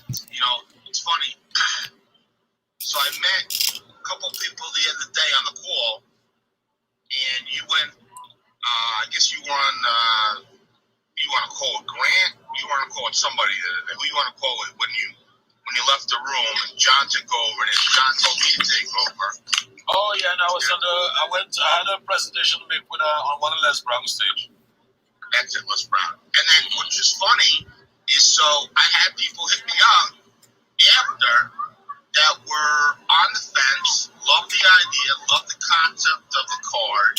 It's funny. So I met a couple people the other day on the call, and you went. I guess you were on. You want to call it Grant? You want to call it somebody? Who you want to call it when you left the room and John took over and John told me to take over? Oh yeah, and I had a presentation to make with on one of Les Brown's stage. That's it, Les Brown. And then what's just funny is so I had people hit me up after that were on the fence, loved the idea, loved the concept of the card,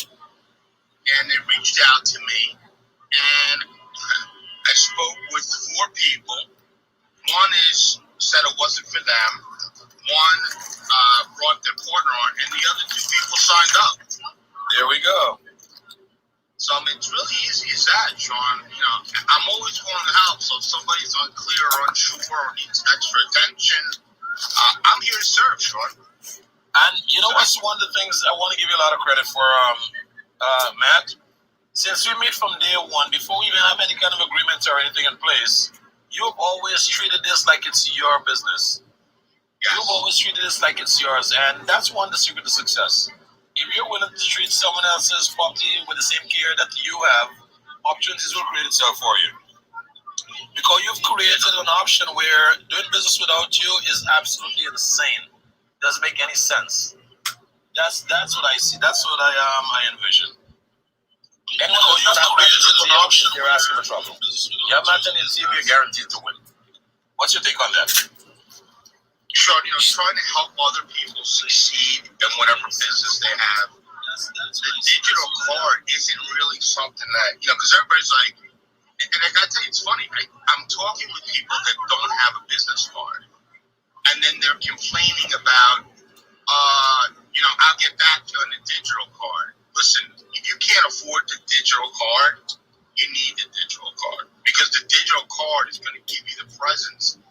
and they reached out to me, and I spoke with 4 people. One said it wasn't for them. One brought their partner on, and the other 2 people signed up. There we go. So it's really easy as that, Sean. I'm always willing to help. So if somebody's unclear or unsure or needs extra attention, I'm here to serve, Sean. And what's one of the things I want to give you a lot of credit for, Matt? Since we meet from day one, before we even have any kind of agreement or anything in place, you've always treated this like it's your business. Yes. You've always treated this like it's yours, and that's one of the secret to success. If you're willing to treat someone else's property with the same care that you have, opportunities will create itself for you. Because you've created an option where doing business without you is absolutely insane. Doesn't make any sense. That's what I see. That's what I envision. Anyone who's not created an option, you're asking for trouble. You have not any team, you're guaranteed to win. What's your take on that? Sean, trying to help other people succeed in whatever business they have. The digital card isn't really something that, because everybody's like, and I gotta tell you, it's funny, I'm talking with people that don't have a business card. And then they're complaining about, I'll get back to you on the digital card. Listen, if you can't afford the digital card, you need the digital card. Because the digital card is going to give you the presence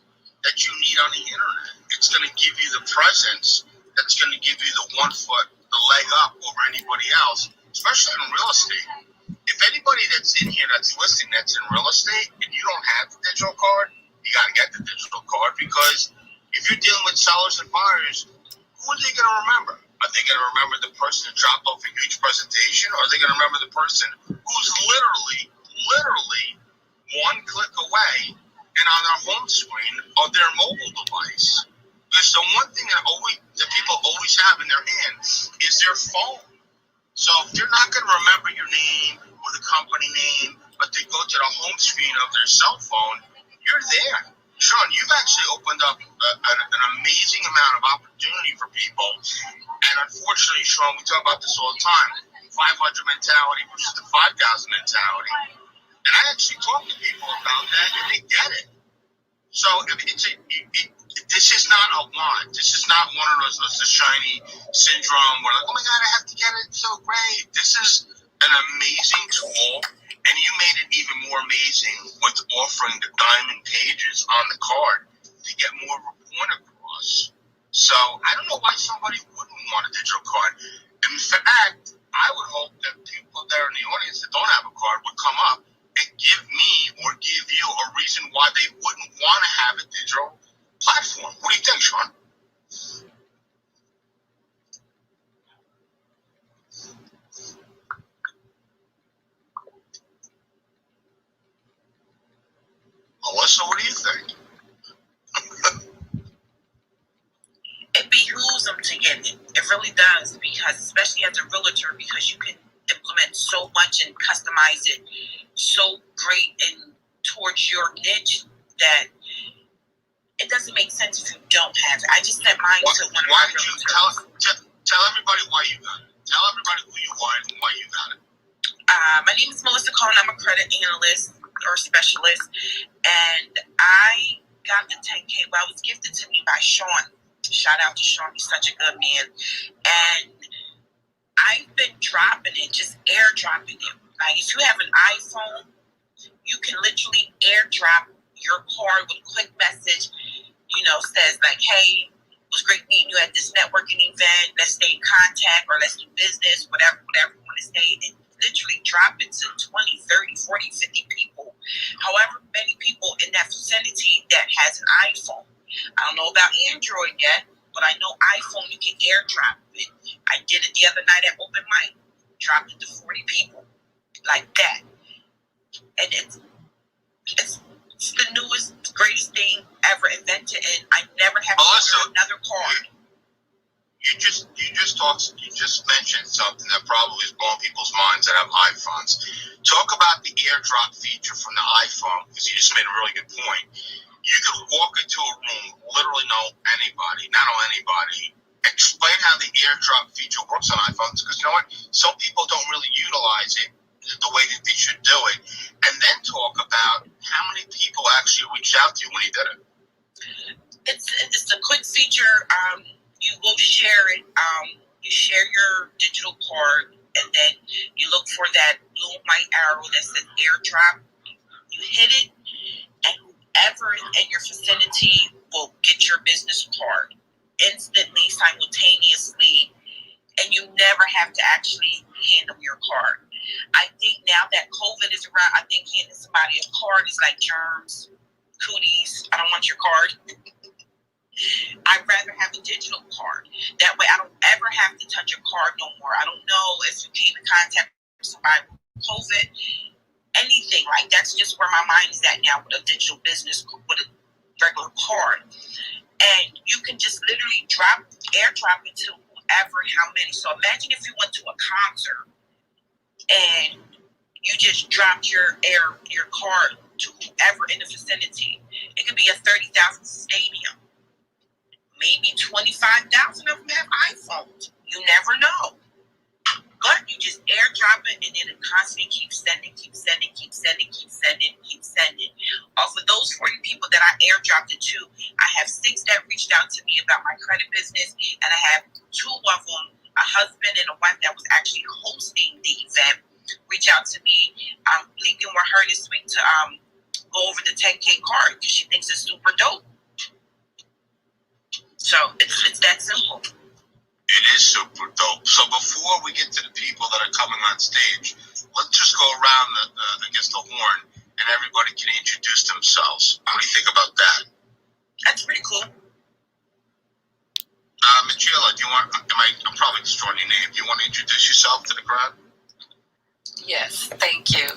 that you need on the internet. It's going to give you the presence that's going to give you the leg up over anybody else, especially in real estate. If anybody that's in here that's listening that's in real estate and you don't have the digital card, you got to get the digital card, because if you're dealing with sellers and buyers, who are they going to remember? Are they going to remember the person who dropped off a huge presentation, or are they going to remember the person who's literally one click away and on their home screen of their mobile device? Because the one thing that people always have in their hand is their phone. So if they're not going to remember your name or the company name, but they go to the home screen of their cell phone, you're there. Sean, you've actually opened up an amazing amount of opportunity for people. And unfortunately, Sean, we talk about this all the time, 500 mentality versus the 5,000 mentality. And I actually talk to people about that, and they get it. So this is not a want. This is not one of those the shiny syndrome where like, oh my God, I have to get it. It's so great. This is an amazing tool. And you made it even more amazing with offering the diamond pages on the card to get more of a point across. So I don't know why somebody wouldn't want a digital card. In fact, I would hope that people there in the audience that don't have a card would come up and give me or give you a reason why they wouldn't want to have a digital platform. What do you think, Sean? Melissa, what do you think? It behooves them to get it. It really does, because especially as a realtor, because you can implement so much and customize it so great and towards your niche that it doesn't make sense if you don't have it. I just sent mine to one of my realtors. Tell everybody why you got it. Tell everybody who you are and why you got it. My name is Melissa Cohen. I'm a credit analyst or specialist, and I got the 10K. Well, it was gifted to me by Sean. Shout out to Sean. He's such a good man. And I've been dropping it, just airdropping it. Like, if you have an iPhone, you can literally airdrop your card with a quick message, says like, hey, it was great meeting you at this networking event. Let's stay in contact, or let's do business, whatever you want to say. And literally drop it to 20, 30, 40, 50 people However, many people in that vicinity that has an iPhone. I don't know about Android yet, but I know iPhone, you can airdrop it. I did it the other night at Open Mic. Dropped it to 40 people. Like that. And it's the newest, greatest thing ever invented, and I never have to order another card. You just mentioned something that probably is blowing people's minds that have iPhones. Talk about the airdrop feature from the iPhone, because you just made a really good point. You could walk into a room, literally know anybody, not know anybody. Explain how the airdrop feature works on iPhones, because you know what? Some people don't really utilize it the way that they should do it. And then talk about how many people actually reached out to you when you did it. It's a quick feature. You will share it. You share your digital card, and then you look for that blue white arrow that says airdrop. You hit it, and whoever in your vicinity will get your business card instantly, simultaneously, and you never have to actually hand them your card. I think now that COVID is around, I think handing somebody a card is like germs, cooties. I don't want your card. I'd rather have a digital card. That way I don't ever have to touch a card no more. I don't know if you came in contact with somebody with COVID, anything. Like, that's just where my mind is at now with a digital business, with a regular card. And you can just literally airdrop it to whoever, how many. So imagine if you went to a concert and you just dropped your card to whoever in the vicinity. It could be a 30,000 stadium. Maybe 25,000 of them have iPhones. You never know. But you just airdrop it, and then it constantly keeps sending. Off of those 40 people that I airdropped it to, I have 6 that reached out to me about my credit business, and I have 2 of them, a husband and a wife that was actually hosting the event, reach out to me. I'm linking with her this week to go over the 10K card because she thinks it's super dope. So it's that simple. It is super dope. So before we get to the people that are coming on stage, let's just go around the horn, and everybody can introduce themselves. What do you think about that? That's pretty cool. Michaela, I'm probably destroying your name. Do you want to introduce yourself to the crowd? Yes, thank you.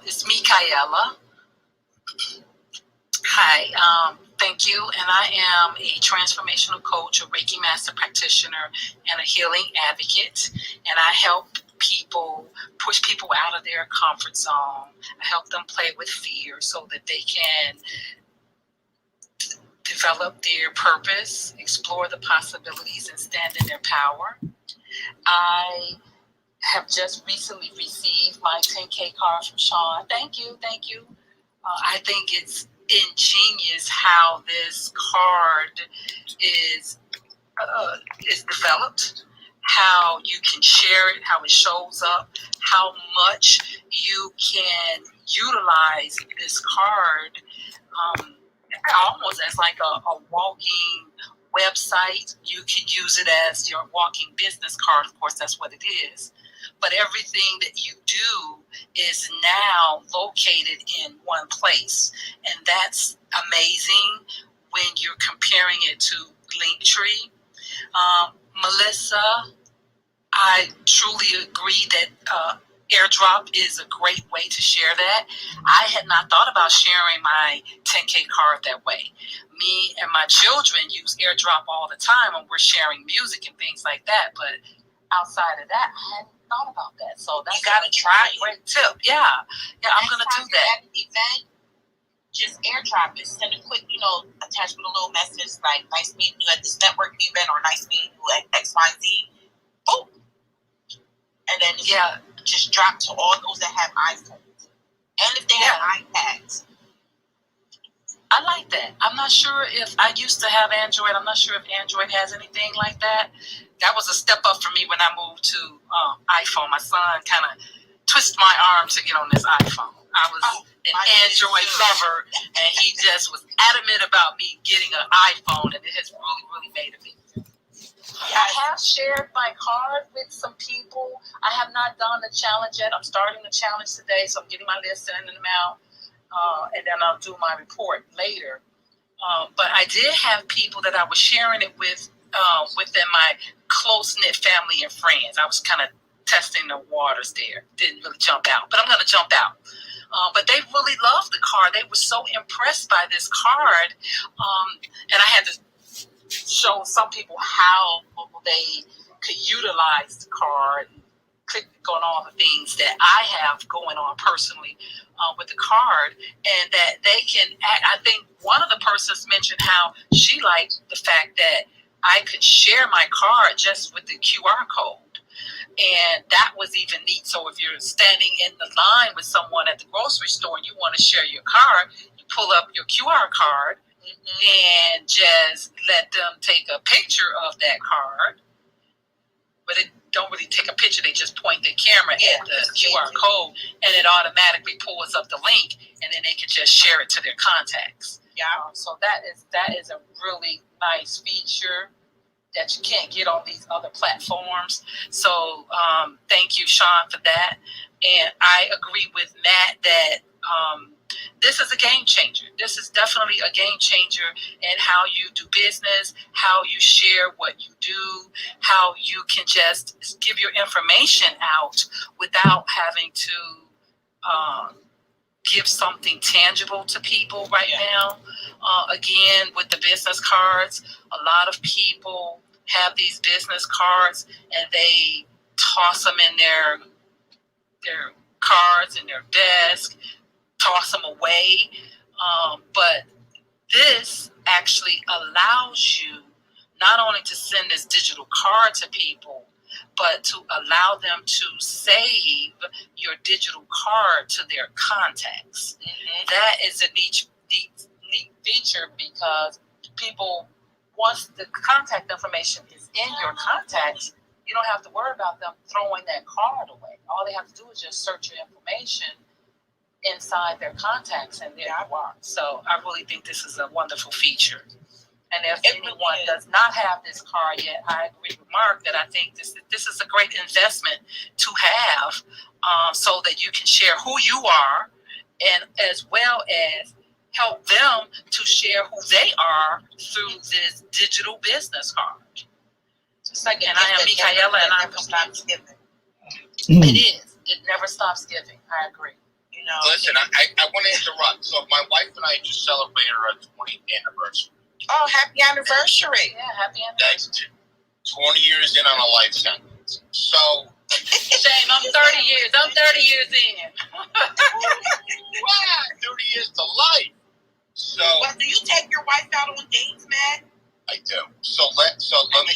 It's me, Kayela. Hi, thank you. And I am a transformational coach, a Reiki master practitioner, and a healing advocate. And I help people, push people out of their comfort zone. I help them play with fear so that they can develop their purpose, explore the possibilities, and stand in their power. I have just recently received my 10K card from Sean. Thank you. I think it's ingenious how this card is developed, how you can share it, how it shows up, how much you can utilize this card almost as like a walking website. You can use it as your walking business card. Of course, that's what it is. But everything that you do is now located in one place. And that's amazing when you're comparing it to Linktree. Melissa, I truly agree that airdrop is a great way to share that. I had not thought about sharing my 10K card that way. Me and my children use airdrop all the time when we're sharing music and things like that. But outside of that, I hadn't thought about that. So that's, you gotta try it. Great tip. Yeah, I'm gonna do that. At an event, just airdrop it. Send a quick, attach with a little message like "nice meeting you at this networking event" or "nice meeting you at XYZ." Oh, and then just drop to all those that have iPhones, and if they have iPads. I like that. I'm not sure if I used to have Android. I'm not sure if Android has anything like that. That was a step up for me when I moved to iPhone. My son kind of twisted my arm to get on this iPhone. I was an Android lover, and he just was adamant about me getting an iPhone, and it has really, really made a big difference. I have shared my card with some people. I have not done the challenge yet. I'm starting the challenge today, so I'm getting my list in the mail. and then I'll do my report later. But I did have people that I was sharing it with within my close-knit family and friends. I was kind of testing the waters there. Didn't really jump out, but I'm going to jump out. But they really loved the card. They were so impressed by this card. And I had to show some people how they could utilize the card, click on all the things that I have going on personally with the card, and that they can, I think one of the persons mentioned how she liked the fact that I could share my card just with the QR code. And that was even neat. So if you're standing in the line with someone at the grocery store and you want to share your card, you pull up your QR card and just let them take a picture of that card. But it don't really take a picture. They just point the camera at the QR code, and it automatically pulls up the link, and then they can just share it to their contacts. So that is a really nice feature that you can't get on these other platforms. So thank you, Sean, for that. And I agree with Matt that this is a game changer. This is definitely a game changer in how you do business, how you share what you do, how you can just give your information out without having to give something tangible to people right now. Again, with the business cards, a lot of people have these business cards and they toss them in their cards in their desk, toss them away. But this actually allows you not only to send this digital card to people, but to allow them to save your digital card to their contacts. That is a neat feature, because people, once the contact information is in your contacts, you don't have to worry about them throwing that card away. All they have to do is just search your information inside their contacts, and there you are. So I really think this is a wonderful feature. And if anyone does not have this card yet, I agree with Mark that I think this is a great investment to have, so that you can share who you are, and as well as help them to share who they are through this digital business card. Just like, and I am Michaela, and I'm stops giving. It is. It never stops giving. I agree. You know. Listen, I want to interrupt. So my wife and I just celebrated our 20th anniversary. Oh, happy anniversary! Yeah, happy anniversary. That's 20 years in on a life sentence. So. Shame, I'm 30 years. I'm 30 years in. Wow, 30 years to life. So. Well, do you take your wife out on dates, Matt? I do. So let me.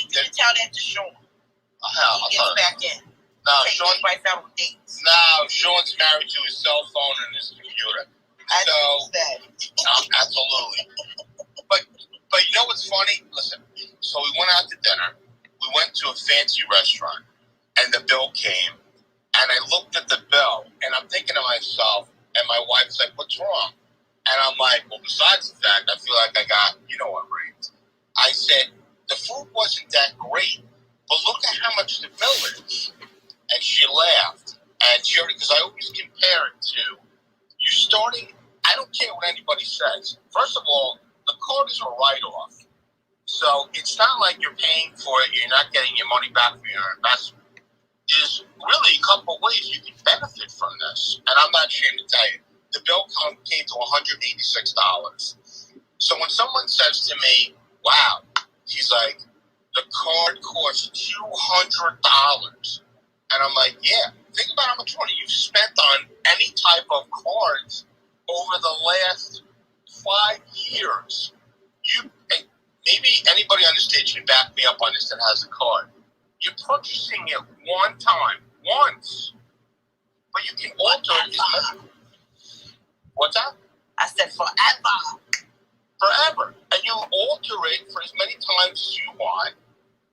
You can tell that to Sean. He gets back in. No, take Sean. his wife out on dates. No, Sean's married to his cell phone and his computer. Absolutely. But you know what's funny? Listen, so we went out to dinner. We went to a fancy restaurant, and the bill came. And I looked at the bill, and I'm thinking to myself, and my wife's like, "What's wrong?" And I'm like, "Well, besides the fact I feel like I got, what raised." I said, "The food wasn't that great, but look at how much the bill is." And she laughed. And she already, because I always compare it to, you starting, I don't care what anybody says. First of all, the card is a write-off. So it's not like you're paying for it, you're not getting your money back for your investment. There's really a couple of ways you can benefit from this. And I'm not ashamed to tell you. The bill came to $186. So when someone says to me, wow, he's like, the card costs $200. And I'm like, yeah, think about how much money you've spent on any type of cards over the last 5 years. Maybe anybody on the stage can back me up on this that has a card. You're purchasing it one time, once, but you can alter it. What's that? I said forever. Forever. And you alter it for as many times as you want,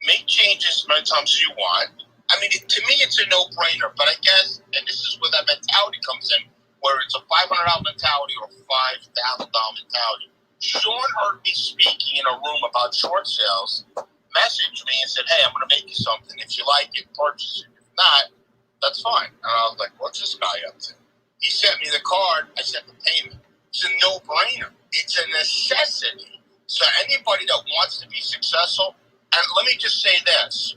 make changes as many times as you want. I mean, to me, it's a no-brainer, but I guess, and this is where that mentality comes in, where it's a $500 mentality or $5,000 mentality. Sean heard me speaking in a room about short sales, messaged me and said, hey, I'm going to make you something. If you like it, purchase it. If not, that's fine. And I was like, what's this guy up to? He sent me the card. I sent the payment. It's a no-brainer. It's a necessity. So anybody that wants to be successful, and let me just say this.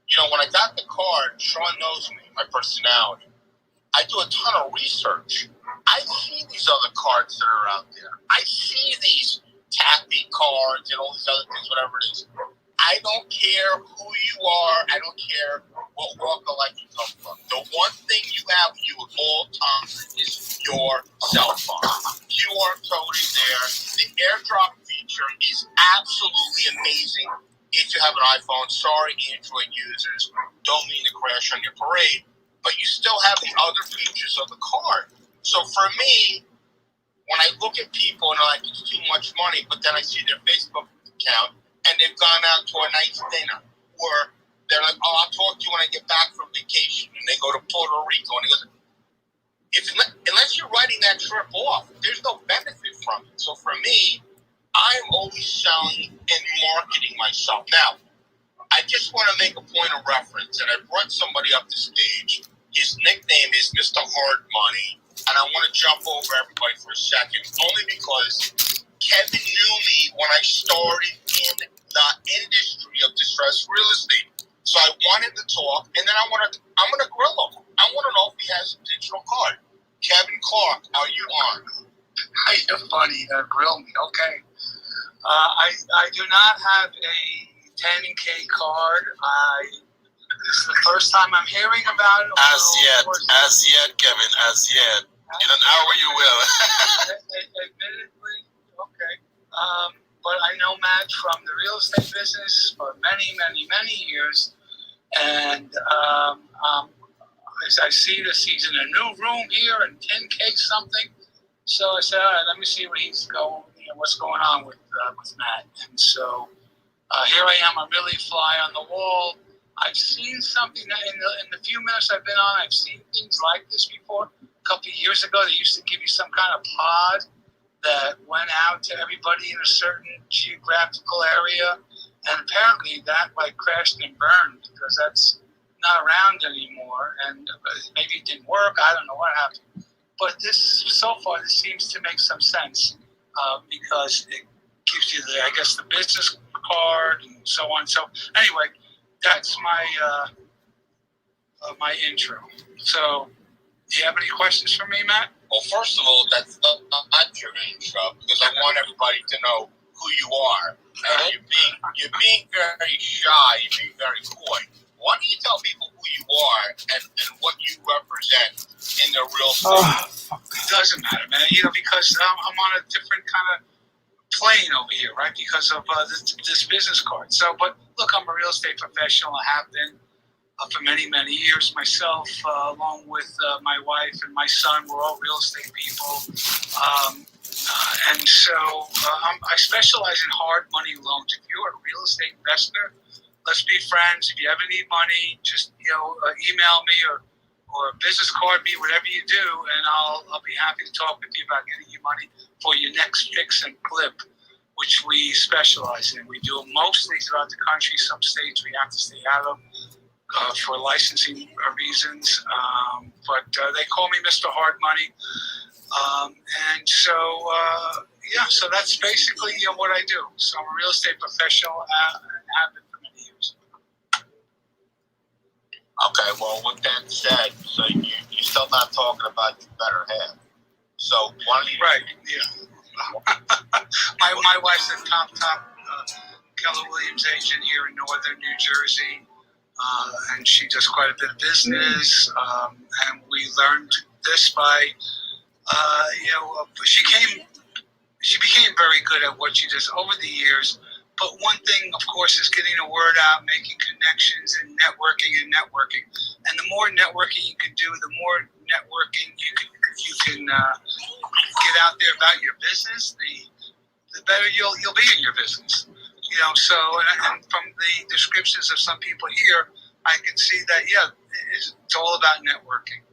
You know, when I got the card, Sean knows me, my personality. I do a ton of research. I see these other cards that are out there. I see these tappy cards and all these other things, whatever it is. I don't care who you are. I don't care what walk of life you come from. The one thing you have with you at all times is your cell phone. QR code is there. The airdrop feature is absolutely amazing if you have an iPhone. Sorry, Android users. Don't mean to crash on your parade. But you still have the other features of the card. So for me, when I look at people and I'm like, it's too much money, but then I see their Facebook account, and they've gone out to a nice dinner, or they're like, oh, I'll talk to you when I get back from vacation, and they go to Puerto Rico, and he goes, unless you're writing that trip off, there's no benefit from it. So for me, I'm always selling and marketing myself. Now, I just want to make a point of reference, and I brought somebody up the stage. His nickname is Mr. Hard Money, and I want to jump over everybody for a second, only because Kevin knew me when I started in the industry of distressed real estate. So I wanted to talk, and then I'm going to grill him. I want to know if he has a digital card. Kevin Clark, are you on? You're funny. Grill me. Okay. I do not have a 10K card. This is the first time I'm hearing about it. As yet, Kevin, as yet. In an hour you will. Admittedly, okay. But I know Matt from the real estate business for many, many, many years. And I see this, he's in a new room here and 10K something. So I said, all right, let me see what he's going, what's going on with Matt. And so here I am, a really fly on the wall. I've seen something that in the few minutes I've been on, I've seen things like this before. A couple of years ago, they used to give you some kind of pod that went out to everybody in a certain geographical area. And apparently that crashed and burned because that's not around anymore. And maybe it didn't work. I don't know what happened. But this seems to make some sense because it gives you the business card and so on. So anyway, that's my intro. So, do you have any questions for me, Matt? Well, first of all, that's not your intro because I want everybody to know who you are. And you're being very shy. You're being very coy. Why don't you tell people who you are and what you represent in the real estate? It doesn't matter, man. Because I'm on a different kind of plane over here, right? Because of this business card. So, but look, I'm a real estate professional. I have been for many, many years myself, along with my wife and my son. We're all real estate people. And so I specialize in hard money loans. If you're a real estate investor, let's be friends. If you ever need money, just email me or a business card me, whatever you do, and I'll be happy to talk with you about getting you money for your next fix and flip, which we specialize in. We do it mostly throughout the country. Some states we have to stay out of for licensing reasons, but they call me Mr. Hard Money. And so, so that's basically what I do. So I'm a real estate professional and have been for many years. Okay, well, with that said, so you're still not talking about your better half. So why don't you... Right, yeah. my wife's a top Keller Williams agent here in northern New Jersey, and she does quite a bit of business, and we learned this by... she became very good at what she does over the years. But one thing, of course, is getting the word out, making connections, and networking. And the more networking you can do, the more networking you can get out there about your business, the better you'll be in your business. So and from the descriptions of some people here, I can see that it's all about networking.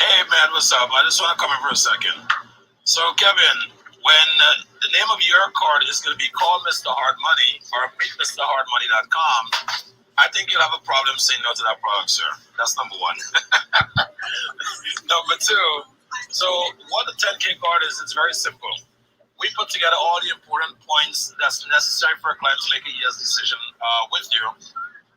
Hey man, what's up? I just want to come in for a second. So Kevin, when the name of your card is going to be called Mr. Hard Money or meetmrhardmoney.com, I think you'll have a problem saying no to that product, sir. That's number one. Number two, so what the 10K card is, it's very simple. We put together all the important points that's necessary for a client to make a yes decision with you.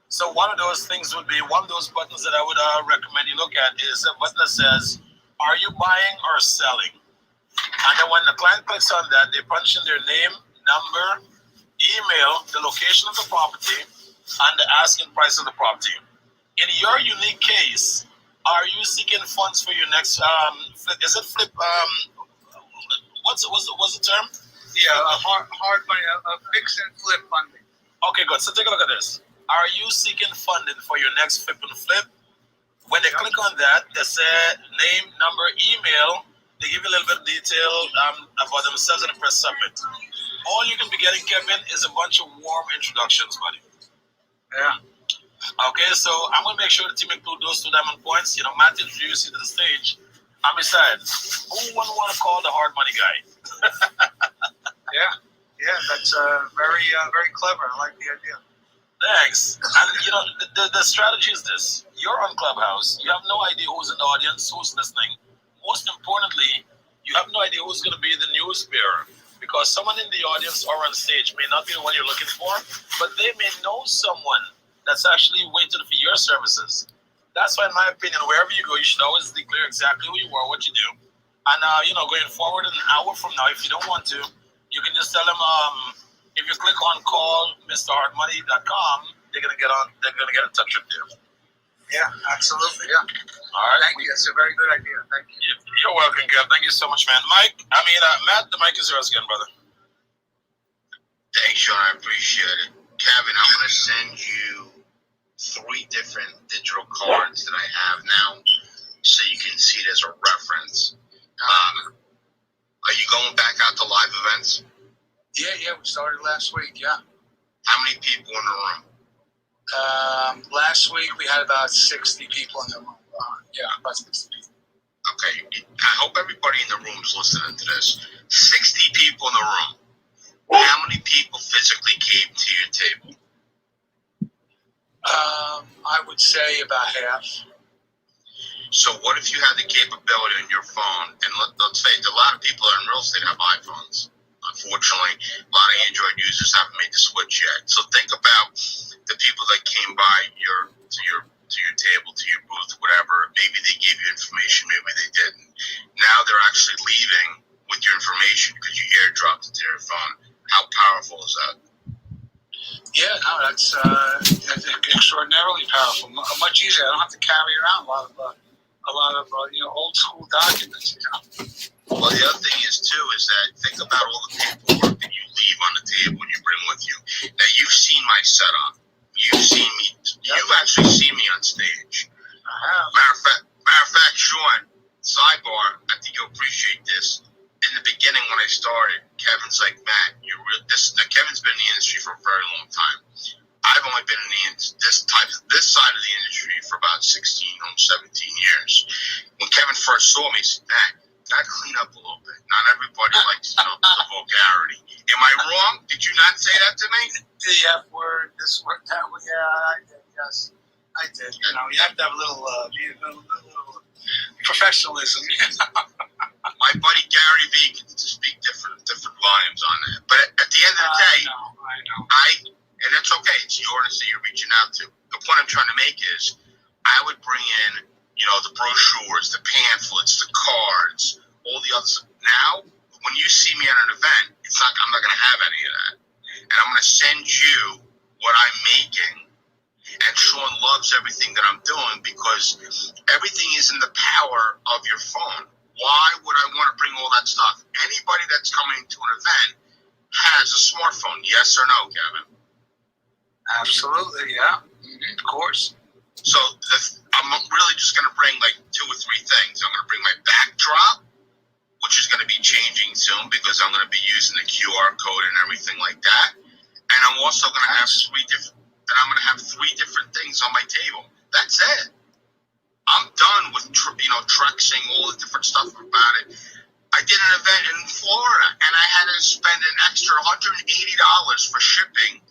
So one of those things would be, one of those buttons that I would recommend you look at is a button that says, are you buying or selling? And then when the client clicks on that, they punch in their name, number, email, the location of the property, and the asking price of the property. In your unique case, are you seeking funds for your next flip? Is it flip? What's the term? Yeah, hard money, a fix and flip funding. Okay, good. So take a look at this. Are you seeking funding for your next flip and flip? When they click on that, they say name, number, email. They give you a little bit of detail about themselves and press submit. All you can be getting, Kevin, is a bunch of warm introductions, buddy. Yeah. Okay, so I'm going to make sure the team include those 2 diamond points. You know, Matt introduced you to the stage. And besides, who wouldn't want to call the hard money guy? Yeah, that's very clever. I like the idea. Thanks. And, you know, the strategy is this. You're on Clubhouse. You have no idea who's in the audience, who's listening. Most importantly, you have no idea who's going to be the news bearer. Because someone in the audience or on stage may not be the one you're looking for, but they may know someone that's actually waiting for your services. That's why, in my opinion, wherever you go, you should always declare exactly who you are, what you do. And, you know, going forward an hour from now, if you don't want to, you can just tell them, if you click on call MrHardMoney.com, they're gonna get in touch with you. Yeah, absolutely. Yeah. All right. Thank you. It's a very good idea. Thank you. You're welcome, Kev. Thank you so much, man. Matt, the mic is yours again, brother. Thanks, Sean. I appreciate it. Kevin, I'm going to send you 3 different digital cards that I have now so you can see it as a reference. Are you going back out to live events? Yeah, we started last week, yeah. How many people in the room? Last week we had about 60 people in the room. Yeah, about 60 people. Okay, I hope everybody in the room is listening to this. 60 people in the room. How many people physically came to your table? I would say about half. So what if you had the capability on your phone, and let's say a lot of people in real estate have iPhones. Unfortunately, a lot of Android users haven't made the switch yet. So think about the people that came by to your table, to your booth, whatever. Maybe they gave you information, maybe they didn't. Now they're actually leaving with your information because you airdropped it to their phone. How powerful is that? Yeah, no, that's extraordinarily powerful. Much easier. I don't have to carry around a lot of old school documents. Well, the other thing is too is that think about all the paperwork that you leave on the table and you bring with you. Now you've seen my setup. You've seen me. You've actually seen me on stage. Matter of fact, Sean. Sidebar. I think you'll appreciate this. In the beginning, when I started, Kevin's like, Matt, now Kevin's been in the industry for a very long time. I've only been in this side of the industry for about 16 or 17 years. When Kevin first saw me, he said, Matt, gotta clean up a little bit. Not everybody likes the vulgarity. Am I wrong? Did you not say that to me? The F word, this word, that word. Yeah, I did. Yes, I did. You know, you have to have a little professionalism. My buddy Gary Vee can speak different volumes on that. But at the end of the day, I know. And it's okay. It's your audience that you're reaching out to. The point I'm trying to make is, I would bring in, the brochures, the pamphlets, the cards, all the other stuff. Now, when you see me at an event, I'm not going to have any of that. And I'm going to send you what I'm making. And Sean loves everything that I'm doing because everything is in the power of your phone. Why would I want to bring all that stuff? Anybody that's coming to an event has a smartphone, yes or no, Kevin? Absolutely, yeah. Of course. So I'm really just going to bring like 2 or 3 things. I'm going to bring my backdrop, which is going to be changing soon because I'm going to be using the QR code and everything like that. And I'm also going to have 3 different things on my table. That's it. I'm done with Trexing all the different stuff about it. I did an event in Florida, and I had to spend an extra $180 for shipping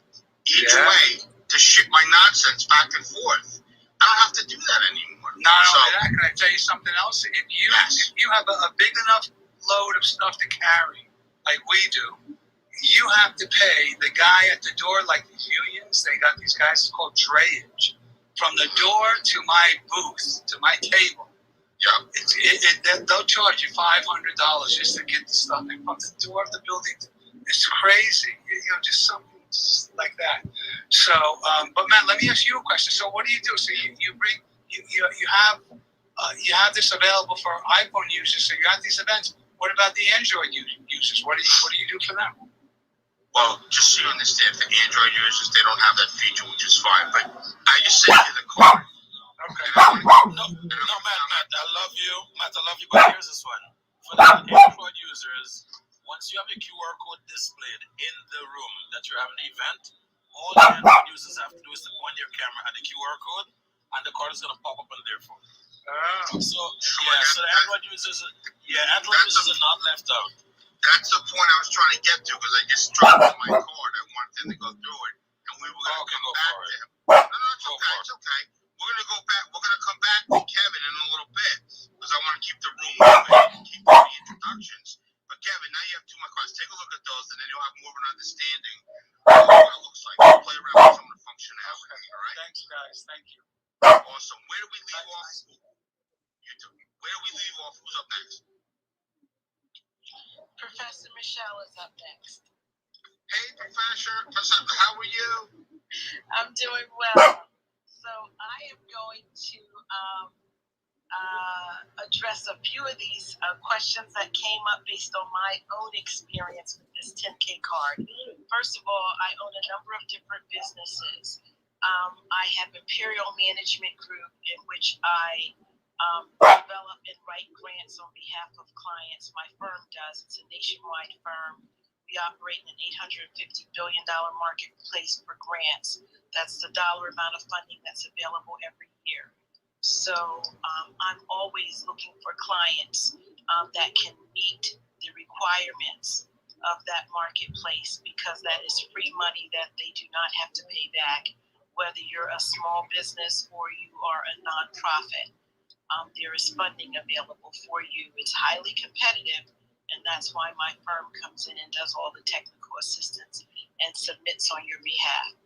each way to to ship my nonsense back and forth. I don't have to do that anymore. Not So, only that, can I tell you something else? If you have a big enough load of stuff to carry, like we do, you have to pay the guy at the door, like these unions. They got these guys, it's called drayage, from the door to my booth, to my table. yeah. They'll charge you $500 just to get the stuff in from the door of the building. It's crazy, just something like that. So, but Matt, let me ask you a question. So, what do you do? So you have this available for iPhone users. So you're at these events. What about the Android users? What do you do for them? Well, just so you understand, for Android users, they don't have that feature, which is fine. But I just sent you the card. Okay. No, Matt, I love you. Matt, I love you, but here's this one. For the Android users, once you have a QR code displayed in the room that you're having an event, all the Android users have to do is to point your camera at the QR code, and the card is going to pop up on their phone. Oh. So the Android users, Android users are not left out. That's the point I was trying to get to, because I just dropped in my card. I wanted them to go through it, and we were going to come back to him. No, it's okay. We're going to go back. We're going to come back to Kevin in a little bit, because I want to keep the room moving and keep doing the introductions. But Kevin, now you have 2 more cards. Take a look at those, and then you'll have more of an understanding of what it looks like. We'll play around with some of the functionality. All right? Thanks, guys. Thank you. Awesome. Where do we leave off? Where do we leave off? Who's up next? Professor Michelle is up next. Hey, Professor, how are you? I'm doing well. So I am going to address a few of these questions that came up based on my own experience with this 10K card. First of all, I own a number of different businesses. I have Imperial Management Group, in which I develop and write grants on behalf of clients. My firm does. It's a nationwide firm. We operate in an $850 billion marketplace for grants. That's the dollar amount of funding that's available every year. So I'm always looking for clients that can meet the requirements of that marketplace, because that is free money that they do not have to pay back, whether you're a small business or you are a nonprofit. There is funding available for you. It's highly competitive, and that's why my firm comes in and does all the technical assistance and submits on your behalf.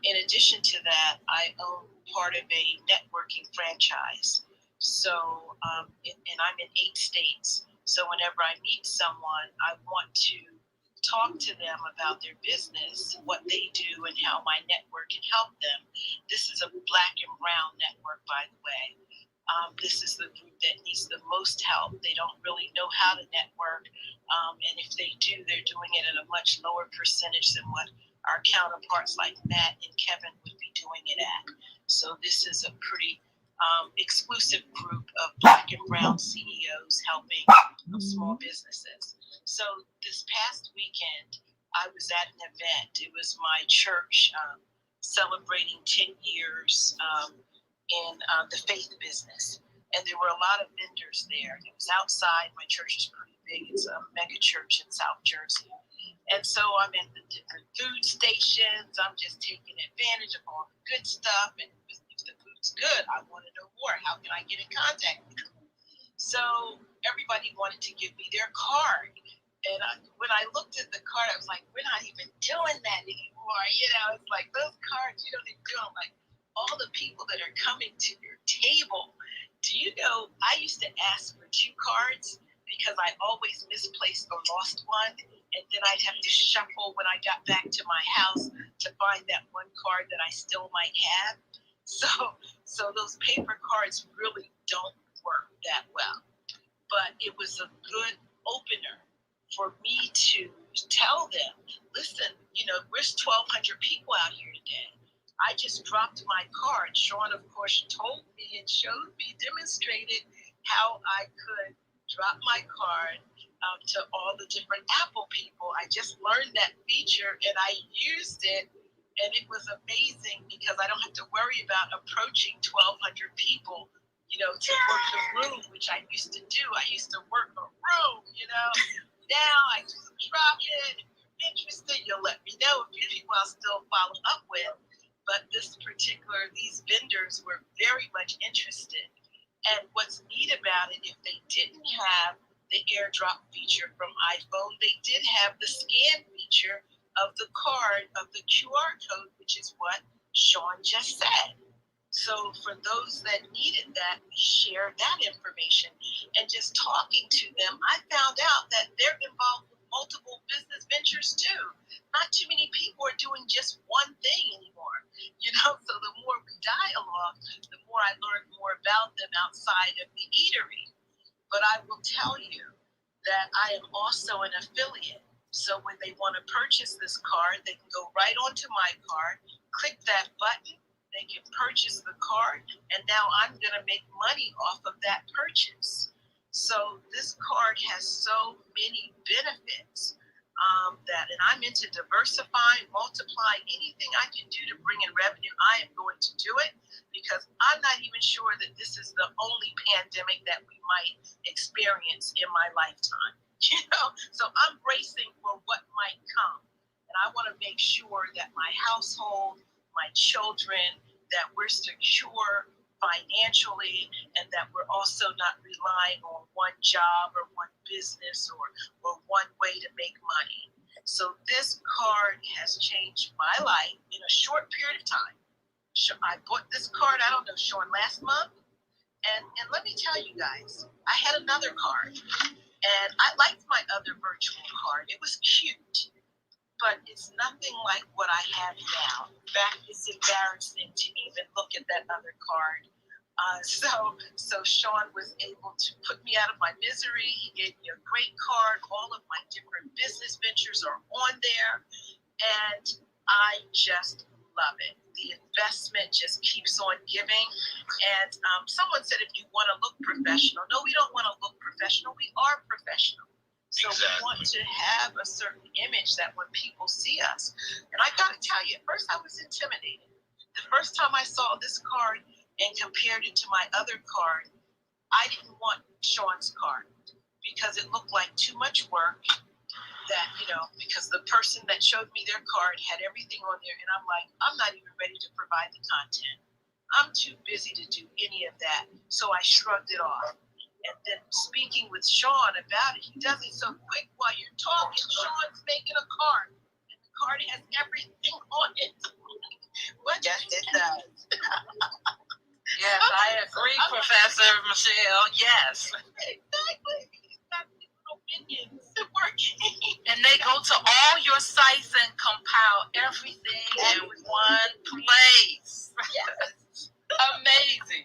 In addition to that, I own part of a networking franchise. So, and I'm in 8 states. So whenever I meet someone, I want to talk to them about their business, what they do, and how my network can help them. This is a Black and brown network, by the way. This is the group that needs the most help. They don't really know how to network. And if they do, they're doing it at a much lower percentage than what our counterparts like Matt and Kevin would be doing it at. So this is a pretty exclusive group of Black and brown CEOs helping small businesses. So this past weekend, I was at an event. It was my church celebrating 10 years in the faith business. And there were a lot of vendors there. It was outside. My church is pretty big. It's a mega church in South Jersey. And so I'm at the different food stations. I'm just taking advantage of all the good stuff. And if the food's good, I want to know more. How can I get in contact with them? So everybody wanted to give me their card. And when I looked at the card, I was like, we're not even doing that anymore. It's like those cards, you don't even do them. Like, all the people that are coming to your table. Do you know, I used to ask for 2 cards because I always misplaced or lost one. And then I'd have to shuffle when I got back to my house to find that one card that I still might have. So those paper cards really don't work that well. But it was a good opener for me to tell them, listen, we're 1,200 people out here today. I just dropped my card. Sean, of course, told me and showed me, demonstrated how I could drop my card to all the different Apple people. I just learned that feature and I used it, and it was amazing because I don't have to worry about approaching 1,200 people, to work the room, which I used to do. I used to work a room, Now I just drop it. If you're interested, you'll let me know. A few people I'll still follow up with. but these vendors were very much interested. And what's neat about it, if they didn't have the airdrop feature from iPhone, they did have the scan feature of the card, of the QR code, which is what Sean just said. So for those that needed that, we shared that information. And just talking to them, I found out that they're involved with multiple business ventures too. Not too many people are doing just one thing anymore. So the more we dialogue, the more I learn more about them outside of the eatery. But I will tell you that I am also an affiliate. So when they want to purchase this card, they can go right onto my card, click that button, they can purchase the card, and now I'm going to make money off of that purchase. So this card has so many benefits and I'm into diversifying, multiplying, anything I can do to bring in revenue, I am going to do it, because I'm not even sure that this is the only pandemic that we might experience in my lifetime. So I'm bracing for what might come. And I want to make sure that my household, my children, that we're secure financially, and that we're also not relying on one job or one business or one way to make money. So this card has changed my life in a short period of time. I bought this card, I don't know, Sean, last month. And let me tell you guys, I had another card, and I liked my other virtual card. It was cute, but it's nothing like what I have now. In fact, it's embarrassing to even look at that other card. So Sean was able to put me out of my misery. He gave me a great card. All of my different business ventures are on there, and I just love it. The investment just keeps on giving. And someone said, if you want to look professional. No, we don't want to look professional. We are professional. So Exactly. We want to have a certain image that when people see us. And I got to tell you, at first I was intimidated. The first time I saw this card and compared it to my other card, I didn't want Sean's card because it looked like too much work. That, because the person that showed me their card had everything on there, and I'm like, I'm not even ready to provide the content. I'm too busy to do any of that. So I shrugged it off. And then speaking with Sean about it, he does it so quick while you're talking. Sean's making a card, and the card has everything on it. Yes, it does. Yes, I agree, Professor Michelle. Yes. Exactly. He's got these little minions working. And they go to all your sites and compile everything in one place. Yes. Amazing.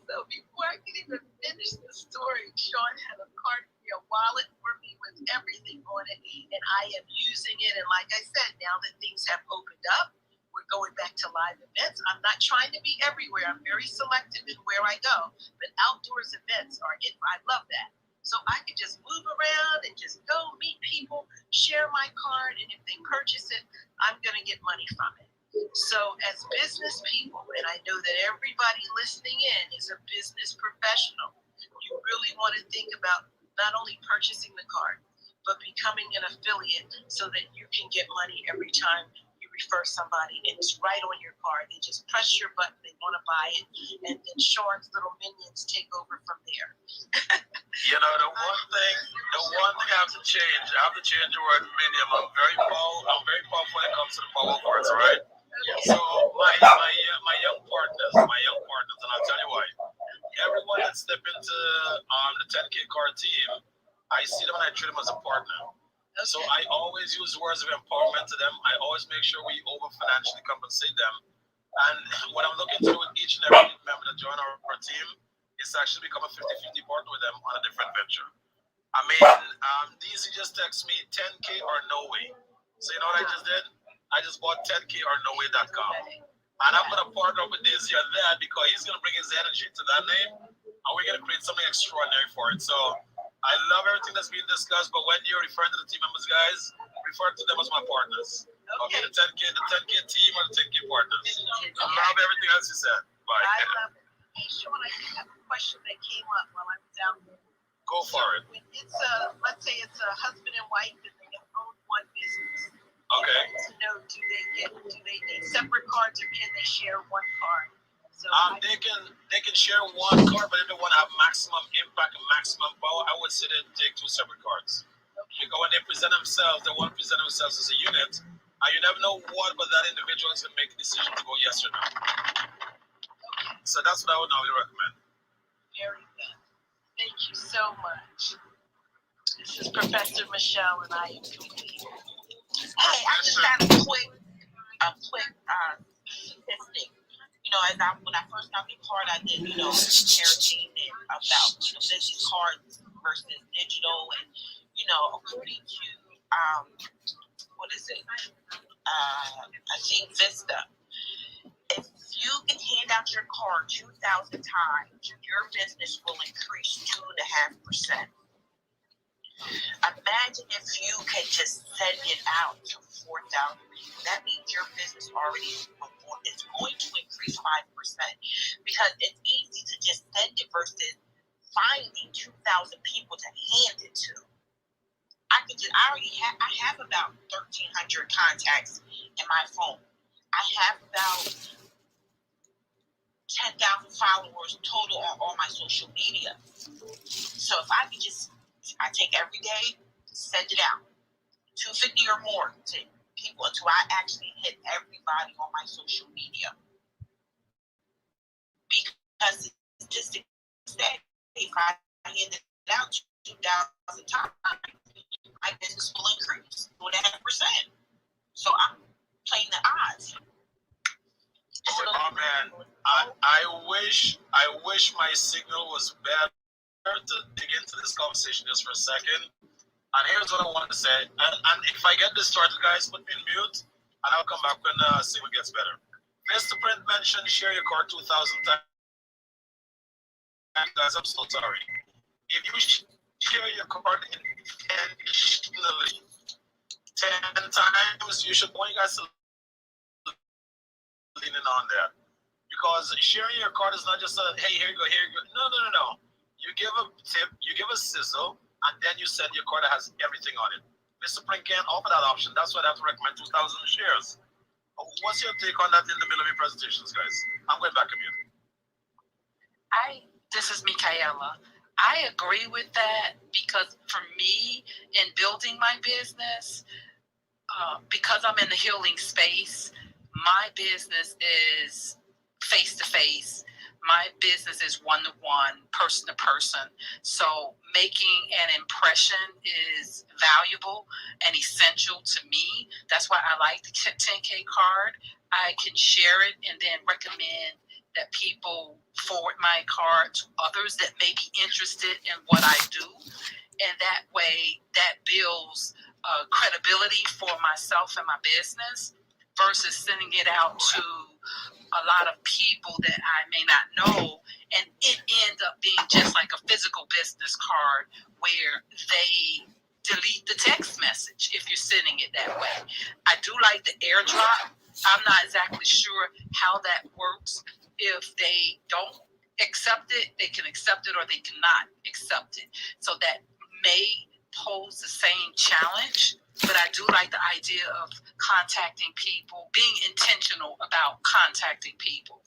So before I could even finish the story, Sean had a card for me, a wallet for me with everything on it, and I am using it. And like I said, now that things have opened up, we're going back to live events. I'm not trying to be everywhere. I'm very selective in where I go, but outdoors events are it. I love that. So I can just move around and just go meet people, share my card, and if they purchase it, I'm going to get money from it. So as business people, and I know that everybody listening in is a business professional, you really want to think about not only purchasing the card, but becoming an affiliate so that you can get money every time you refer somebody, and it's right on your card. They just press your button, they want to buy it, and then Sean's little minions take over from there. The one thing I have to change. I have to change the word minion. I'm very powerful when it comes to the power words, right? So my young partners, and I'll tell you why. Everyone that step into the 10K card team, I see them and I treat them as a partner. So I always use words of empowerment to them. I always make sure we over financially compensate them. And what I'm looking to do with each and every member that join our team is to actually become a 50-50 partner with them on a different venture. I mean, DZ just text me 10K or no way. So you know what I just did? I just bought 10KRNoWay.com. And I'm going to partner up with DZ on that because he's going to bring his energy to that name. And we're going to create something extraordinary for it. So I love everything that's being discussed, but when you're referring to the team members, guys, refer to them as my partners. Okay, the 10K team or the 10K partners. I love everything else you said. Bye. I love it. Hey, Sean, I do have a question that came up while I was out there. Go for it. When it's let's say it's a husband and wife and they own one business. Okay. To know, do they need separate share one card. So they can share one card, but if they want to have maximum impact and maximum power, I would say they take two separate cards. Because when they present themselves, they want to present themselves as a unit, and you never know what, but that individual is going to make a decision to go yes or no. So that's what I would normally recommend. Very good. Thank you so much. This is Professor Michelle, and I am complete. Hey, I just got a quick statistic. You know, when I first got the card, I did, comparison about, business cards versus digital, and, according to, what is it? I think Vista. If you can hand out your card 2,000 times, your business will increase 2.5%. Imagine if you can just send it out to 4,000 people. That means your business already is going to increase 5%, because it's easy to just send it versus finding 2,000 people to hand it to. I have about 1,300 contacts in my phone. I have about 10,000 followers total on all my social media. So if I could I take every day, send it out, 250 or more to people until I actually hit everybody on my social media. Because just to say, if I hand it out 2,000 times, my business will increase 2.5%. So I'm playing the odds. Oh man, I wish my signal was better to dig into this conversation just for a second. And here's what I wanted to say. And if I get distorted, guys, put me in mute, and I'll come back when the signal gets better. Mr. Print mentioned share your card 2,000 times. Guys, I'm so sorry. If you share your card intentionally 10 times, you should want you guys to lean in on that. Because sharing your card is not just a, hey, here you go. No. You give a tip, you give a sizzle, and then you send your card that has everything on it. Mr. Print can't offer that option. That's why I have to recommend 2,000 shares. What's your take on that in the middle of your presentations, guys? I'm going back to mute. This is Michaela. I agree with that, because for me, in building my business, because I'm in the healing space, my business is face-to-face. My business is one-to-one, person-to-person. So making an impression is valuable and essential to me. That's why I like the 10K card. I can share it and then recommend that people forward my card to others that may be interested in what I do. And that way, that builds credibility for myself and my business versus sending it out to a lot of people that I may not know, and it ends up being just like a physical business card where they delete the text message if you're sending it that way. I do like the airdrop. I'm not exactly sure how that works. If they don't accept it, they can accept it or they cannot accept it. So that may pose the same challenge, but I do like the idea of contacting people, being intentional about contacting people.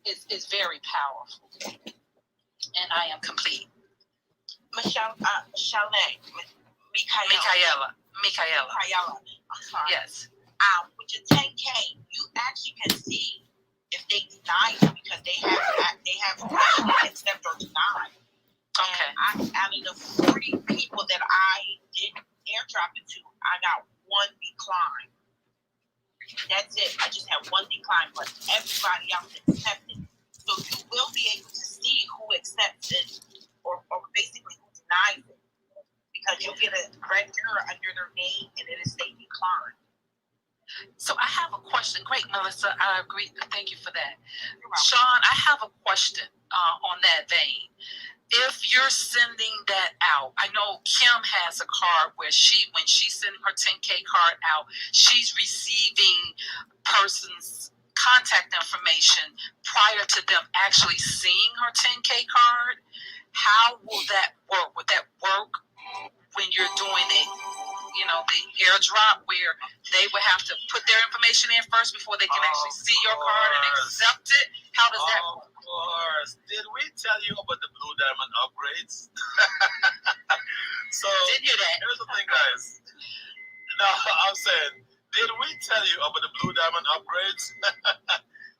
It's very powerful. And I am complete. Michaela. I'm sorry. Yes. With your 10K, you actually can see if they deny it, because they have accept or deny. Okay. And out of the 40 people that I did airdrop it to, I got one decline. That's it. I just had one decline, but everybody else accepted. So you will be able to see who accepts it or basically who denies it, because you'll get a red arrow under their name and it'll say decline. So I have a question. Great, Melissa. I agree. Thank you for that. Sean, I have a question on that vein. If you're sending that out, I know Kim has a card where when she's sending her 10K card out, she's receiving person's contact information prior to them actually seeing her 10K card. How will that work? Would that work when you're doing it, called the airdrop, where they would have to put their information in first before they can actually see your card and accept it? How does that work? Of course. Did we tell you about the Blue Diamond upgrades? So Didn't hear that. here's the thing, guys. No, I'm saying, did we tell you about the Blue Diamond upgrades?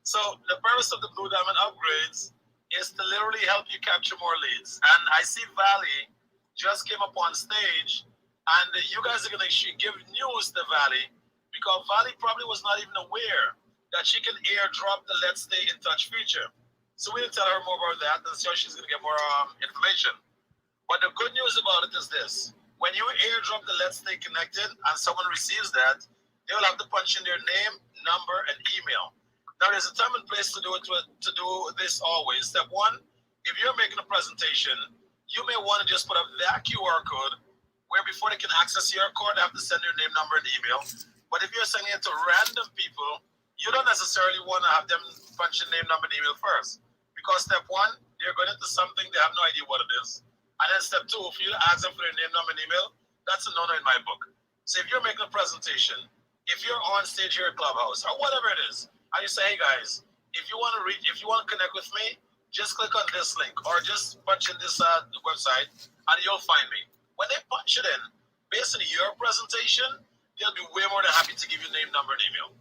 So the purpose of the Blue Diamond upgrades is to literally help you capture more leads. And I see Valley just came up on stage, and you guys are going to give news to Valley, because Valley probably was not even aware that she can airdrop the Let's Stay in Touch feature. So we'll tell her more about that and see how she's going to get more information. But the good news about it is this. When you airdrop the Let's Stay Connected and someone receives that, they will have to punch in their name, number, and email. Now, there's a time and place to do this always. Step one, if you're making a presentation, you may want to just put up that QR code where before they can access your card, they have to send your name, number, and email. But if you're sending it to random people, you don't necessarily want to have them punch in name, number, and email first. Because step one, they're going into something, they have no idea what it is. And then step two, if you ask them for their name, number, and email, that's a no-no in my book. So if you're making a presentation, if you're on stage here at Clubhouse, or whatever it is, and you say, hey guys, if you want to connect with me, just click on this link or just punch in this website and you'll find me. When they punch it in, based on your presentation, they'll be way more than happy to give you name, number, and email.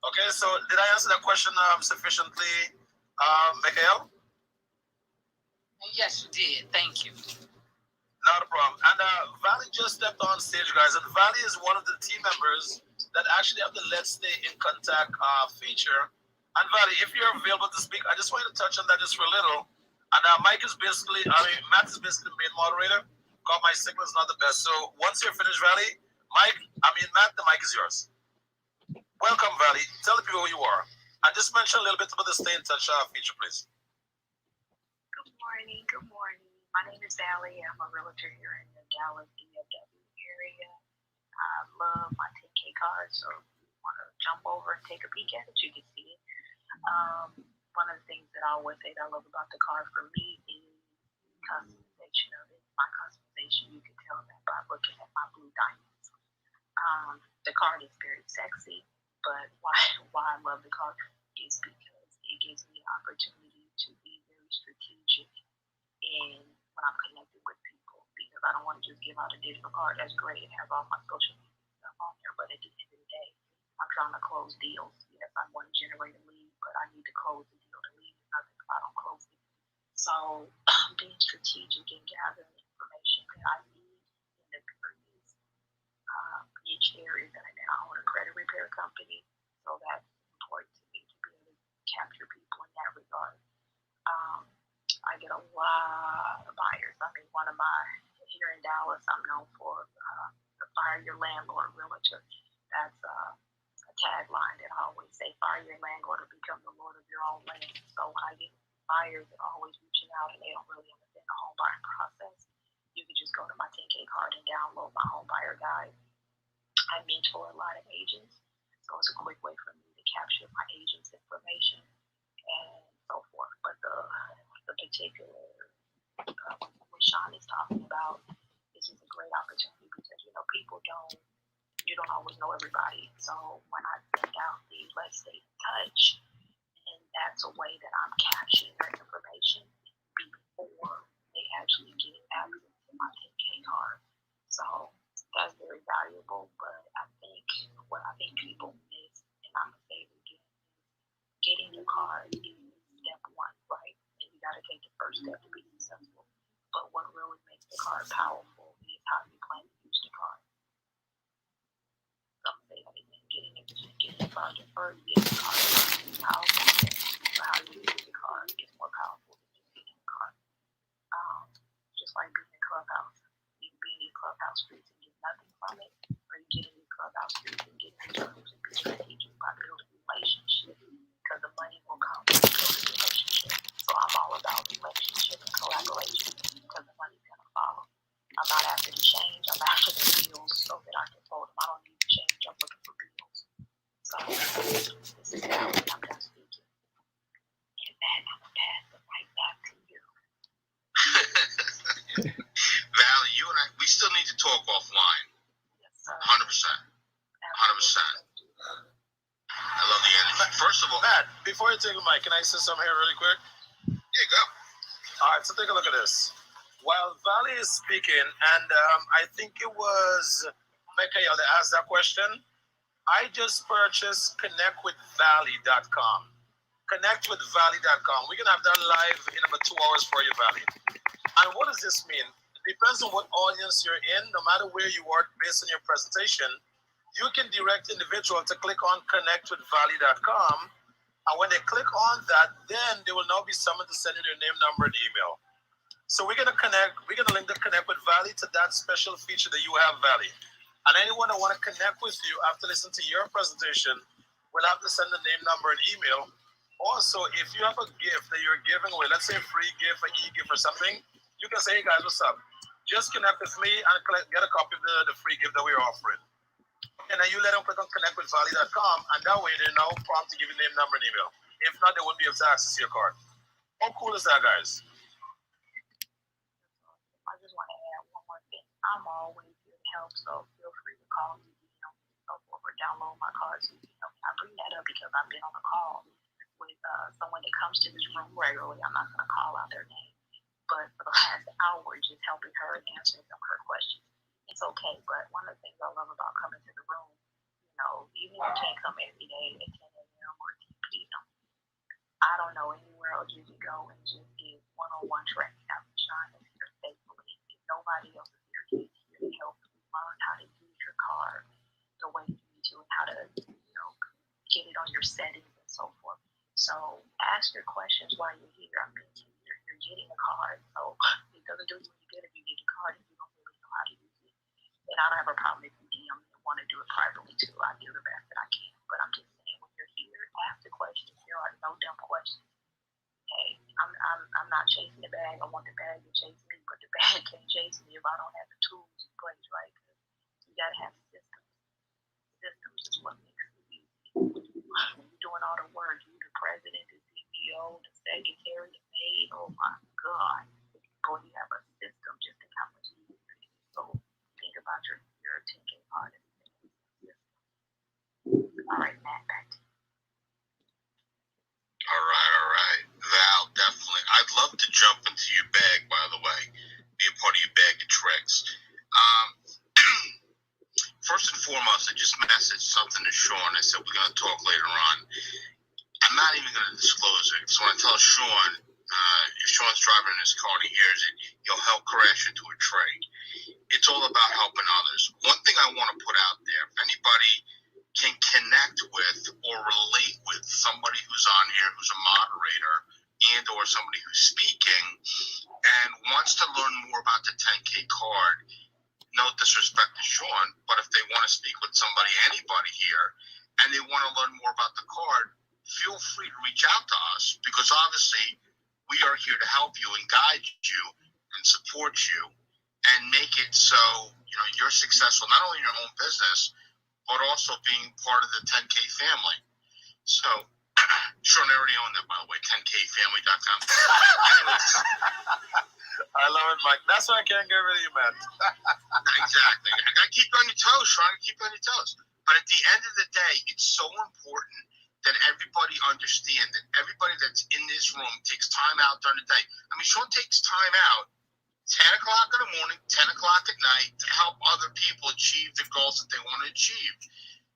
Okay, so did I answer that question sufficiently, Mikhail? Yes, you did. Thank you. Not a problem. And Valley just stepped on stage, guys, and Valley is one of the team members that actually have the Let's Stay in Contact feature. And Valley, if you're available to speak, I just wanted to touch on that just for a little. And Matt is basically the main moderator, because my signal is not the best. So once you're finished, Valley, Matt, the mic is yours. Welcome, Valley. Tell the people who you are. And just mention a little bit about the Stay in Touch feature, please. Good morning. Good morning. My name is Valley. I'm a realtor here in the Dallas DFW area. I love my 10K cards, so if you want to jump over and take a peek at it, you can see it. One of the things that I always say that I love about the card for me is customization of it. My customization, you can tell that by looking at my blue diamonds. The card is very sexy, but why I love the card is because it gives me an opportunity to be very strategic in when I'm connected with people, because I don't want to just give out a digital card. That's great and have all my social media stuff on there, but at the end of the day, I'm trying to close deals. Yes, I want to generate a lead, but I need to close the deal. The lead is nothing if I don't close it. So being strategic and gathering information that I need in the various niche areas, and I own a credit repair company, so that's important to me to be able to capture people in that regard. I get a lot of buyers. I mean, here in Dallas, I'm known for the Fire Your Landlord Realtor. That's a tagline that I always say, fire your landlord to become the lord of your own land. So when I get buyers that are always reaching out and they don't really understand the home buying process, you can just go to my 10K card and download my home buyer guide. I mentor a lot of agents, so it's a quick way for me to capture my agent's information and so forth. But the particular what Sean is talking about is just a great opportunity, because you don't always know everybody. So when I send out the Let's Stay in Touch, and that's a way that I'm capturing their information before they actually get access to my 10K card. So that's very valuable. But I think what people miss, and I'm gonna say it again, is getting your card is step one, right? And you gotta take the first step to be successful. But what really makes the card powerful is how you plan to use the card. I'm saying that again, getting the card first, getting the card first is powerful. But how you use the card is more powerful than just getting the card. Just like being in Clubhouse. You can be in these Clubhouse streets and get nothing from it, or you get in these Clubhouse streets and get returns and be strategic by building relationships, because the money will come from building relationships. So I'm all about relationship and collaboration, because the money's going to follow. I'm not after the change, I'm after the deals, so that I can tell them I don't need to change, I'm looking for deals. So this is how I'm done speaking. And then I'm going to pass the mic back to you. Valley, you and I, we still need to talk offline. Yes, 100%. 100%. I love the energy. First of all, Matt, before you take the mic, can I say something here really quick? here you go. All right, so take a look at this. While Valley is speaking, and I think it was Michael that asked that question, I just purchased connectwithvalley.com. Connectwithvalley.com. We're going to have that live in about 2 hours for you, Valley. And what does this mean? It depends on what audience you're in. No matter where you are based on your presentation, you can direct individual to click on connectwithvalley.com. And when they click on that, then they will now be summoned to send you their name, number, and email. So we're gonna link the Connect with Valley to that special feature that you have, Valley. And anyone that want to connect with you after listening to your presentation will have to send the name, number, and email. Also, if you have a gift that you're giving away, let's say a free gift, an e-gift or something, you can say, hey guys, what's up? Just connect with me and get a copy of the free gift that we're offering. And then you let them click on connectwithvalley.com, and that way they're now prompt to give you name, number, and email. If not, they wouldn't be able to access your card. How cool is that, guys? I just want to add one more thing. I'm always here to help, so feel free to call me, or download my cards. I bring that up because I've been on a call with someone that comes to this room regularly. I'm not going to call out their name, but for the last hour, just helping her and answering some of her questions. It's okay, but one of the things I love about coming to the room, even if you can't come every day at 10 a.m. or 10 p.m., I don't know anywhere else you can go and just get one-on-one training. I've been trying to here faithfully. If nobody else is here, he's here to help you learn how to use your card the way you need to and how to, get it on your settings and so forth. So ask your questions while you're here. I mean, you're getting a card, so it doesn't do you any good if you get your card and you don't really know how to use it. And I don't have a problem if you DM me and want to do it privately too. I do the best that I can. But I'm just saying, when you're here, ask the questions. There are no dumb questions. Okay, I'm not chasing the bag. I want the bag to chase me, but the bag can't chase me if I don't have the tools in place, right? You gotta have systems. Systems is what makes it easy. When you're doing all the work, you the president, the CEO, the secretary, the maid. Oh my God, boy, you have a system. Just think how much easier it is. So think about your 10K card. All right, Matt, back to you. All right. Val, definitely. I'd love to jump into your bag, by the way. Be a part of your bag of tricks. First and foremost, I just messaged something to Sean. I said we're going to talk later on. I'm not even going to disclose it. So when I tell Sean, if Sean's driving in his car and he hears it, he'll help crash into a trade. It's all about helping others. One thing I want to put out there, if anybody can connect with or relate with somebody who's on here, who's a moderator and or somebody who's speaking and wants to learn more about the 10K card, no disrespect to Sean, but if they want to speak with somebody, anybody here, and they want to learn more about the card, feel free to reach out to us, because obviously we are here to help you and guide you and support you and make it so you're successful not only in your own business but also being part of the 10K family. So Sean already owned that, by the way, 10KFamily.com. I love it, Mike. That's why I can't get rid of you, man. Exactly. I got to keep you on your toes, Sean. I got to keep you on your toes. But at the end of the day, it's so important that everybody understand that everybody that's in this room takes time out during the day. I mean, Sean takes time out 10 o'clock in the morning, 10 o'clock at night to help other people achieve the goals that they want to achieve.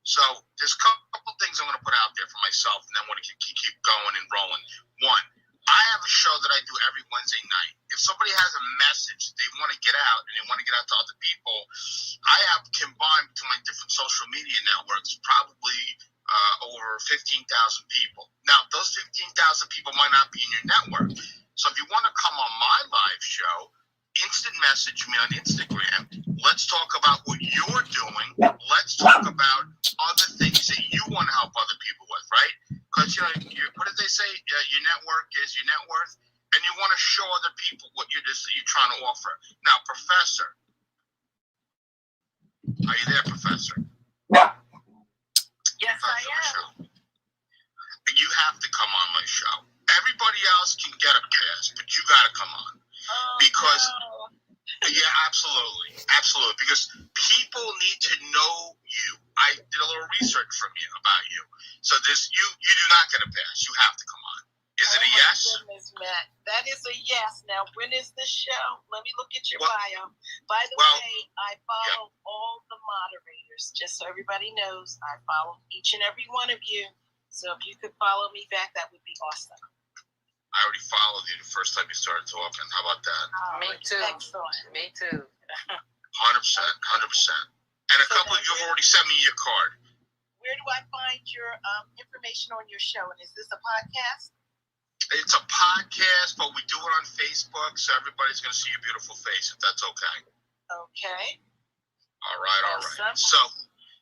So there's a couple things I'm going to put out there for myself, and then I want to keep going and rolling. One, I have a show that I do every Wednesday night. If somebody has a message they want to get out and they want to get out to other people, I have combined between my different social media networks probably over 15,000 people. Now, those 15,000 people might not be in your network. So if you want to come on my live show, instant message me on Instagram. Let's talk about what you're doing. Let's talk about other things that you want to help other people with, right? Because, what did they say? Your network is your net worth. And you want to show other people what you're trying to offer. Now, Professor. Are you there, Professor? Yes, Professor, I am. You have to come on my show. Everybody else can get a pass, but you got to come on. Because, yeah, absolutely. Because people people need to know you. I did a little research from you about you. So you do not get a pass. You have to come on. Is it a yes? Goodness, Matt. That is a yes. Now, when is the show? Let me look at your bio. By the way, I follow all the moderators, just so everybody knows. I follow each and every one of you. So if you could follow me back, that would be awesome. I already followed you the first time you started talking. How about that? Me too. Excellent. Me too. 100%. 100%. And a couple of you have already sent me your card. Where do I find your information on your show? And is this a podcast? It's a podcast, but we do it on Facebook, so everybody's going to see your beautiful face, if that's okay. Okay. All right. Awesome.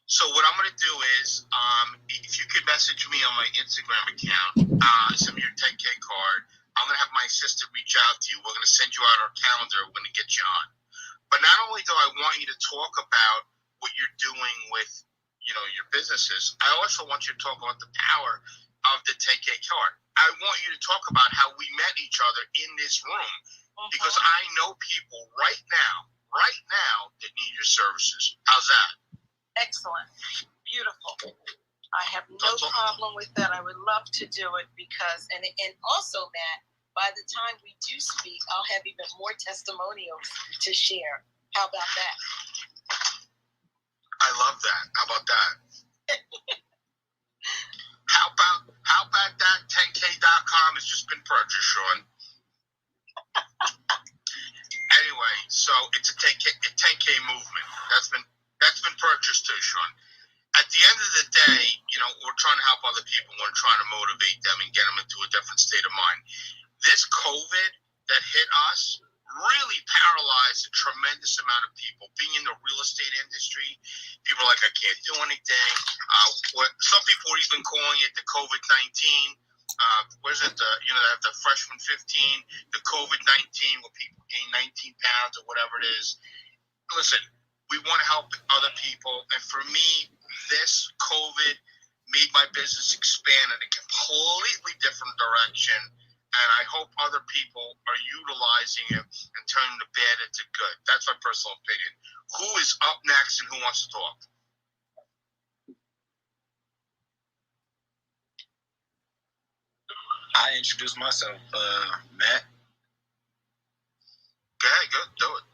So what I'm going to do is, if you could message me on my Instagram account, send me your 10K card. I'm going to have my assistant reach out to you. We're going to send you out our calendar. We're going to get you on. But not only do I want you to talk about what you're doing with, your businesses, I also want you to talk about the power of the 10K card. I want you to talk about how we met each other in this room, because I know people right now that need your services. How's that? Excellent. Beautiful. I have no problem with that. I would love to do it because, and also, Matt, by the time we do speak, I'll have even more testimonials to share. How about that? I love that. How about that? How about that 10K.com has just been purchased, Sean. Anyway, so it's a 10K movement. That's been purchased too, Sean. At the end of the day, we're trying to help other people. We're trying to motivate them and get them into a different state of mind. This COVID that hit us really paralyzed a tremendous amount of people. Being in the real estate industry, people are like, I can't do anything. Some people are even calling it the COVID-19. What is it? The freshman 15, the COVID-19, where people gain 19 pounds or whatever it is. Listen, we want to help other people, and for me, this COVID made my business expand in a completely different direction. And I hope other people are utilizing it and turning the bad into good. That's my personal opinion. Who is up next and who wants to talk? I introduce myself, Matt. Go ahead, do it.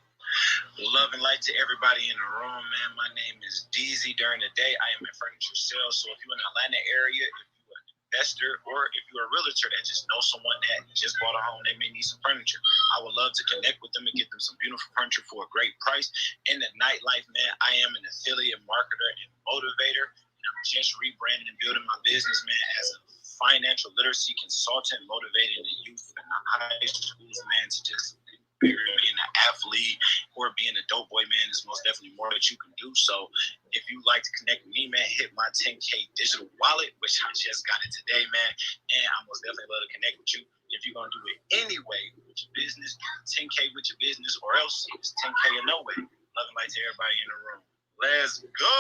Love and light to everybody in the room, man. My name is DZ. During the day, I am in furniture sales. So if you're in the Atlanta area, if you're an investor, or if you're a realtor that just knows someone that just bought a home, they may need some furniture, I would love to connect with them and get them some beautiful furniture for a great price. In the nightlife, man, I am an affiliate marketer and motivator. And I'm just rebranding and building my business, man, as a financial literacy consultant, motivating the youth in the high schools, man, to just being an athlete or being a dope boy, man, is most definitely more that you can do. So if you like to connect with me, man, hit my 10K digital wallet, which I just got it today, man, and I most definitely love to connect with you. If you're going to do it anyway with your business, 10K with your business, or else it's 10K or no way. Love and light to everybody in the room. Let's go.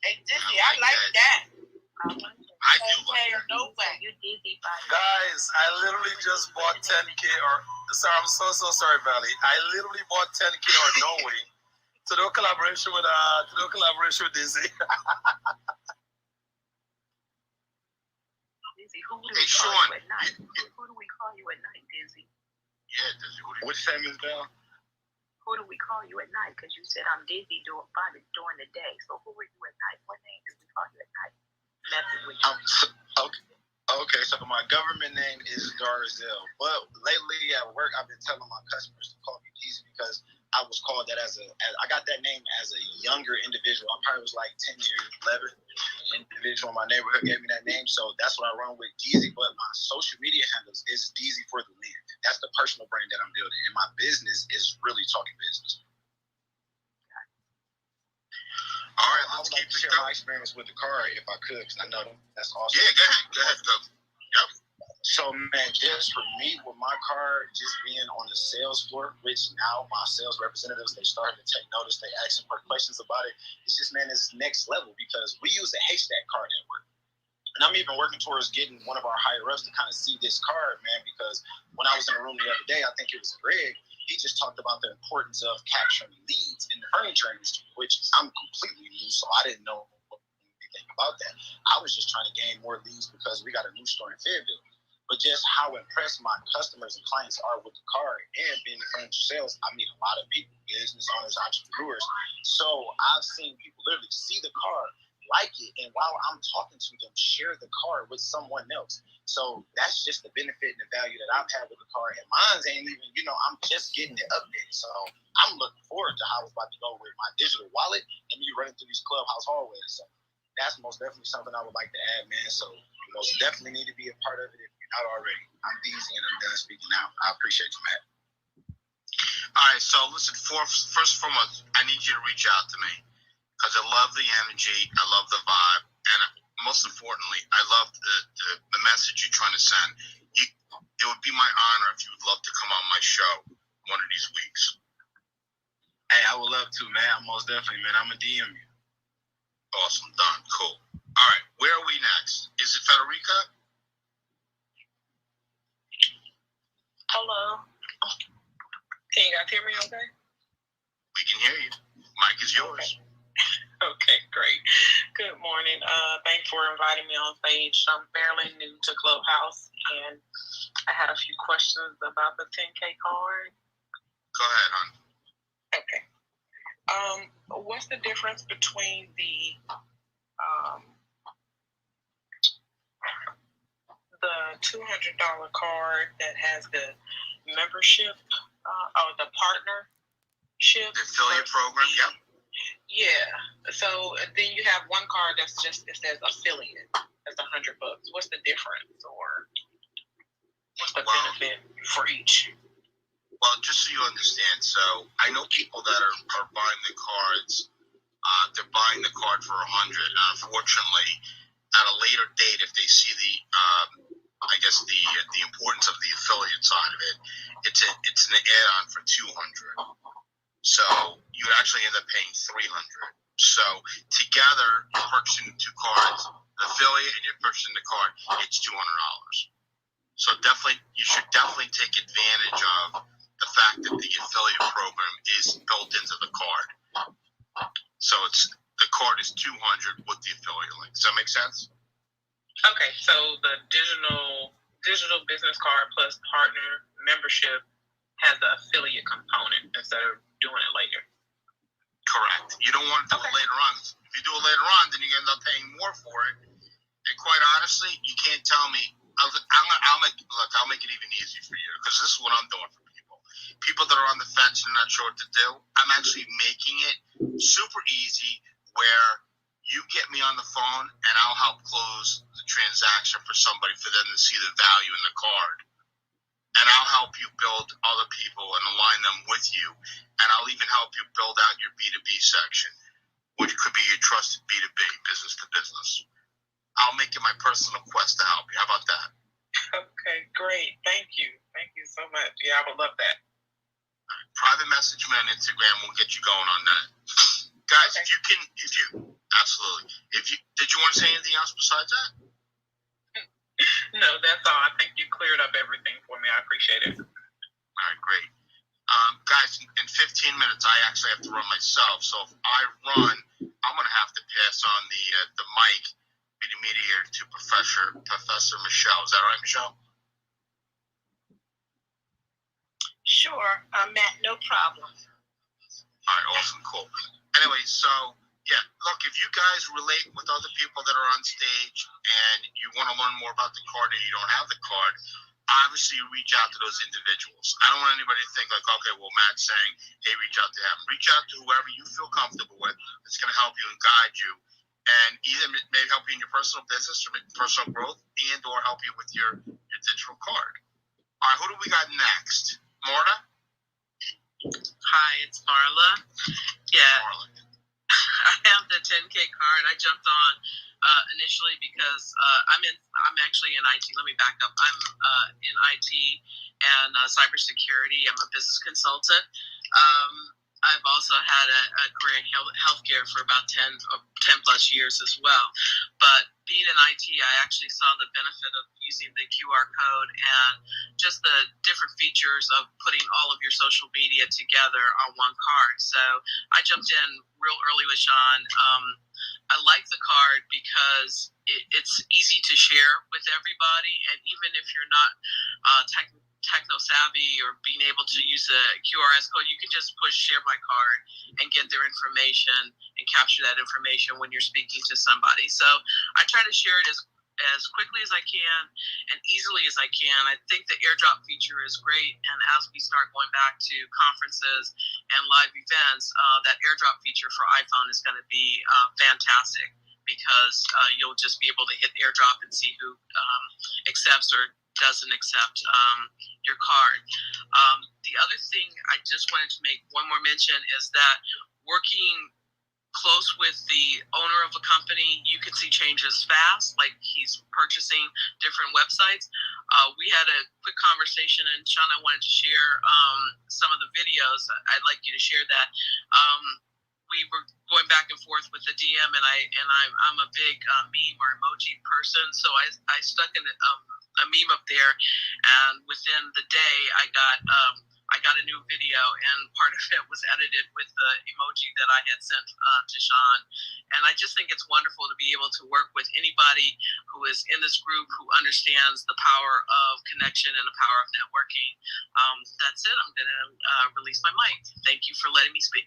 Hey, Dizzy, I like that. I do like that. No way. You dizzy by Guys, I literally just bought 10K sorry, I'm so sorry, Valley. I literally bought 10K or no way to do a collaboration with Dizzy. Dizzy, who do we Hey, call Sean. you at night? Who do we call you at night, Dizzy? Yeah, Dizzy. What's your name is Bell? Who do we call you at night? Because you said I'm dizzy during the day. So who are you at night? What name do we call you at night? Messing with you. Okay, so my government name is Darzell. But lately at work, I've been telling my customers to call me Deezy because I was called that I got that name as a younger individual. I probably was like 10 years, 11 individual in my neighborhood gave me that name. So that's what I run with, Deezy. But my social media handles is Deezy for the Win. That's the personal brand that I'm building. And my business is really talking business. All right, I let's would keep like to it share going. my experience with the car if I could, because I know that's awesome. Yeah, go ahead. Go. Yep. So, man, just for me, with my car just being on the sales floor, which now my sales representatives, they started to take notice, they asking for questions about it. It's just, man, it's next level because we use a haystack card at work. And I'm even working towards getting one of our higher ups to kind of see this card, man, because when I was in the room the other day, I think it was Greg, he just talked about the importance of capturing leads in the furniture industry, which I'm completely new, so I didn't know anything about that. I was just trying to gain more leads because we got a new store in Fayetteville. But just how impressed my customers and clients are with the card and being in furniture sales, I meet a lot of people, business owners, entrepreneurs. So I've seen people literally see the card, like it, and while I'm talking to them, share the card with someone else. So that's just the benefit and the value that I've had with the card. And mine's ain't even, I'm just getting it updated. So I'm looking forward to how it's about to go with my digital wallet and me running through these clubhouse hallways. So that's most definitely something I would like to add, man. So you most definitely need to be a part of it if you're not already. I'm Deezy and I'm done speaking now. I appreciate you, Matt. All right, so listen, first and foremost, I need you to reach out to me because I love the energy, I love the vibe, and most importantly, I love the message you're trying to send. It would be my honor if you would love to come on my show one of these weeks. Hey, I would love to, man. Most definitely, man. I'm a DM you. Awesome, done, cool. All right, where are we next? Is it Federica? Hello. Can you guys hear me okay? We can hear you. Mic is yours. Okay, great. Good morning. Thanks for inviting me on stage. I'm fairly new to Clubhouse, and I had a few questions about the 10K card. Go ahead, hon. Okay. What's the difference between the $200 card that has the membership or the partnership? The affiliate program, yeah. Yeah. So then you have one card it says affiliate. That's $100. What's the difference, or what's the benefit for each? Well, just so you understand, so I know people that are buying the cards. They're buying the card for $100. Unfortunately, at a later date, if they see the importance of the affiliate side of it, it's an add-on for $200. So you would actually end up paying $300. So together, you're purchasing the two cards, the affiliate, and you're purchasing the card. It's $200. So you should definitely take advantage of the fact that the affiliate program is built into the card. So the card is $200 with the affiliate link. Does that make sense? Okay, so the digital business card plus partner membership has the affiliate component instead of doing it later. Correct. You don't want to do it later on. If you do it later on, then you end up paying more for it. And quite honestly, you can't tell me. I'll make it even easier for you because this is what I'm doing for people. People that are on the fence and not sure what to do, I'm actually making it super easy where you get me on the phone and I'll help close the transaction for somebody for them to see the value in the card. And I'll help you build other people and align them with you. And I'll even help you build out your B2B section, which could be your trusted B2B, business to business. I'll make it my personal quest to help you. How about that? Okay, great. Thank you. Thank you so much. Yeah, I would love that. Private message me on Instagram. We'll get you going on that. Guys, okay. Absolutely. Did you want to say anything else besides that? No, that's all. I think you cleared up everything for me. I appreciate it. All right, great. Guys, in 15 minutes, I actually have to run myself. So if I run, I'm going to have to pass on the mic, be the mediator to Professor Michelle. Is that all right, Michelle? Sure, Matt, no problem. All right, awesome, cool. Anyway, so, yeah, look, if you guys relate with other people that are on stage and you want to learn more about the card and you don't have the card, obviously you reach out to those individuals. I don't want anybody to think like, okay, well, Matt's saying, hey, reach out to him. Reach out to whoever you feel comfortable with that's going to help you and guide you and either maybe help you in your personal business or personal growth and or help you with your digital card. All right, who do we got next? Marta? Hi, it's Marla. Yeah, Marla. I have the 10K card. I jumped on initially because I'm actually in IT. Let me back up. I'm in IT and cybersecurity. I'm a business consultant. I've also had a career in healthcare for about 10 plus years as well. But being in IT, I actually saw the benefit of using the QR code and just the different features of putting all of your social media together on one card. So I jumped in real early with Sean. I like the card because it's easy to share with everybody, and even if you're not techno savvy or being able to use a QRS code, you can just push share my card and get their information and capture that information when you're speaking to somebody. So I try to share it as quickly as I can and easily as I can. I think the airdrop feature is great, and as we start going back to conferences and live events, that airdrop feature for iPhone is going to be fantastic, because you'll just be able to hit airdrop and see who accepts or doesn't accept your card. The other thing I just wanted to make one more mention is that working close with the owner of a company, you can see changes fast, like he's purchasing different websites. We had a quick conversation, and Sean, I wanted to share some of the videos. I'd like you to share that. We were going back and forth with the DM, and I'm a big meme or emoji person, so I stuck in a meme up there, and within the day I got a new video, and part of it was edited with the emoji that I had sent to Sean. And I just think it's wonderful to be able to work with anybody who is in this group who understands the power of connection and the power of networking. That's it. I'm going to release my mic. Thank you for letting me speak.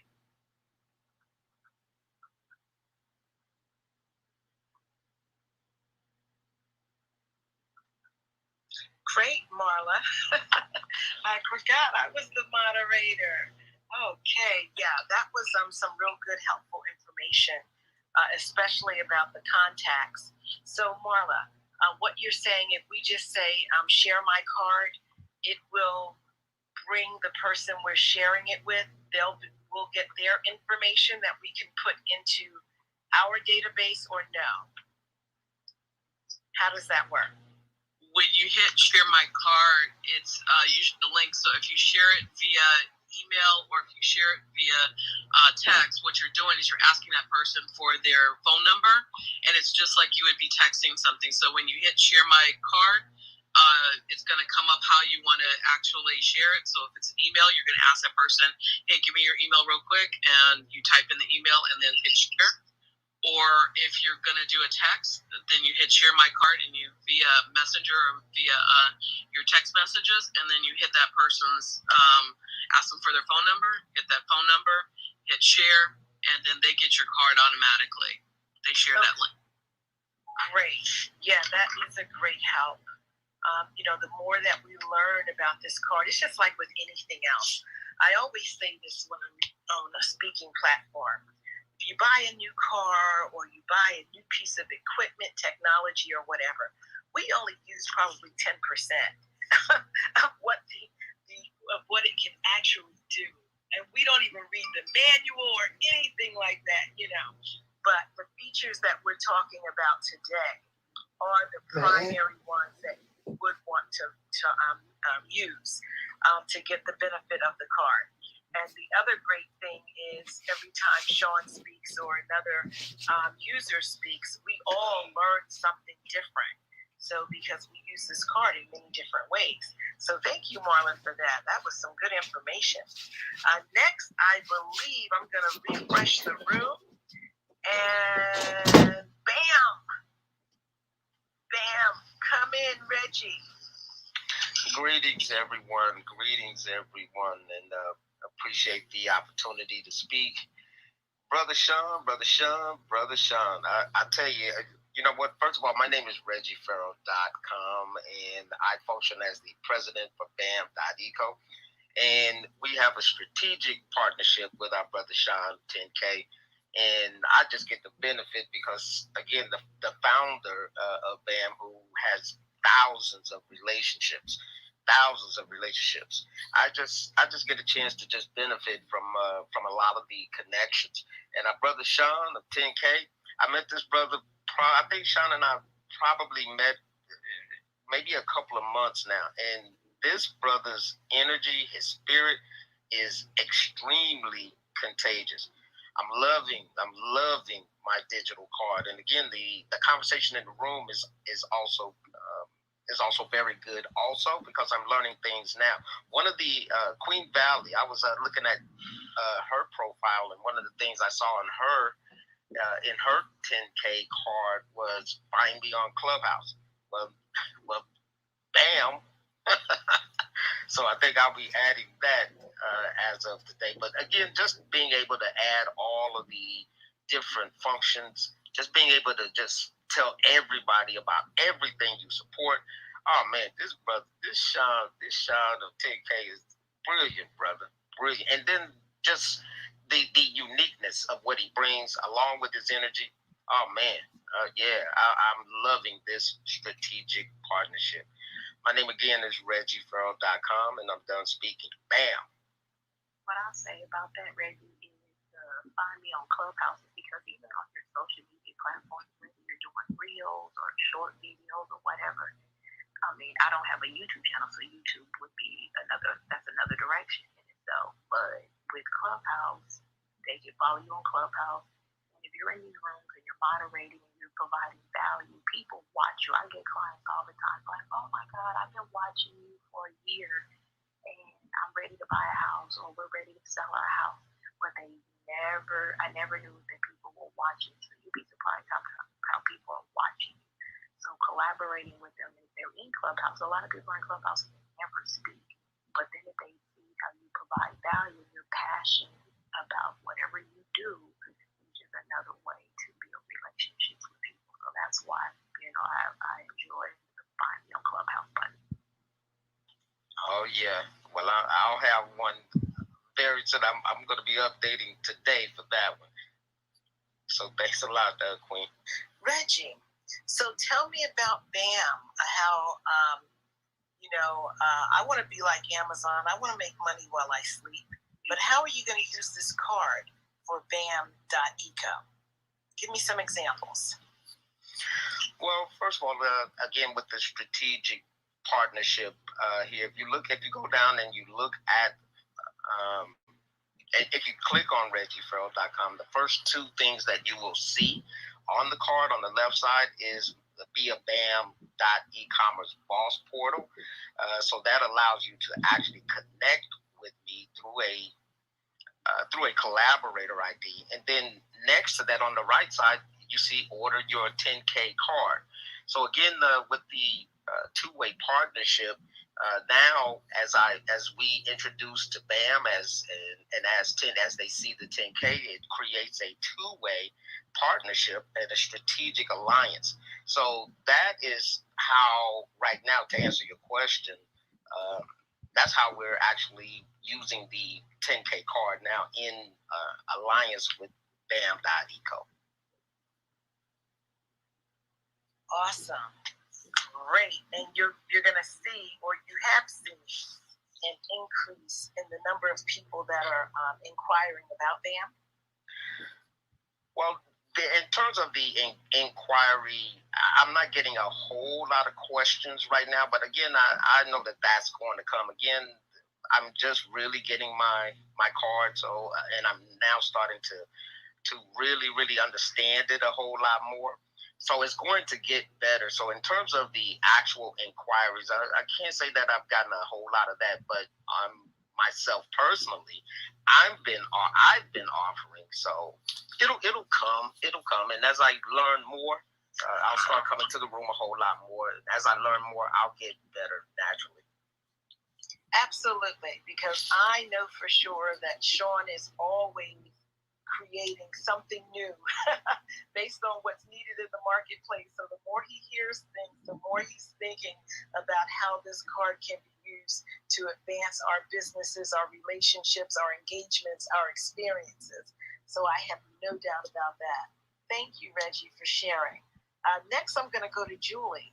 Great, Marla. I forgot I was the moderator. Okay, yeah, that was some real good, helpful information, especially about the contacts. So, Marla, what you're saying, if we just say share my card, it will bring the person we're sharing it with, we'll get their information that we can put into our database, or no? How does that work? When you hit share my card, it's usually the link. So if you share it via email or if you share it via text, what you're doing is you're asking that person for their phone number, and it's just like you would be texting something. So when you hit share my card, it's going to come up how you want to actually share it. So if it's an email, you're going to ask that person, hey, give me your email real quick, and you type in the email and then hit share. Or if you're going to do a text, then you hit share my card and you via messenger or via your text messages, and then you hit that person's, ask them for their phone number, hit that phone number, hit share, and then they get your card automatically. They share that link. Great. Yeah, that is a great help. The more that we learn about this card, it's just like with anything else. I always say this when I'm on a speaking platform. If you buy a new car or you buy a new piece of equipment, technology, or whatever, we only use probably 10% of what what it can actually do, and we don't even read the manual or anything like that, But the features that we're talking about today are the primary ones that you would want to use to get the benefit of the card. And the other great thing is every time Sean speaks or another user speaks, we all learn something different. So because we use this card in many different ways. So thank you, Marlon, for that. That was some good information. Next, I believe I'm going to refresh the room. And bam! Bam! Come in, Reggie. Greetings, everyone. And appreciate the opportunity to speak. Brother Sean. I tell you, you know what? First of all, my name is ReggieFarrell.com, and I function as the president for BAM.eco. And we have a strategic partnership with our brother Sean, 10K. And I just get the benefit because, again, the founder of BAM, who has thousands of relationships. I just get a chance to just benefit from a lot of the connections. And our brother Sean of 10K, I met this brother. I think Sean and I probably met maybe a couple of months now. And this brother's energy, his spirit, is extremely contagious. I'm loving my digital card. And again, the conversation in the room is also very good also, because I'm learning things now. One of the Queen Valley, I was looking at her profile, and one of the things I saw in her 10K card was find me on Clubhouse. Well, bam. So I think I'll be adding that as of today. But again, just being able to add all of the different functions, just being able to just tell everybody about everything you support. Oh man, this Sean of 10K is brilliant, brother, brilliant. And then just the uniqueness of what he brings along with his energy. Oh man, I'm loving this strategic partnership. My name again is ReggieFerrell.com, and I'm done speaking. Bam. What I'll say about that, Reggie, is find me on Clubhouse, because even on your social media platforms, whether you're doing reels or short videos or whatever, I mean, I don't have a YouTube channel, so YouTube would be another direction in itself. But with Clubhouse, they can follow you on Clubhouse. And if you're in these rooms and you're moderating and you're providing value, people watch you. I get clients all the time like, oh my God, I've been watching you for a year and I'm ready to buy a house, or we're ready to sell our house. But I never knew that people were watching. So you'd be surprised how people are watching. So collaborating with them, if they're in Clubhouse, a lot of people are in Clubhouse and they never speak. But then if they see how you provide value, you're passionate about whatever you do, which is another way to build relationships with people. So that's why, I enjoy the Find Me on Clubhouse button. Oh yeah. Well, I'll have one very soon. I'm going to be updating today for that one. So thanks a lot, Queen. Reggie, so tell me about BAM. How I want to be like Amazon. I want to make money while I sleep. But how are you going to use this card for BAM.eco? Give me some examples. Well, first of all, again, with the strategic partnership here, if you go down and you look at, if you click on ReggieFerrell.com, the first two things that you will see on the card on the left side is be a BAM.e-commerce boss portal. So that allows you to actually connect with me through a collaborator ID. And then next to that on the right side, you see order your 10K card. So again, with the two-way partnership, now as we introduce to BAM as they see the 10K, it creates a two-way partnership and a strategic alliance. So that is how, right now, to answer your question, that's how we're actually using the 10K card now in alliance with BAM.eco. Awesome. Great. And you're going to see, or you have seen, an increase in the number of people that are inquiring about BAM? Well, in terms of the inquiry, I'm not getting a whole lot of questions right now. But again, I know that that's going to come. Again, I'm just really getting my card. So, and I'm now starting to really, really understand it a whole lot more. So it's going to get better. So in terms of the actual inquiries, I can't say that I've gotten a whole lot of that, but myself personally, I've been offering. So it'll come. And as I learn more, I'll start coming to the room a whole lot more. As I learn more, I'll get better naturally. Absolutely, because I know for sure that Sean is always creating something new based on what's needed in the marketplace. So the more he hears things, the more he's thinking about how this card can be used to advance our businesses, our relationships, our engagements, our experiences. So I have no doubt about that. Thank you, Reggie, for sharing. Next, I'm going to go to Julie.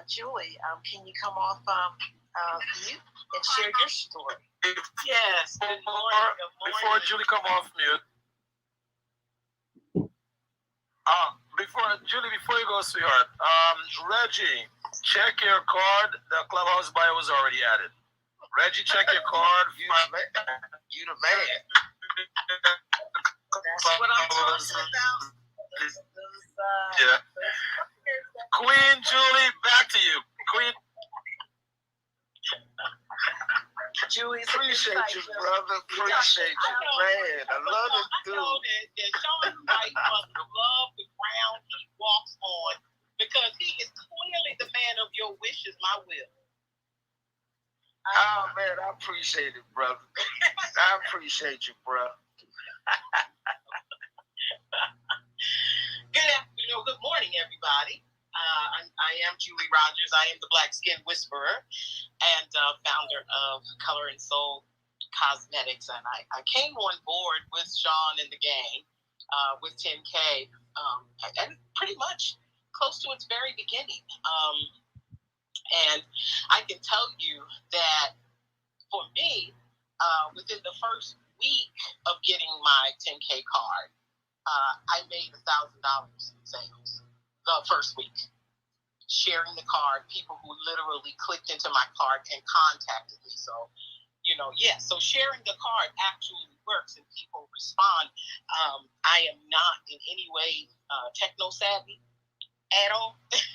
Julie, can you come off mute and share your story? Yes. Good morning. Before Julie come off mute, before you go, sweetheart, Reggie, check your card. The Clubhouse bio was already added. Reggie, check your card. You the man. That's Yeah. Queen Julie, back to you. Queen. Julie, appreciate you, brother. Appreciate you, man. I love this dude. I know that Sean White must love the ground he walks on because he is clearly the man of your wishes, my will. Oh, man, I appreciate it, brother. I appreciate you, bro. Good afternoon, good morning, everybody. I am Julie Rogers. I am the Black Skin Whisperer and founder of Color and Soul Cosmetics. And I came on board with Sean and the gang with 10K and pretty much close to its very beginning. And I can tell you that for me, within the first week of getting my 10K card, I made $1,000 in sales the first week. Sharing the card, people who literally clicked into my card and contacted me. So, so sharing the card actually works and people respond. I am not in any way techno savvy at all. So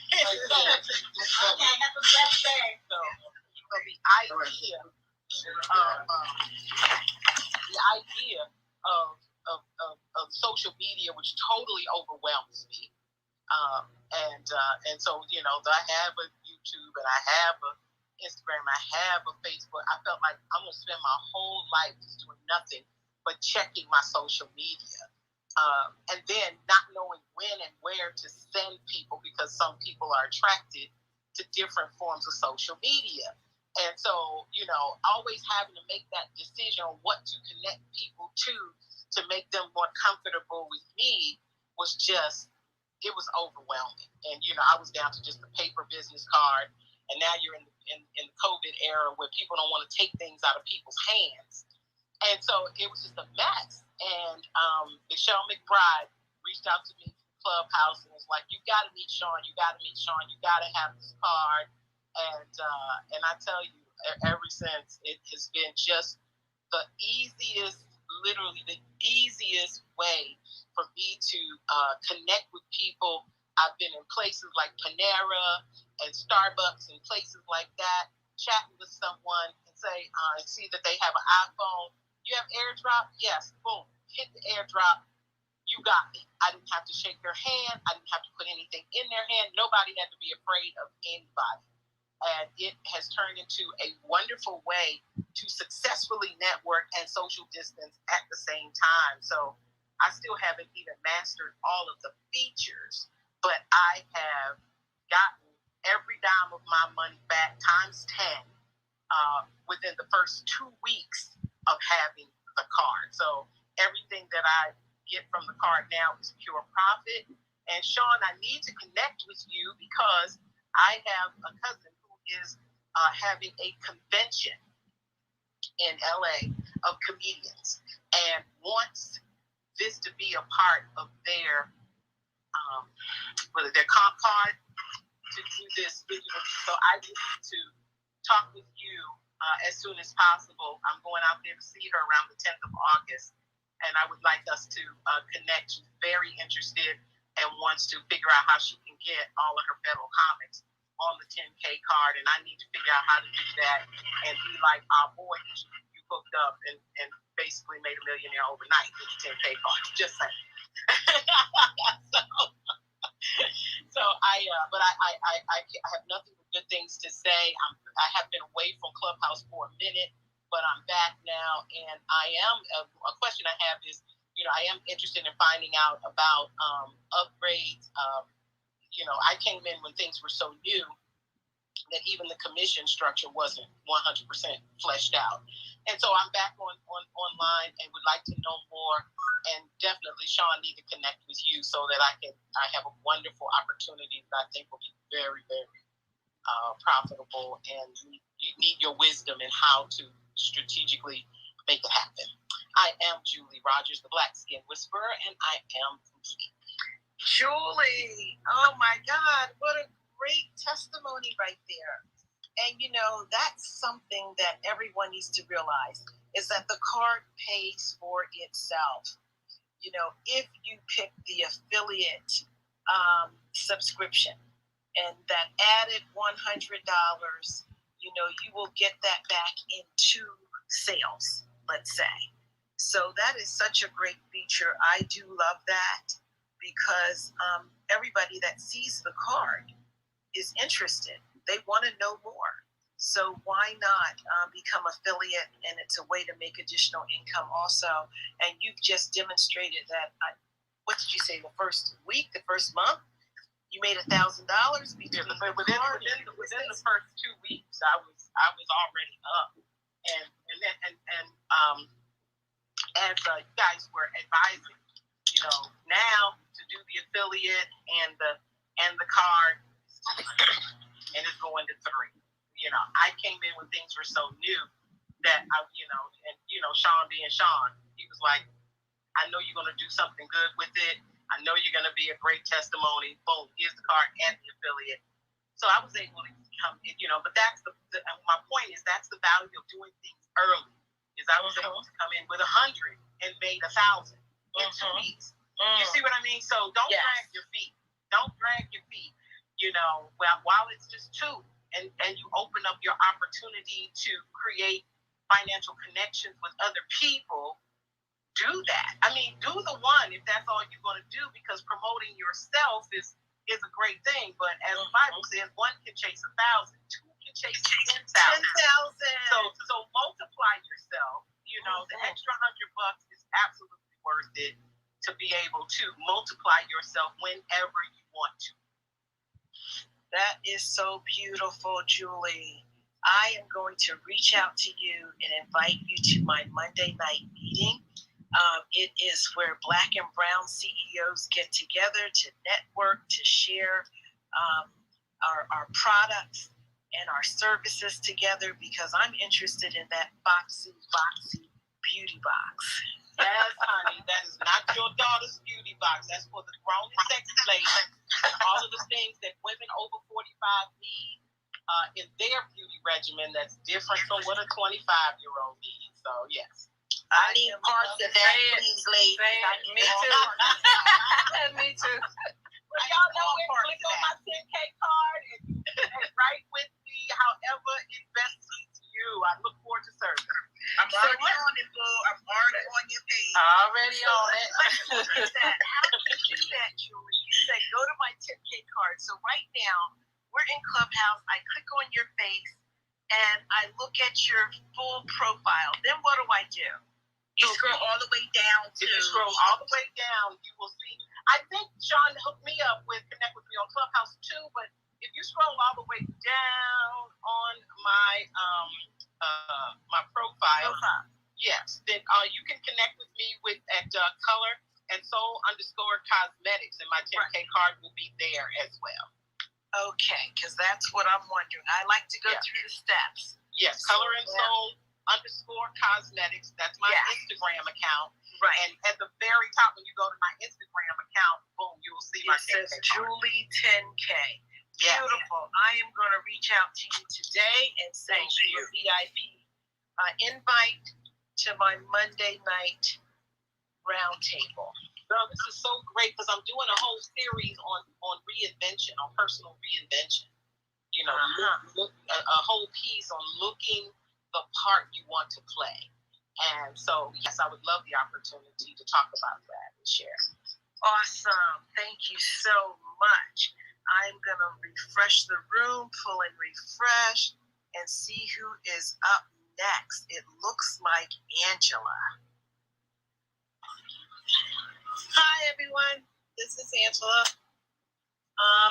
the idea of social media, which totally overwhelms me. And so, I have a YouTube and I have a Instagram, I have a Facebook. I felt like I'm going to spend my whole life just doing nothing but checking my social media. And then not knowing when and where to send people because some people are attracted to different forms of social media. And so, always having to make that decision on what to connect people to make them more comfortable with me was just, it was overwhelming. And, I was down to just a paper business card. And now you're in the COVID era where people don't want to take things out of people's hands. And so it was just a mess. And Michelle McBride reached out to me from Clubhouse and was like, you got to meet Sean. You got to meet Sean. You got to have this card. And I tell you, ever since, it has been just the easiest, literally the easiest way for me to connect with people. I've been in places like Panera and Starbucks and places like that, chatting with someone and see that they have an iPhone. You have AirDrop? Yes. Boom. Hit the AirDrop. You got me. I didn't have to shake their hand. I didn't have to put anything in their hand. Nobody had to be afraid of anybody. And it has turned into a wonderful way to successfully network and social distance at the same time. So I still haven't even mastered all of the features, but I have gotten every dime of my money back times 10 within the first 2 weeks of having the card. So everything that I get from the card now is pure profit. And Sean, I need to connect with you because I have a cousin who is having a convention in LA of comedians and wants this to be a part of their comp card to do this digital. So I need to talk with you as soon as possible. I'm going out there to see her around the 10th of August, and I would like us to connect. She's very interested and wants to figure out how she can get all of her federal comics on the 10K card, and I need to figure out how to do that and be like our boy that you hooked up and basically made a millionaire overnight with the 10K card. Just saying. I have nothing but good things to say. I have been away from Clubhouse for a minute, but I'm back now, and a question I have is, I am interested in finding out about upgrades. I came in when things were so new that even the commission structure wasn't 100% fleshed out. And so I'm back online and would like to know more. And definitely, Sean, need to connect with you so that I have a wonderful opportunity that I think will be very, very profitable. And you need your wisdom in how to strategically make it happen. I am Julie Rogers, the Black Skin Whisperer, and I am complete. Julie, oh my God, what a great testimony right there. And that's something that everyone needs to realize, is that the card pays for itself. if you pick the affiliate subscription and that added $100, you will get that back in 2 sales, let's say. So that is such a great feature. I do love that because everybody that sees the card is interested. They want to know more. So why not become affiliate? And it's a way to make additional income also. And you've just demonstrated that. What did you say? The first week, the first month, you made $1,000 between within the first 2 weeks, I was already up. And as you guys were advising, now to do the affiliate and the card, and it's going to 3. I came in when things were so new that Sean being Sean, he was like, I know you're going to do something good with it. I know you're going to be a great testimony. Boom, here's the card and the affiliate. So I was able to come, but that's my point is that's the value of doing things early. Is I was able to come in with 100 and made 1,000 in 2 weeks. You see what I mean? So don't drag your feet. Don't drag your feet. While it's just 2, and you open up your opportunity to create financial connections with other people, do that. I mean, do the one if that's all you're going to do, because promoting yourself is a great thing. But as the Bible says, 1 can chase 1,000, 2 can chase 10,000. So multiply yourself. The extra $100 is absolutely worth it to be able to multiply yourself whenever you want to. That is so beautiful, Julie. I am going to reach out to you and invite you to my Monday night meeting. It is where Black and Brown CEOs get together to network, to share our products and our services together, because I'm interested in that boxy beauty box. Yes, honey, that is not your daughter's beauty box. That's for the grown and sexy ladies. All of the things that women over 45 need in their beauty regimen that's different from what a 25-year-old needs. So, yes. I need parts of that, please, ladies. Me too. Me too. Well, y'all know it. Click on my 10K card and write with me however it best suits you. I look forward to serving. I'm already on it, boo. I'm already on your page. Already on it. How do you do that, Julie? You say, go to my 10K card. So right now, we're in Clubhouse. I click on your face, and I look at your full profile. Then what do? You scroll all the way down to... If you scroll all the way down, you will see... I think Sean hooked me up connect with me on Clubhouse too, but if you scroll all the way down on my my profile, yes, then you can connect with me at color and soul_cosmetics, and my 10K card will be there as well. Okay, because that's what I'm wondering. I like to go through the steps. Yes, color and soul_cosmetics. That's my Instagram account. Right. And at the very top, when you go to my Instagram account, boom, you will see my 10K card. Julie 10K. Beautiful. I am going to reach out to you today and send you a VIP invite to my Monday night roundtable. Girl, this is so great because I'm doing a whole series on reinvention, on personal reinvention. A whole piece on looking the part you want to play. And so, yes, I would love the opportunity to talk about that and share. Awesome. Thank you so much. I'm going to refresh the room, pull and refresh, and see who is up next. It looks like Angela. Hi, everyone. This is Angela.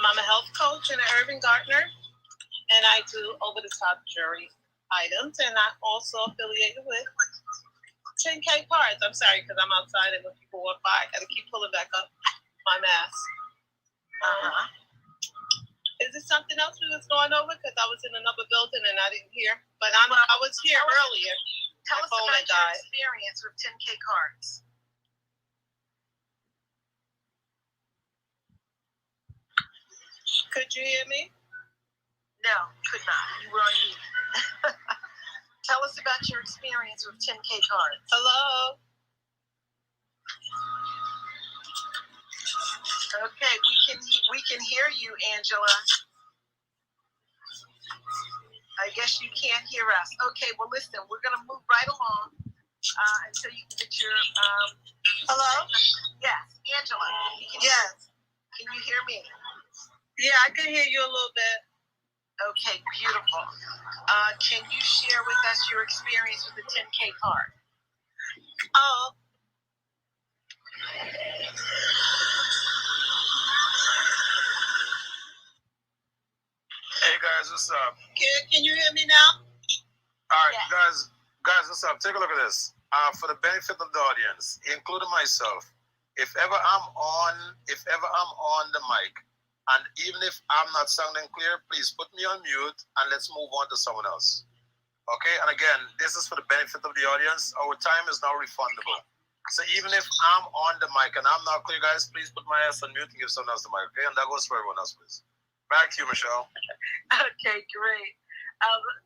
I'm a health coach and an urban gardener, and I do over-the-top jewelry items, and I'm also affiliated with 10K cards. I'm sorry, because I'm outside and when people walk by, I got to keep pulling back up my mask. Is it something else we was going over? Because I was in another building and I didn't hear. But I was here earlier. Tell us about your experience with 10K cards. Could you hear me? No, could not. You were on mute. Tell us about your experience with 10K cards. Hello? can hear you, Angela. I guess you can't hear us. Okay, well, listen, we're going to move right along until you can get your... Hello? Yes, Angela. Yes. Can you hear me? Yeah, I can hear you a little bit. Okay, beautiful. Can you share with us your experience with the 10K card? Oh. Hey guys, what's up? Can you hear me now? All right, yes. guys, what's up? Take a look at this. For the benefit of the audience, including myself, if ever I'm on the mic, and even if I'm not sounding clear, please put me on mute and let's move on to someone else. Okay, and again, this is for the benefit of the audience. Our time is now refundable. So even if I'm on the mic and I'm not clear, guys, please put my ass on mute and give someone else the mic, okay? And that goes for everyone else, please. Back to you, Michelle. Okay, great.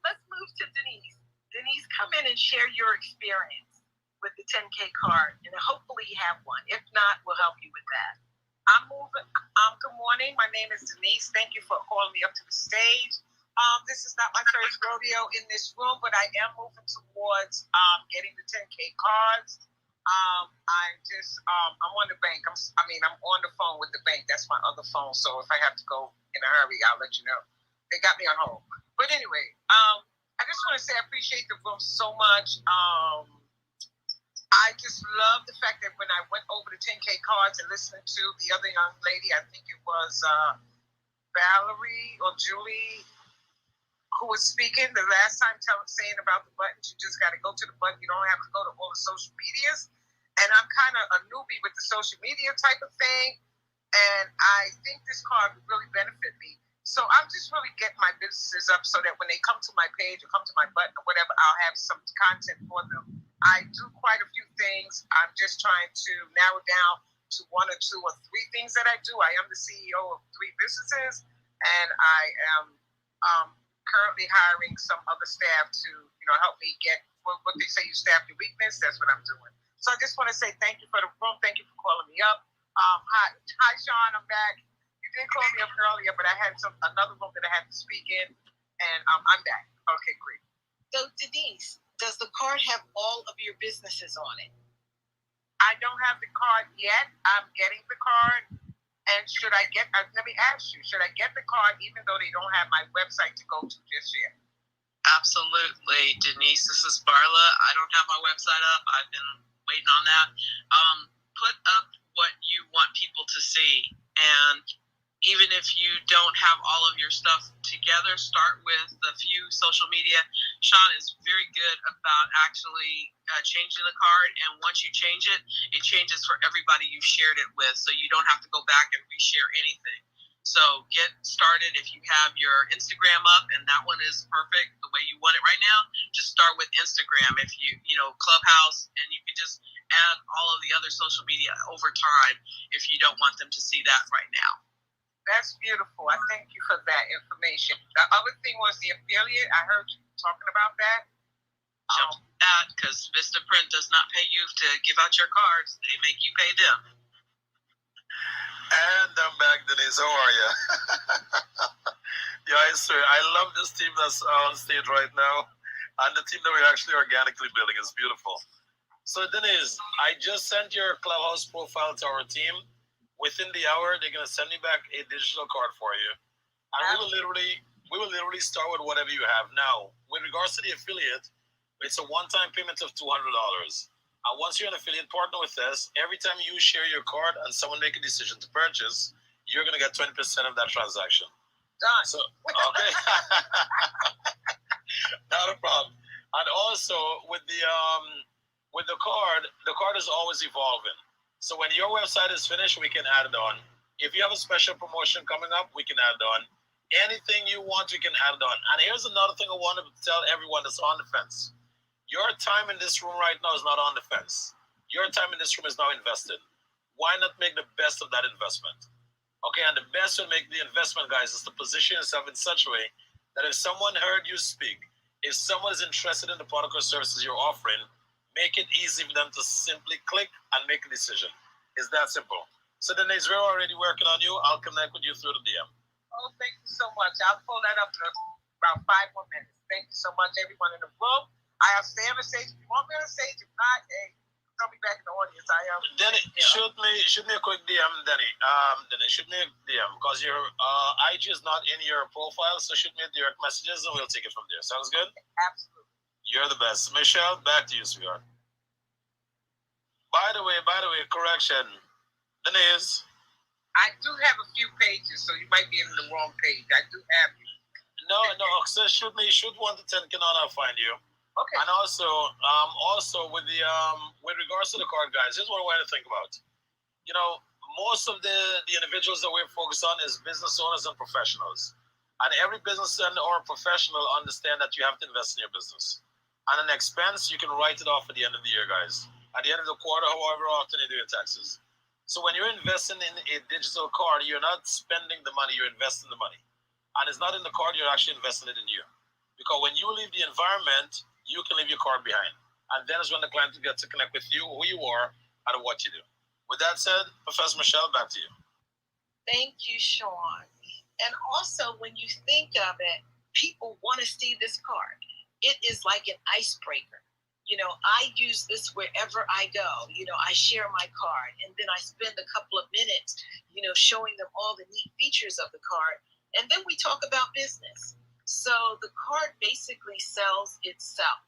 Let's move to Denise. Denise, come in and share your experience with the 10K card, and hopefully you have one. If not, we'll help you with that. Good morning. My name is Denise. Thank you for calling me up to the stage. This is not my first rodeo in this room, but I am moving towards getting the 10K cards. I'm on the bank. I'm on the phone with the bank. That's my other phone. So if I have to go in a hurry, I'll let you know. They got me on hold. But anyway, I just want to say I appreciate the room so much. I just love the fact that when I went over the 10K cards and listened to the other young lady, I think it was Valerie or Julie, who was speaking the last time, saying about the buttons. You just got to go to the button. You don't have to go to all the social medias. And I'm kind of a newbie with the social media type of thing. And I think this card would really benefit me. So I'm just really getting my businesses up so that when they come to my page or come to my button or whatever, I'll have some content for them. I do quite a few things. I'm just trying to narrow down to 1 or 2 or 3 things that I do. I am the CEO of 3 businesses, and I am currently hiring some other staff to, help me get what they say, you staff your weakness. That's what I'm doing. So I just want to say thank you for the room. Thank you for calling me up. Hi, Sean. I'm back. You did call me up earlier, but I had another room that I had to speak in, and I'm back. Okay, great. So Denise, does the card have all of your businesses on it? I don't have the card yet. I'm getting the card. And let me ask you, should I get the card even though they don't have my website to go to just yet? Absolutely, Denise. This is Barla. I don't have my website up. I've been waiting on that. Put up what you want people to see. And even if you don't have all of your stuff together, start with a few social media. Sean is very good about actually changing the card. And once you change it, it changes for everybody you shared it with. So you don't have to go back and reshare anything. So get started. If you have your Instagram up and that one is perfect the way you want it right now, just start with Instagram. If you Clubhouse, and you can just add all of the other social media over time if you don't want them to see that right now. That's beautiful. I thank you for that information. The other thing was the affiliate. I heard you talking about that. Because Vista Print does not pay you to give out your cards. They make you pay them. And I'm back, Denise. How are you? Yeah, sir. I love this team that's on stage right now. And the team that we're actually organically building is beautiful. So, Denise, I just sent your Clubhouse profile to our team. Within the hour, they're going to send me back a digital card for you. And we will literally start with whatever you have. Now, with regards to the affiliate, it's a one-time payment of $200. And once you're an affiliate partner with us, every time you share your card and someone make a decision to purchase, you're going to get 20% of that transaction. Done. So, okay. Not a problem. And also, with the card is always evolving. So when your website is finished, we can add it on. If you have a special promotion coming up, we can add it on. Anything you want, we can add it on. And here's another thing I want to tell everyone that's on the fence. Your time in this room right now is not on the fence. Your time in this room is now invested. Why not make the best of that investment? Okay, and the best way to make the investment, guys, is to position yourself in such a way that if someone heard you speak, if someone is interested in the product or services you're offering, make it easy for them to simply click and make a decision. It's that simple. So Denise, we're already working on you. I'll connect with you through the DM. Oh, thank you so much. I'll pull that up in about 5 more minutes. Thank you so much, everyone in the room. I have stay on the stage if you want me on the stage. If not, hey, throw me back in the audience. I am. Denny, shoot me a quick DM, Denny. Denny, shoot me a DM because your IG is not in your profile, so shoot me direct messages and we'll take it from there. Sounds good? Absolutely. You're the best. Michelle, back to you, sweetheart. By the way, correction. Denise. I do have a few pages, so you might be in the wrong page. I do have you. No, so shoot 1 to 10 Canon, I'll find you. Okay. And also with the with regards to the card, guys, here's what I want to think about. You know, most of the individuals that we're focused on is business owners and professionals. And every business owner or professional understand that you have to invest in your business. And an expense, you can write it off at the end of the year, guys. At the end of the quarter, however often you do your taxes. So when you're investing in a digital card, you're not spending the money, you're investing the money. And it's not in the card, you're actually investing it in you. Because when you leave the environment, you can leave your card behind. And then is when the client gets to connect with you, who you are, and what you do. With that said, Professor Michelle, back to you. Thank you, Sean. And also, when you think of it, people want to see this card. It is like an icebreaker. You know, I use this wherever I go. You know, I share my card and then I spend a couple of minutes, you know, showing them all the neat features of the card. And then we talk about business. So the card basically sells itself.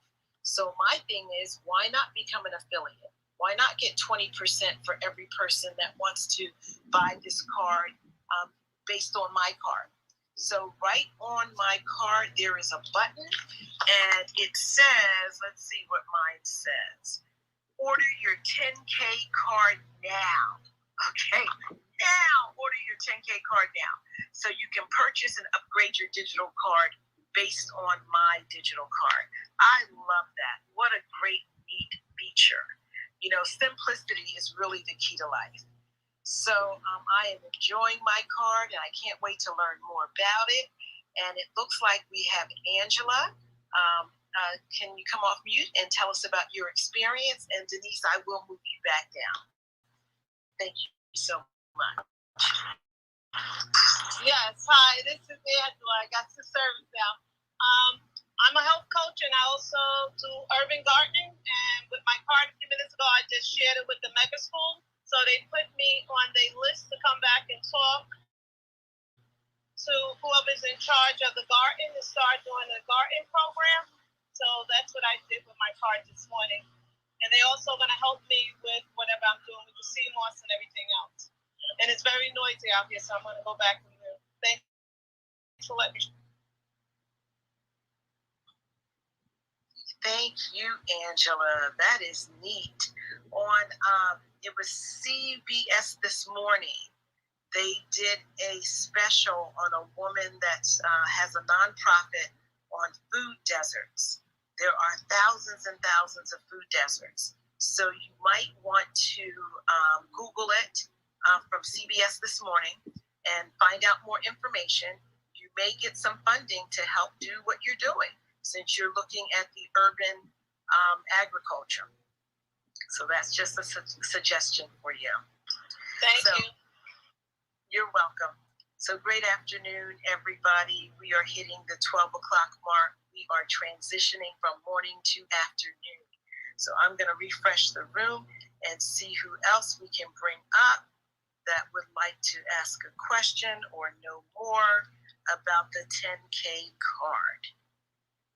So my thing is, why not become an affiliate? Why not get 20% for every person that wants to buy this card based on my card? So right on my card, there is a button and it says, let's see what mine says. Order your 10K card now. Okay, now order your 10K card now. So you can purchase and upgrade your digital card based on my digital card. I love that. What a great, neat feature. You know, simplicity is really the key to life. So I am enjoying my card, and I can't wait to learn more about it. And it looks like we have Angela. Can you come off mute and tell us about your experience? And Denise, I will move you back down. Thank you so much. Yes, hi, this is Angela. I got the service now. I'm a health coach, and I also do urban gardening. And with my card a few minutes ago, I just shared it with the mega school. So they put me on their list to come back and talk to whoever's in charge of the garden to start doing a garden program. So that's what I did with my card this morning. And they're also going to help me with whatever I'm doing with the sea moss and everything else. And it's very noisy out here, so I'm going to go back and do. Thanks for letting me. Thank you, Angela. That is neat. It was CBS this morning. They did a special on a woman that has a nonprofit on food deserts. There are thousands and thousands of food deserts. So you might want to Google it from CBS this morning and find out more information. You may get some funding to help do what you're doing, since you're looking at the urban agriculture. So that's just a suggestion for you. Thank you. You're welcome. So great afternoon, everybody. We are hitting the 12 o'clock mark. We are transitioning from morning to afternoon. So I'm going to refresh the room and see who else we can bring up that would like to ask a question or know more about the 10K card.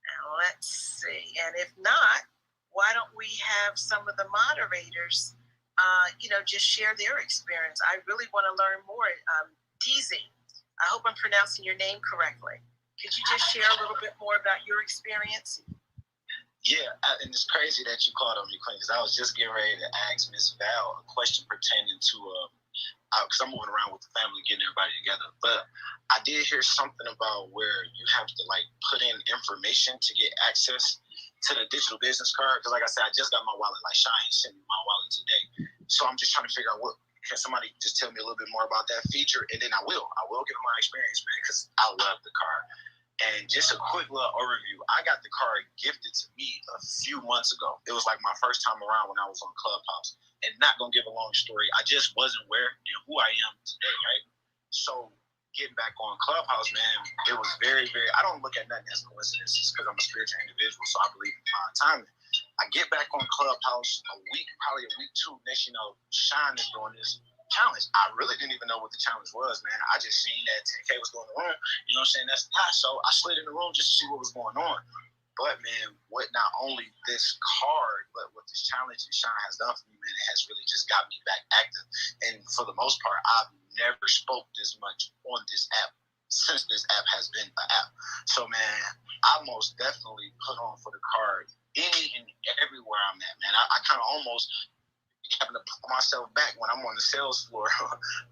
Now let's see. And if not, why don't we have some of the moderators, just share their experience. I really want to learn more. DZ, I hope I'm pronouncing your name correctly. Could you just share a little bit more about your experience? Yeah, and it's crazy that you called on me, Queen, because I was just getting ready to ask Miss Val a question pertaining to, because I'm moving around with the family, getting everybody together. But I did hear something about where you have to put in information to get access to the digital business card. Because like I said, I just got my wallet. Like Shine sent me my wallet today. So I'm just trying to figure out can somebody just tell me a little bit more about that feature? And then I will give them my experience, man, because I love the card. And just a quick little overview. I got the card gifted to me a few months ago. It was like my first time around when I was on Clubhouse. And not going to give a long story. I just wasn't aware. And who I am today, right? So getting back on Clubhouse, man, it was very, very, I don't look at nothing as coincidences because I'm a spiritual individual, so I believe in divine timing. I get back on Clubhouse probably a week, two, next, Sean is doing this challenge. I really didn't even know what the challenge was, man. I just seen that 10K was going in the room, you know what I'm saying? That's not, so I slid in the room just to see what was going on. But, man, what not only this card, but what this challenge and Sean has done for me, man, it has really just got me back active. And for the most part, I've never spoke this much on this app since this app has been an app. So, man, I most definitely put on for the card any and everywhere I'm at, man. I kind of almost having to put myself back when I'm on the sales floor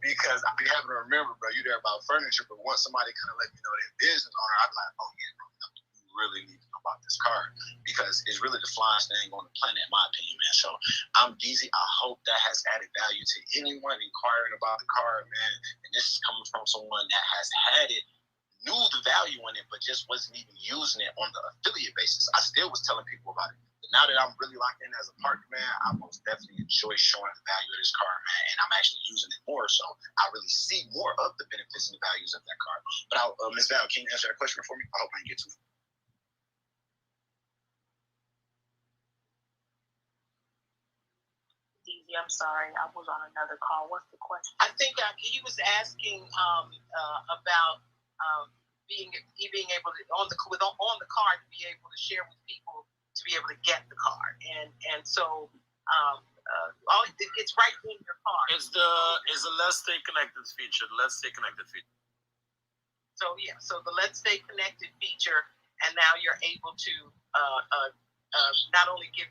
because I be having to remember, bro, you there about furniture, but once somebody kind of let me know their business owner, I'd be like, oh, yeah, bro, you really need to know about this card because it's really the flyest thing on the planet, in my opinion, man. So I'm DZ. I hope that has added value to anyone inquiring about the card, man. And this is coming from someone that has had it, knew the value in it, but just wasn't even using it on the affiliate basis. I still was telling people about it. But now that I'm really locked in as a partner, man, I most definitely enjoy showing the value of this card, man, and I'm actually using it more, so I really see more of the benefits and the values of that card. But Ms. Val, can you answer that question for me? I hope I can get to it. I'm sorry, I was on another call. What's the question? I think he was asking about being able to on the card to be able to share with people to be able to get the card, and so it's right in your card. It's the Let's Stay Connected feature. The Let's Stay Connected feature. So the Let's Stay Connected feature, and now you're able to not only give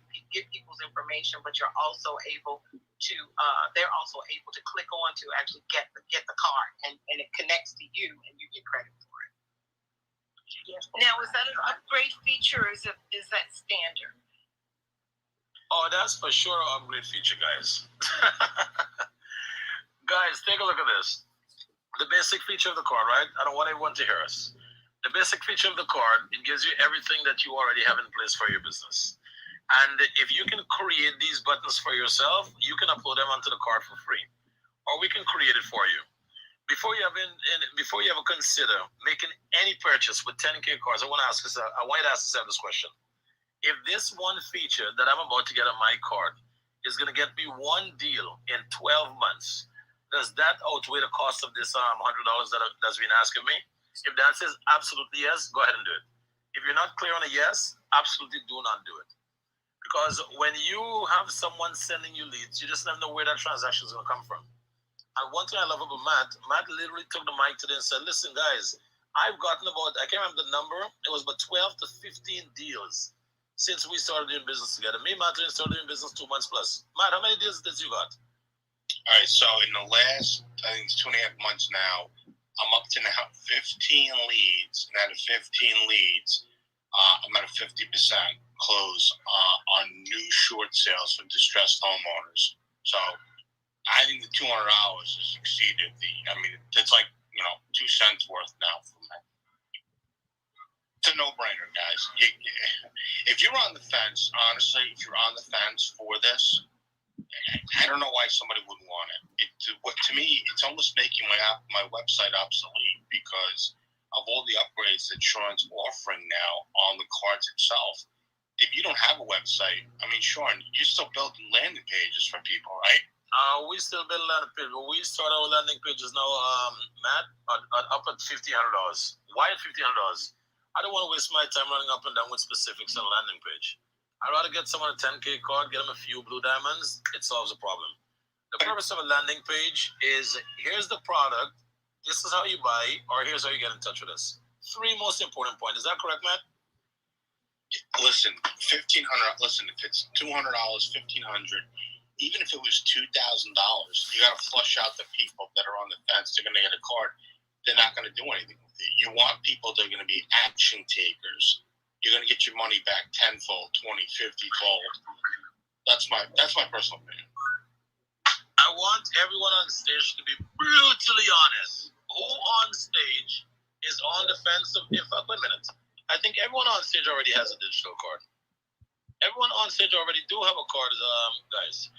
people's information, but you're also able to they're also able to click on to actually get the card, and it connects to you, and you get credit for it. Now, is that an upgrade feature, or is that standard? Oh, that's for sure an upgrade feature, guys. Guys, take a look at this. The basic feature of the card, right? I don't want everyone to hear us. The basic feature of the card, it gives you everything that you already have in place for your business. And if you can create these buttons for yourself, you can upload them onto the card for free, or we can create it for you. Before you ever consider making any purchase with 10K cards, I want to ask yourself this question: if this one feature that I'm about to get on my card is going to get me one deal in 12 months, does that outweigh the cost of this $100 that's been asking me? If the answer is absolutely yes, go ahead and do it. If you're not clear on a yes, absolutely do not do it. Because when you have someone sending you leads, you just never know where that transaction is going to come from. And one thing I love about Matt literally took the mic today and said, listen, guys, I've gotten about, I can't remember the number, it was about 12 to 15 deals since we started doing business together. Me and Matt started doing business 2 months plus. Matt, how many deals did you got? All right, so in the last, I think it's 2.5 months now, I'm up to now 15 leads, and out of 15 leads, I'm at a 50% close on new short sales from distressed homeowners. So I think the $200 has exceeded it's like, 2 cents worth now for me. It's a no-brainer, guys. If you're on the fence, honestly, if you're on the fence for this, I don't know why somebody would want it. To me, it's almost making my website obsolete because of all the upgrades that Sean's offering now on the cards itself. If you don't have a website, Sean, you're still building landing pages for people, right? We still build landing pages, but we start our landing pages now, Matt, up at $1,500. Why at $1,500? I don't want to waste my time running up and down with specifics on a landing page. I'd rather get someone a 10K card, get them a few blue diamonds. It solves the problem. The purpose of a landing page is, here's the product, this is how you buy, or here's how you get in touch with us. 3 most important points. Is that correct, Matt? Listen, $1,500. Listen, if it's $200, $1,500, even if it was $2,000, you got to flush out the people that are on the fence. They're going to get a card. They're not going to do anything with it. You want people that are going to be action takers. You're going to get your money back tenfold, 20, 50-fold. That's my personal opinion. I want everyone on stage to be brutally honest. Who on stage is on the fence of, wait a minute. I think everyone on stage already has a digital card. Everyone on stage already do have a card, guys.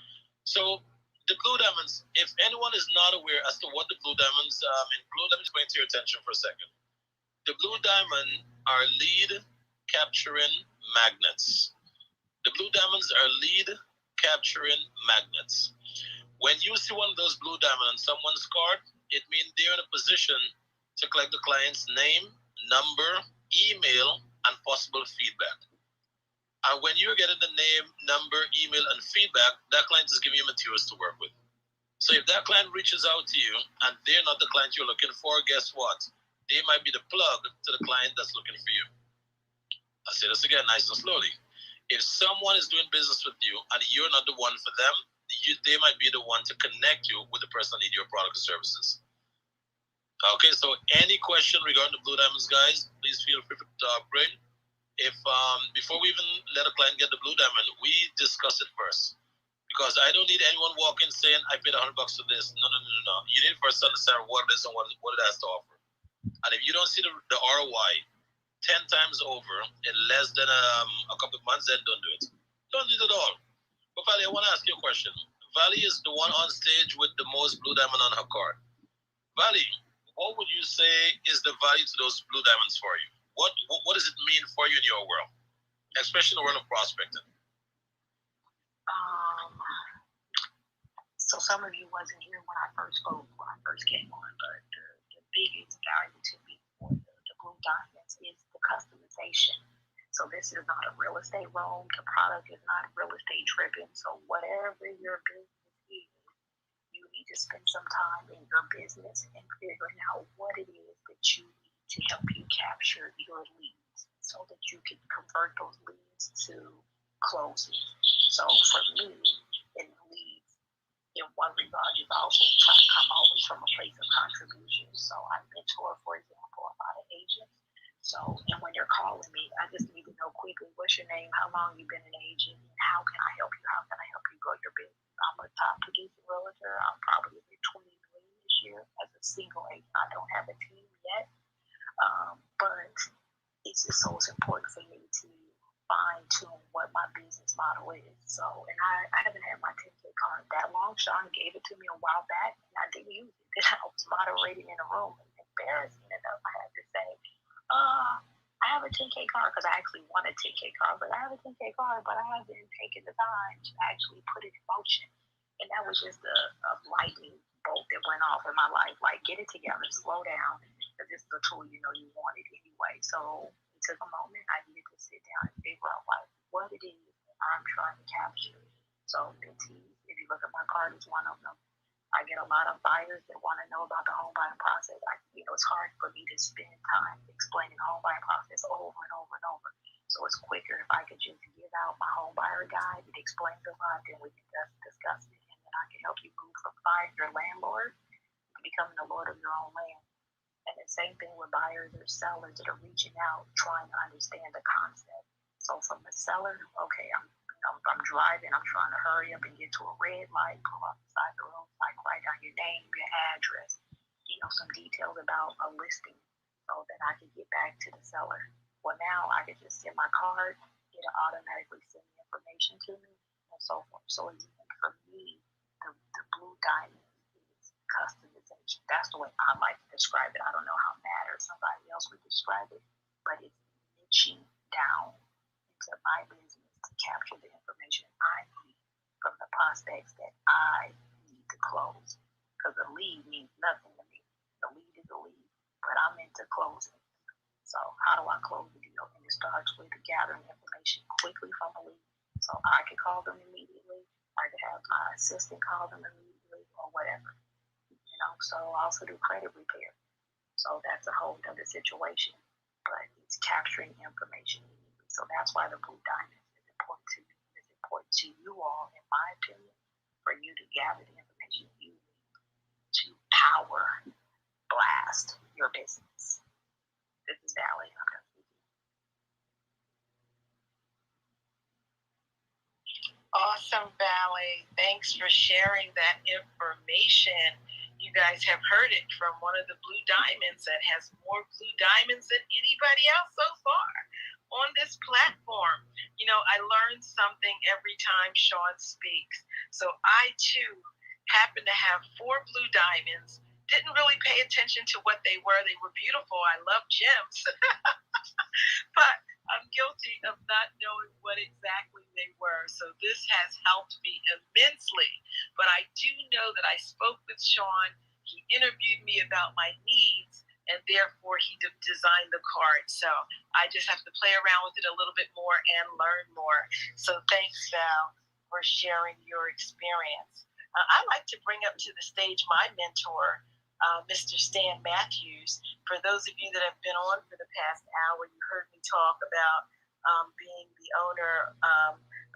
So The Blue Diamonds, if anyone is not aware as to what the Blue Diamonds include, let me just bring it to your attention for a second. The Blue Diamond are lead capturing magnets. The Blue Diamonds are lead capturing magnets. When you see one of those Blue Diamonds on someone's card, it means they're in a position to collect the client's name, number, email, and possible feedback. And when you're getting the name, number, email, and feedback, that client is giving you materials to work with. So if that client reaches out to you and they're not the client you're looking for, guess what? They might be the plug to the client that's looking for you. I'll say this again, nice and slowly. If someone is doing business with you and you're not the one for them, they might be the one to connect you with the person that needs your product or services. Okay, so any question regarding the Blue Diamonds, guys, please feel free to upgrade. If before we even let a client get the Blue Diamond, we discuss it first. Because I don't need anyone walking saying, I paid $100 for this. No. You need first to understand what it is and what it has to offer. And if you don't see the ROI 10 times over in less than a couple of months, then don't do it. Don't do it at all. But Valley, I want to ask you a question. Valley is the one on stage with the most Blue Diamond on her card. Valley, what would you say is the value to those Blue Diamonds for you? What does it mean for you in your world, especially in the world of prospecting? So some of you wasn't here when I first came on, but the biggest value to me for the Blue Diamonds is the customization. So this is not a real estate room. The product is not real estate driven. So whatever your business is, you need to spend some time in your business and figuring out what it is that you need to help you capture your leads so that you can convert those leads to closing. So for me, in leads, in one regard, is also try to come always from a place of contribution. So I mentor, for example, a lot of agents. So, and when they're calling me, I just need to know quickly, what's your name, how long you've been an agent, and how can I help you? How can I help you grow your business? I'm a top producing realtor. I'm probably at 20 million this year as a single agent. I don't have a team yet, but it's just so important for me to fine tune what my business model is. So, and I haven't had my 10K card that long. Sean gave it to me a while back, and I didn't use it. Then I was moderating in a room, and embarrassing enough, I had to say, I have a 10K card because I actually want a 10K card, but I have a 10K card, but I haven't taken the time to actually put it in motion. And that was just a lightning bolt that went off in my life. Like, get it together, slow down, because this is a tool you know you want it anyway. So it took a moment. I needed to sit down and figure out like what it is that I'm trying to capture. So mentees, if you look at my card, it's one of them. I get a lot of buyers that want to know about the home buying process. It's hard for me to spend time explaining the home buying process over and over and over. So it's quicker if I could just give out my home buyer guide. It explains a lot, then we can just discuss it, and then I can help you move from buying your landlord to becoming the lord of your own land. And the same thing with buyers or sellers that are reaching out, trying to understand the concept. So from the seller, okay, I'm driving, I'm trying to hurry up and get to a red light, pull up beside the road, like write down your name, your address, some details about a listing so that I can get back to the seller. Well, now I can just send my card, it'll automatically send the information to me, and so forth. So for me, the Blue Diamond is customization. That's the way I like to describe it. I don't know how Matt or somebody else would describe it, but it's niching down into my business to capture the information I need from the prospects that I need to close. Because a lead means nothing to me. The lead is a lead, but I'm into closing. So how do I close the deal? And it starts with gathering information quickly from a lead. So I can call them immediately. I could have my assistant call them immediately or whatever. So I also do credit repair. So that's a whole other situation. But it's capturing information immediately. So that's why the Blue Diamond is important to me. It's important to you all, in my opinion, for you to gather the information you need to power blast your business. This is Valley. I'm done speaking. Awesome, Valley. Thanks for sharing that information. You guys have heard it from one of the Blue Diamonds that has more Blue Diamonds than anybody else so far on this platform. I learn something every time Sean speaks. So I, too, happened to have 4 blue diamonds. Didn't really pay attention to what they were. They were beautiful. I love gems. But I'm guilty of not knowing what exactly they were. So this has helped me immensely. But I do know that I spoke with Sean. He interviewed me about my needs, and therefore he designed the card. So I just have to play around with it a little bit more and learn more. So thanks, Val, for sharing your experience. I'd like to bring up to the stage my mentor, Mr. Stan Matthews. For those of you that have been on for the past hour, you heard me talk about being the owner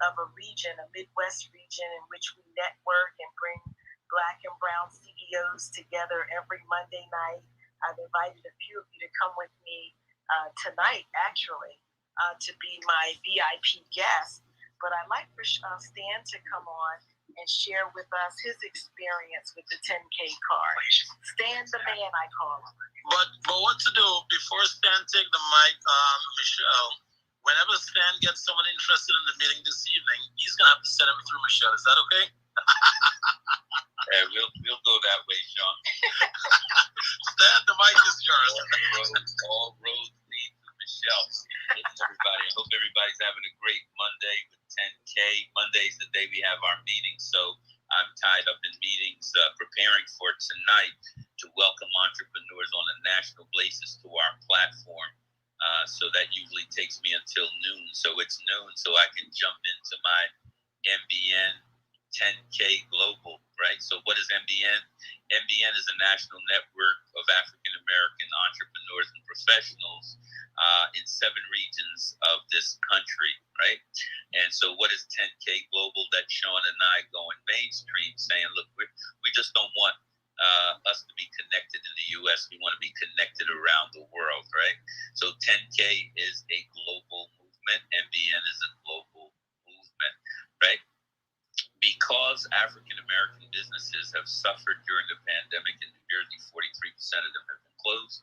of a region, a Midwest region, in which we network and bring Black and Brown CEOs together every Monday night. I've invited a few of you to come with me tonight, actually, to be my VIP guest. But I'd like for Stan to come on and share with us his experience with the 10K card. Stan the man, I call him. But what to do before Stan take the mic, Michelle? Whenever Stan gets someone interested in the meeting this evening, he's gonna have to send him through Michelle. Is that okay? Yeah, we'll go that way, Sean. Stan, the mic is yours. All roads lead to Michelle. Listen, everybody, I hope everybody's having a great Monday with 10K. Monday's the day we have our meeting, so I'm tied up in meetings preparing for tonight to welcome entrepreneurs on a national basis to our platform. So that usually takes me until noon. So it's noon, so I can jump into my MBN 10K Global, right? So what is MBN? MBN is a national network of African American entrepreneurs and professionals in 7 regions of this country, right? And so what is 10K Global? That Sean and I going mainstream, saying, look, we just don't want us to be connected in the U.S. We want to be connected around the world, right? So 10K is a global movement. MBN is a global movement, right? Because African American businesses have suffered during the pandemic in New Jersey, 43% of them have been closed.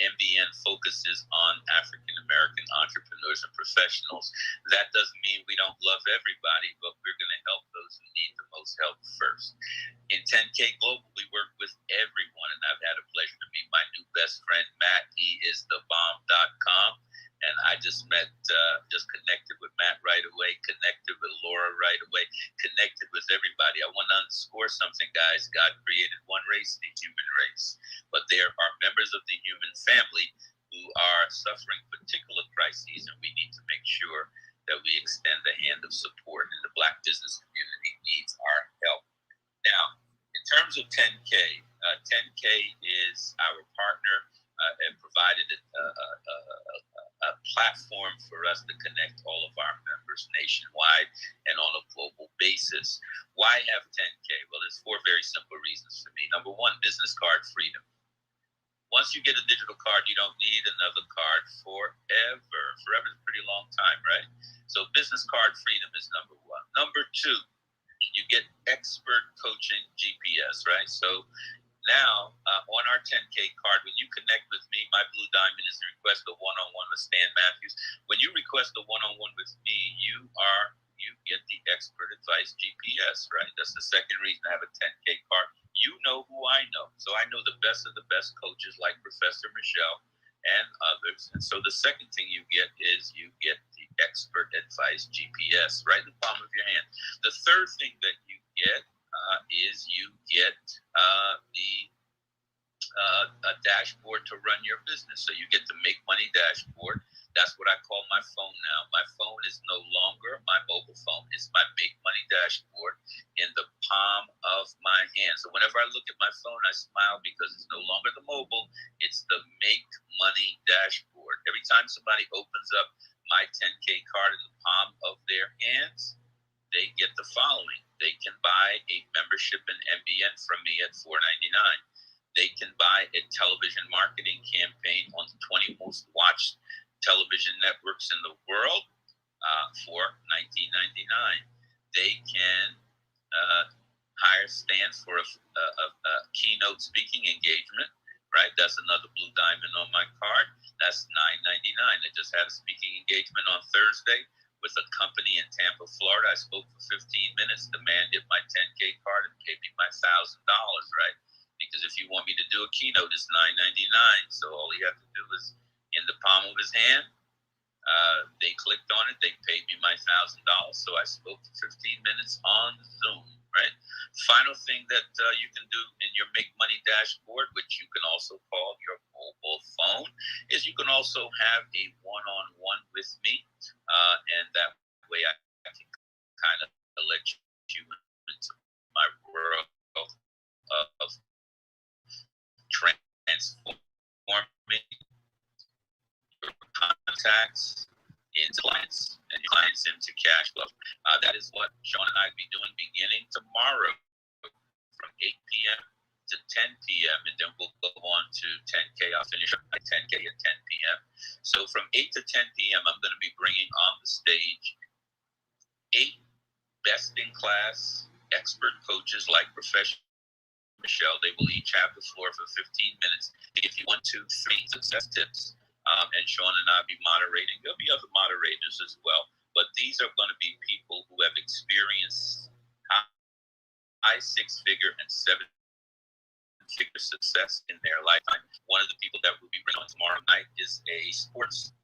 MBN focuses on African American entrepreneurs and professionals. That doesn't mean we don't love everybody, but we're going to help those who need the most help first. In 10K Global, we work with everyone, and I've had a pleasure to meet my new best friend, Matt. He is thebomb.com. And I just connected with Matt right away, connected with Laura right away, connected with everybody. I want to underscore something, guys. God created one race, the human race. But there are members of the human family who are suffering particular crises, and we need to make sure that we extend the hand of support. And the Black business community needs our help. Now, in terms of 10K, 10K is our partner and provided a platform for us to connect all of our members nationwide and on a global basis. Why have 10K? Well, there's 4 very simple reasons for me. Number 1, business card freedom. Once you get a digital card, you don't need another card forever. Forever is a pretty long time, right? So business card freedom is number 1. Number 2, you get expert coaching GPS, right? So now, on our 10K card, when you connect with me, my blue diamond is to request a one-on-one with Stan Matthews. When you request a one-on-one with me, you get the expert advice GPS, right? That's the second reason I have a 10K card. You know who I know. So I know the best of the best coaches like Professor Michelle and others. And so the second thing you get is you get the expert advice GPS right in the palm of your hand. The third thing that you get is you get a dashboard to run your business. So you get the Make Money dashboard. That's what I call my phone now. My phone is no longer my mobile phone. It's my Make Money dashboard in the palm of my hand. So whenever I look at my phone, I smile because it's no longer the mobile. It's the Make Money dashboard. Every time somebody opens up my 10K card in the palm of their hands, they get the following. They can buy a membership in MBN from me at $4.99. They can buy a television marketing campaign on the 20 most watched television networks in the world for $19.99. They can hire Stan for a keynote speaking engagement, right? That's another blue diamond on my card. That's $9.99. I just had a speaking engagement on Thursday with a company in Tampa, Florida. I spoke for 15 minutes. The man did my 10K card and paid me my $1,000, right? Because if you want me to do a keynote, it's $9.99. So all he had to do is in the palm of his hand. They clicked on it. They paid me my $1,000. So I spoke for 15 minutes on Zoom, right? Final thing that you can do in your Make Money dashboard, which you can also call your mobile phone, is you can also have a one-on-one with me. And that way I can kind of let you into my world of transforming your contacts into clients and your clients into cash flow. That is what Sean and I will be doing beginning tomorrow from 8 p.m. to 10 p.m. and then we'll go on to 10K. I'll finish up my 10K at 10 p.m. So from 8 to 10 p.m. I'm going to be bringing on the stage 8 best-in-class expert coaches like Professional Michelle. They will each have the floor for 15 minutes to give you 1, 2, 3 success tips. And Sean and I will be moderating. There'll be other moderators as well. But these are going to be people who have experienced high 6-figure and 7-figure success in their lifetime. One of the people that we'll be bringing on tomorrow night is a sports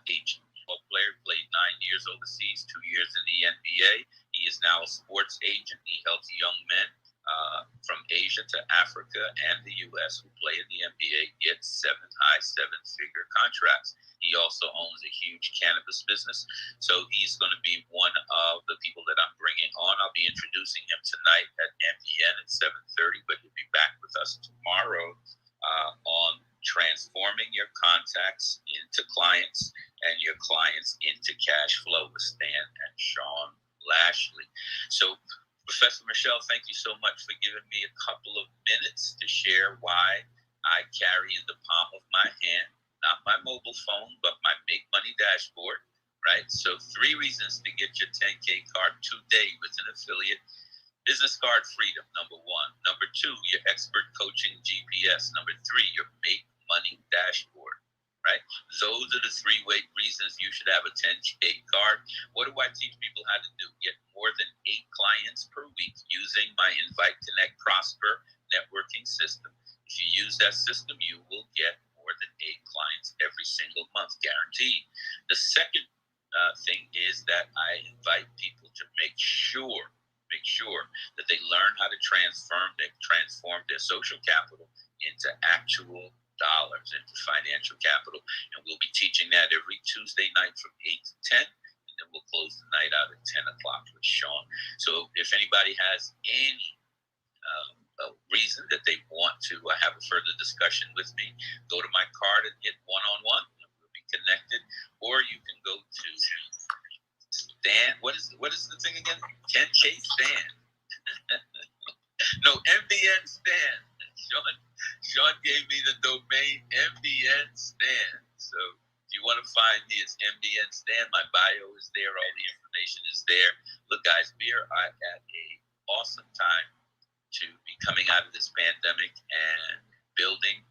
agent. Player, played 9 years overseas, 2 years in the NBA. He is now a sports agent. He helps young men from Asia to Africa and the U.S. who play in the NBA get high 7-figure contracts. He also owns a huge cannabis business. So he's going to be one of the people that I'm bringing on. I'll be introducing him tonight at MBN at 7:30, but he'll be back with us tomorrow on transforming your contacts into clients and your clients into cash flow with Stan and Sean Lashley. So Professor Michelle, thank you so much for giving me a couple of minutes to share why I carry in the palm of my hand, not my mobile phone, but my Make Money dashboard, right? So 3 reasons to get your 10K card today with an affiliate. Business card freedom, number 1. Number 2, your expert coaching GPS. Number 3, your Make Money dashboard, right? Those are the 3 reasons you should have a 10K card. What do I teach people how to do? Get more than 8 clients per week using my Invite, Connect, Prosper networking system. If you use that system, you will get more than 8 clients every single month, guaranteed. The second thing is that I invite people to make sure that they learn how to transform their social capital into actual dollars, into financial capital. And we'll be teaching that every Tuesday night from 8 to 10. And then we'll close the night out at 10 o'clock with Sean. So if anybody has any reason that they want to have a further discussion with me, go to my card and get one-on-one. We'll be connected. Or you can go to Stan. What is the thing again? 10K Stan. No, MBN Stan. Sean gave me the domain MBN Stan. So if you want to find me, it's MBN Stan. My bio is there. All the information is there. Look, guys, we are at a awesome time to be coming out of this pandemic and building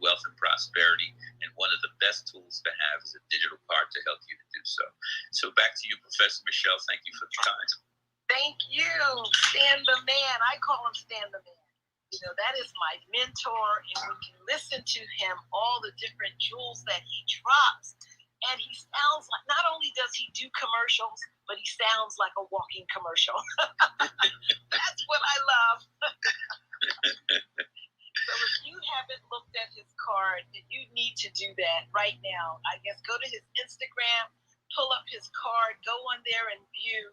wealth and prosperity. And one of the best tools to have is a digital card to help you to do so. So back to you, Professor Michelle. Thank you for the time. Thank you, Stan the Man. I call him Stan the Man. You know, that is my mentor, and we can listen to him, all the different jewels that he drops. And he sounds like, not only does he do commercials, but he sounds like a walking commercial. That's what I love. So if you haven't looked at his card, then you need to do that right now. I guess go to his Instagram, pull up his card, go on there and view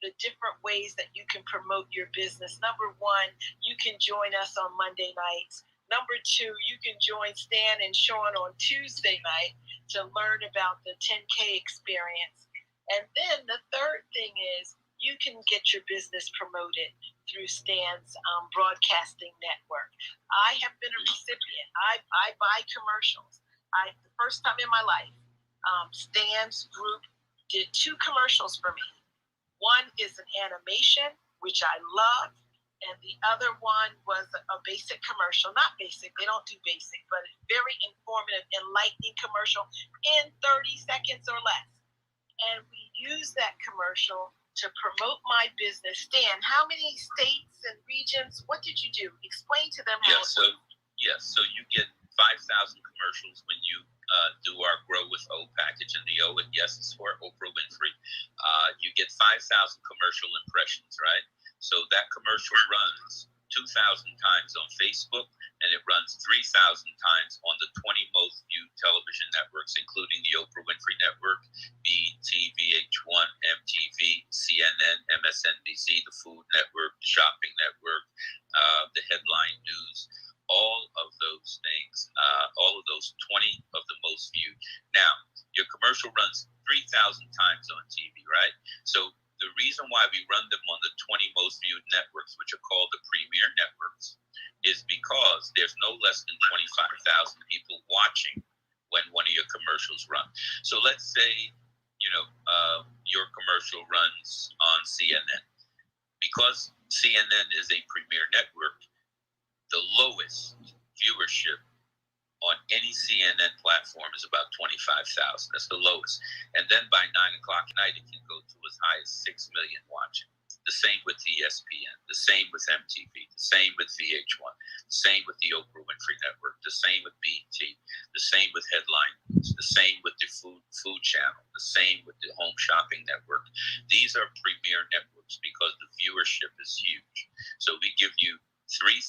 the different ways that you can promote your business. Number 1, you can join us on Monday nights. Number 2, you can join Stan and Sean on Tuesday night to learn about the 10K experience. And then the third thing is you can get your business promoted through Stan's broadcasting network. I have been a recipient. I buy commercials. The first time in my life, Stan's group did 2 commercials for me. One is an animation, which I love, and the other one was a basic commercial. Not basic, they don't do basic, but a very informative, enlightening commercial in 30 seconds or less. And we use that commercial to promote my business. Stan, how many states and regions? What did you do? Explain to them how. So you get 5,000 commercials when you do our Grow with O package, and the O, and yes, it's for Oprah Winfrey. You get 5,000 commercial impressions, right? So that commercial runs 2,000 times on Facebook, and it runs 3,000 times on the 20 most viewed television networks, including the Oprah Winfrey Network, BET, VH1, MTV, CNN, MSNBC, the Food Network, the Shopping Network, the Headline News. All of those things, all of those 20 of the most viewed. Now, your commercial runs 3,000 times on TV, right? So the reason why we run them on the 20 most viewed networks, which are called the premier networks, is because there's no less than 25,000 people watching when one of your commercials run. So let's say, your commercial runs on CNN. Because CNN is a premier network, the lowest viewership on any CNN platform is about 25,000. That's the lowest. And then by 9 o'clock at night, it can go to as high as 6 million watching. The same with ESPN, the same with MTV, the same with VH1, the same with the Oprah Winfrey Network, the same with BET, the same with Headline News, the same with the Food Channel, the same with the Home Shopping Network. These are premier networks because the viewership is huge. So we give you 3,000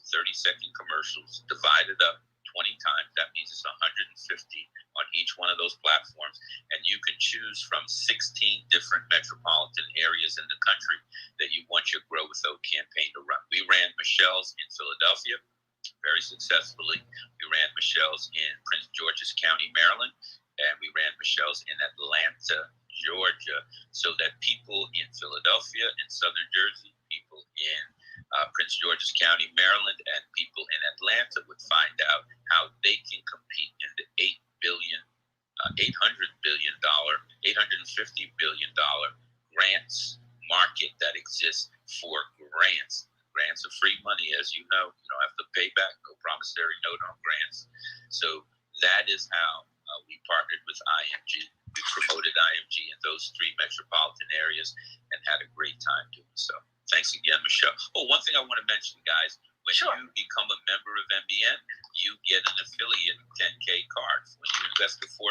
30-second commercials divided up 20 times. That means it's 150 on each one of those platforms. And you can choose from 16 different metropolitan areas in the country that you want your Grow With O campaign to run. We ran Michelle's in Philadelphia very successfully. We ran Michelle's in Prince George's County, Maryland. And we ran Michelle's in Atlanta, Georgia, so that people in Philadelphia and Southern Jersey, people in Prince George's County, Maryland, and people in Atlanta would find out how they can compete in the $850 billion grants market that exists for grants. Grants are free money, as you know. You don't have to pay back, no promissory note on grants. So that is how we partnered with IMG. We promoted IMG in those 3 metropolitan areas and had a great time doing so. Thanks again, Michelle. Oh, one thing I want to mention, guys, when you become a member of MBN, you get an affiliate 10KCARDS. When you invest at $4.99,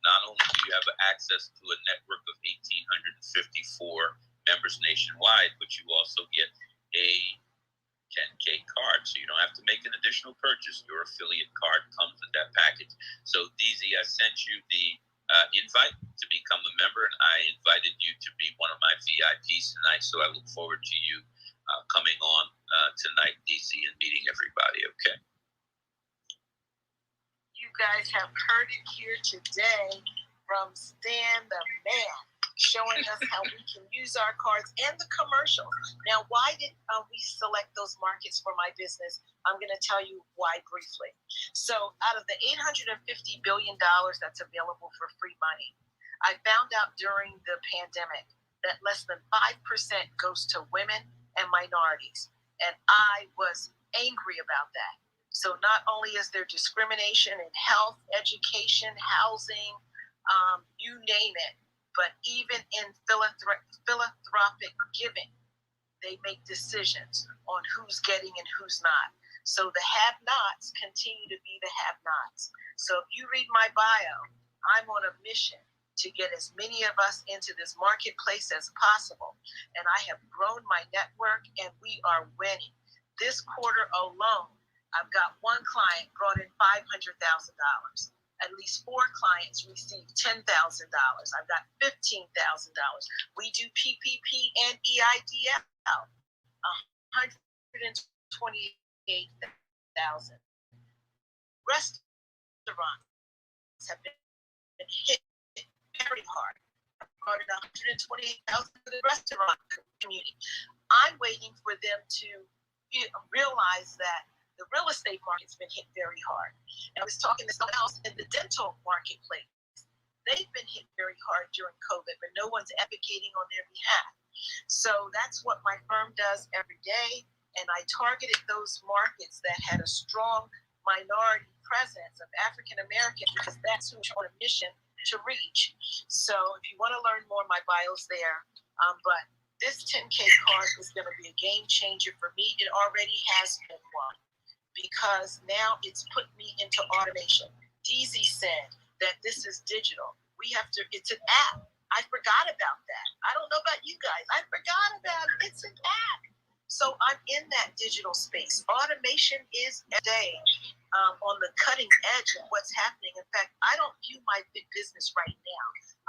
not only do you have access to a network of 1,854 members nationwide, but you also get a 10K card. So you don't have to make an additional purchase. Your affiliate card comes with that package. So, DZ, I sent you the invite to become a member, and I invited you to be one of my VIPs tonight. So I look forward to you coming on tonight, DC, and meeting everybody. Okay. You guys have heard it here today from Stan the Man, showing us how we can use our cards and the commercials. Now, why did we select those markets for my business? I'm going to tell you why briefly. So out of the $850 billion that's available for free money, I found out during the pandemic that less than 5% goes to women and minorities. And I was angry about that. So not only is there discrimination in health, education, housing, you name it, but even in philanthropic giving, they make decisions on who's getting and who's not. So the have-nots continue to be the have-nots. So if you read my bio, I'm on a mission to get as many of us into this marketplace as possible. And I have grown my network, and we are winning. This quarter alone, I've got one client brought in $500,000. At least 4 clients received $10,000. I've got $15,000. We do PPP and EIDL, $128,000. Restaurants have been hit very hard. I brought in $128,000 for the restaurant community. I'm waiting for them to realize that the real estate market's been hit very hard. And I was talking to someone else in the dental marketplace. They've been hit very hard during COVID, but no one's advocating on their behalf. So that's what my firm does every day. And I targeted those markets that had a strong minority presence of African Americans, because that's who's on a mission to reach. So if you want to learn more, my bio's there. But this 10K card is going to be a game changer for me. It already has been one, because now it's put me into automation. DZ said that this is digital. It's an app. I forgot about that. I don't know about you guys. I forgot about it. It's an app. So I'm in that digital space. Automation is a day on the cutting edge of what's happening. In fact, I don't view my big business right now.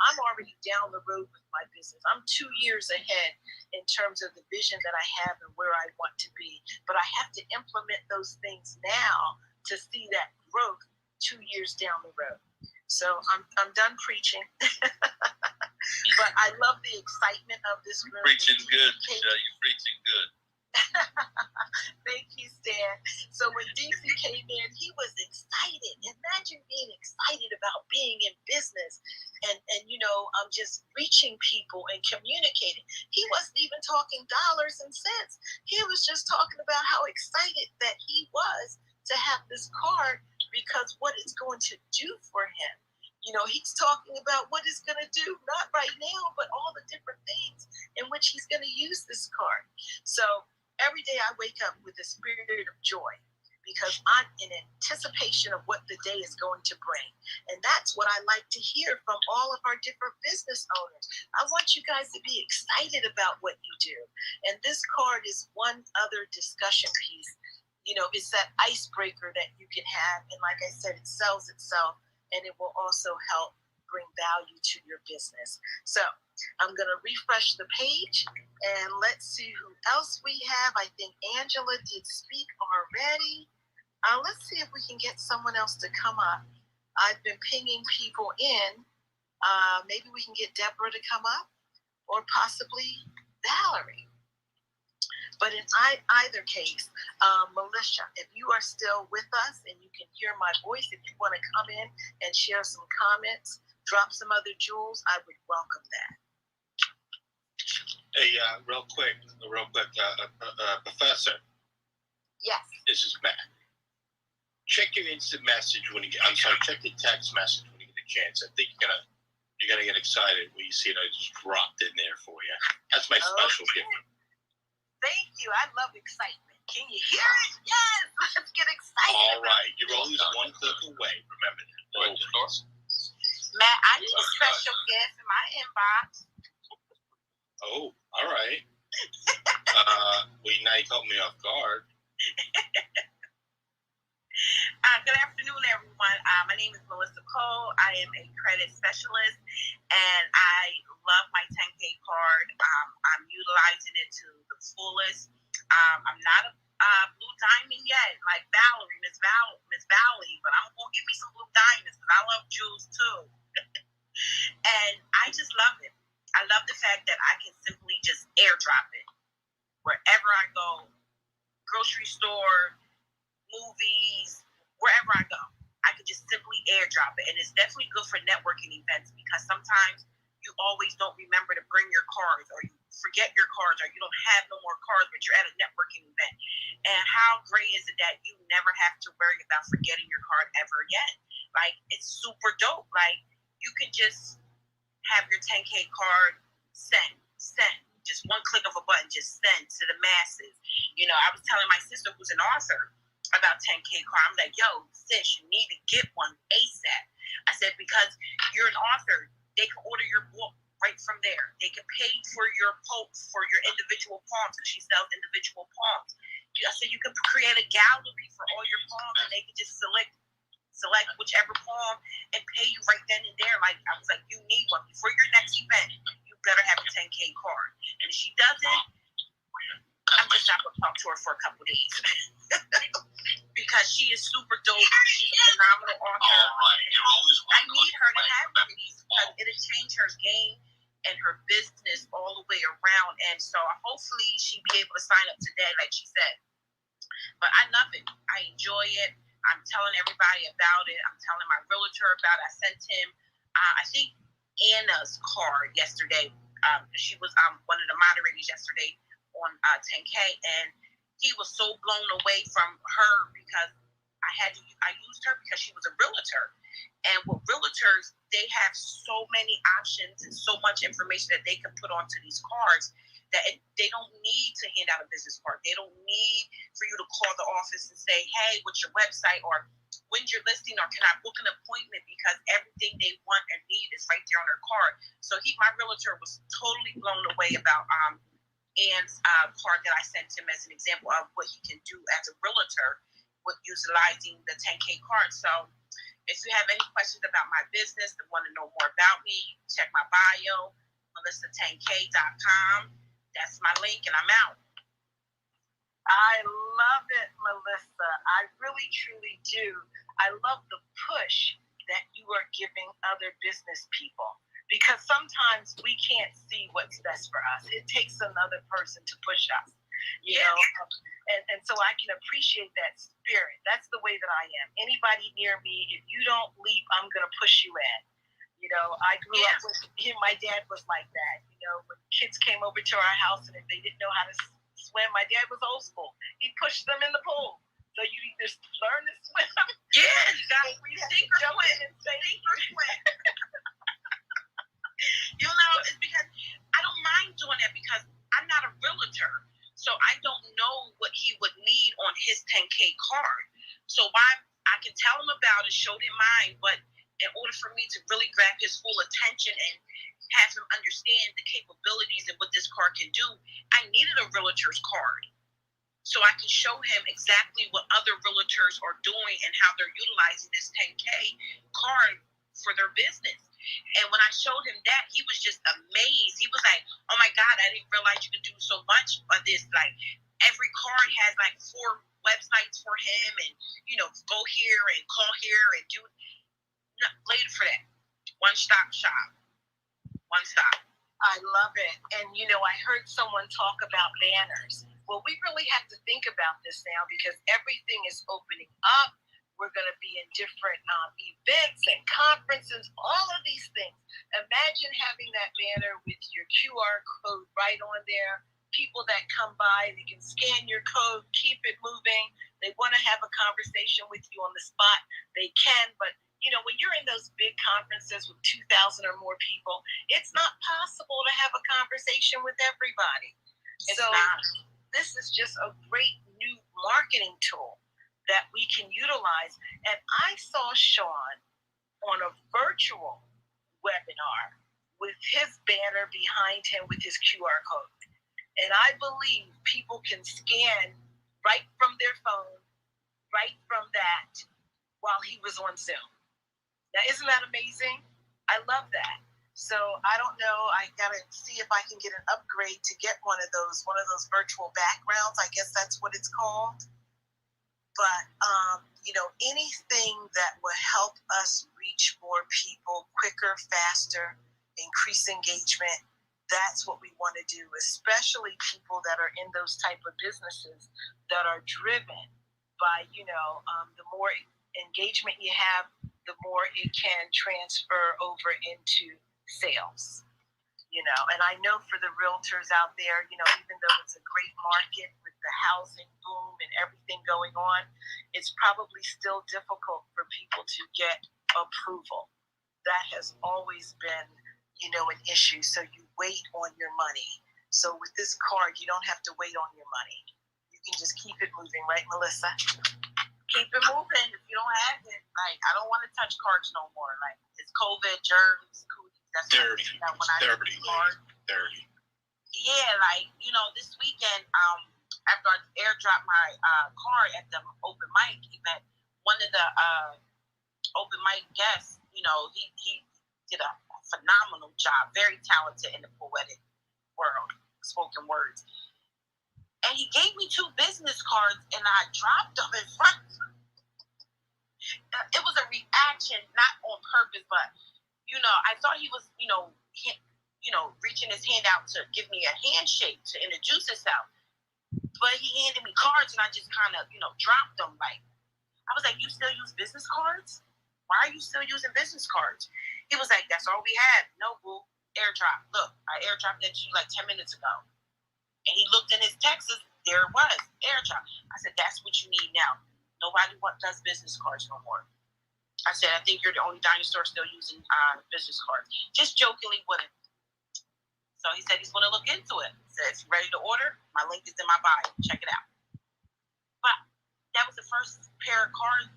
I'm already down the road with my business. I'm 2 years ahead in terms of the vision that I have and where I want to be. But I have to implement those things now to see that growth 2 years down the road. So I'm done preaching. But I love the excitement of this room. Preaching good, Michelle. You're preaching good. Thank you, Stan. So when DC came in, he was excited. Imagine being excited about being in business and just reaching people and communicating. He wasn't even talking dollars and cents. He was just talking about how excited that he was to have this card, because what it's going to do for him. He's talking about what it's going to do, not right now, but all the different things in which he's going to use this card. So every day I wake up with a spirit of joy, because I'm in anticipation of what the day is going to bring. And that's what I like to hear from all of our different business owners. I want you guys to be excited about what you do. And this card is one other discussion piece. It's that icebreaker that you can have. And like I said, it sells itself, and it will also help bring value to your business. So I'm going to refresh the page, and let's see who else we have. I think Angela did speak already. Let's see if we can get someone else to come up. I've been pinging people in. Maybe we can get Deborah to come up, or possibly Valerie. But in either case, Melissa, if you are still with us and you can hear my voice, if you want to come in and share some comments, drop some other jewels, I would welcome that. Hey, real quick, Professor. Yes. This is Matt. Check your instant message check the text message when you get a chance. I think you're gonna get excited when you see it. I just dropped in there for you. That's my special gift. Thank you. I love excitement. Can you hear it? Yes. Let's get excited. All right. You're always one click away. Remember that. Matt, I need a special gift in my inbox. Oh, all right. Now you caught me off guard. Good afternoon, everyone. My name is Melissa Cole. I am a credit specialist, and I love my 10K card. I'm utilizing it to the fullest. I'm not a blue diamond yet, like Valerie, Miss Valley, but I'm going to give me some blue diamonds because I love jewels too. And I just love it. I love the fact that I can simply just airdrop it wherever I go, grocery store, movies, wherever I go. I could just simply airdrop it. And it's definitely good for networking events, because sometimes you always don't remember to bring your cards, or you forget your cards, or you don't have no more cards, but you're at a networking event. And how great is it that you never have to worry about forgetting your card ever again? Like, it's super dope. Like, you can just have your 10K card send. Just one click of a button, just send to the masses. I was telling my sister, who's an author, about 10K card. I'm like, yo, sis, you need to get one ASAP. I said, because you're an author, they can order your book right from there. They can pay for your individual poems, because she sells individual poems. I said, you can create a gallery for all your poems, and they can just select whichever poem and pay you right then and there. Like, I was like, you need one before your next event. You better have a 10K card. And if she doesn't, I'm just not gonna talk to her for a couple days. Because she is super dope. She's a phenomenal author. I need her to have one of these, because it'll change her game and her business all the way around. And so hopefully she'll be able to sign up today, like she said. But I love it. I enjoy it. I'm telling everybody about it. I'm telling my realtor about it. I sent him, I think, Anna's card yesterday. She was one of the moderators yesterday on 10K, and he was so blown away from her, because I used her because she was a realtor. And with realtors, they have so many options and so much information that they can put onto these cards that they don't need to hand out a business card. They don't need for you to call the office and say, hey, what's your website? Or when's your listing? Or can I book an appointment? Because everything they want and need is right there on their card. So my realtor was totally blown away about Ann's card that I sent him as an example of what he can do as a realtor with utilizing the 10K card. So if you have any questions about my business and want to know more about me, check my bio, melissa10k.com. That's my link, and I'm out. I love it, Melissa. I really, truly do. I love the push that you are giving other business people, because sometimes we can't see what's best for us. It takes another person to push us, you know. And so I can appreciate that spirit. That's the way that I am. Anybody near me, if you don't leap, I'm going to push you in. You know, I grew up with him. My dad was like that. You know, when kids came over to our house and if they didn't know how to swim, my dad was old school. He pushed them in the pool. So you either learn to swim. Yeah, you got to sink or swim. Sink or swim. You know, it's because I don't mind doing that because I'm not a realtor. So I don't know what he would need on his 10K card. So I can tell him about it, show him mine, but in order for me to really grab his full attention and have him understand the capabilities and what this card can do, I needed a realtor's card. So I can show him exactly what other realtors are doing and how they're utilizing this 10K card for their business. And when I showed him that, he was just amazed. He was like, oh my God, I didn't realize you could do so much of this. Like, every card has like 4 websites for him, and, you know, go here and call here and do later for that. One-stop shop. One stop. I love it. And, you know, I heard someone talk about banners. Well, we really have to think about this now because everything is opening up. We're going to be in different events and conferences, all of these things. Imagine having that banner with your QR code right on there. People that come by, they can scan your code, keep it moving. They want to have a conversation with you on the spot. They can, but you know, when you're in those big conferences with 2,000 or more people, it's not possible to have a conversation with everybody. It's not. This is just a great new marketing tool that we can utilize. And I saw Sean on a virtual webinar with his banner behind him with his QR code. And I believe people can scan right from their phone, right from that, while he was on Zoom. Now, isn't that amazing? I love that. So I don't know. I gotta see if I can get an upgrade to get one of those virtual backgrounds. I guess that's what it's called. But you know, anything that will help us reach more people quicker, faster, increase engagement. That's what we want to do, especially people that are in those type of businesses that are driven by, you know, the more engagement you have, the more it can transfer over into sales. You know, and I know for the realtors out there, you know, even though it's a great market with the housing boom and everything going on, it's probably still difficult for people to get approval. That has always been, you know, an issue. So you wait on your money. So with this card, you don't have to wait on your money. You can just keep it moving, right, Melissa? Keep it moving. If you don't have it, like, I don't want to touch cards no more. Like, it's COVID, germs, cooties. That's dirty. Dirty. Yeah, like, you know, this weekend, after I airdropped my card at the open mic event, one of the open mic guests, you know, he did a phenomenal job, very talented in the poetic world, spoken words. And he gave me 2 business cards, and I dropped them in front of him. It was a reaction, not on purpose, but, you know, I thought he was, you know, reaching his hand out to give me a handshake to introduce himself. But he handed me cards, and I just kind of, you know, dropped them. Like, I was like, you still use business cards? Why are you still using business cards? He was like, that's all we have. No, boo, airdrop. Look, I airdropped that to you like 10 minutes ago. And he looked in his texts. There it was, airdrop. I said, that's what you need now. Nobody does business cards no more. I said, I think you're the only dining store still using business cards. Just jokingly with him. So he said he's going to look into it. He said, if you're ready to order, my link is in my bio. Check it out. But that was the first pair of cards,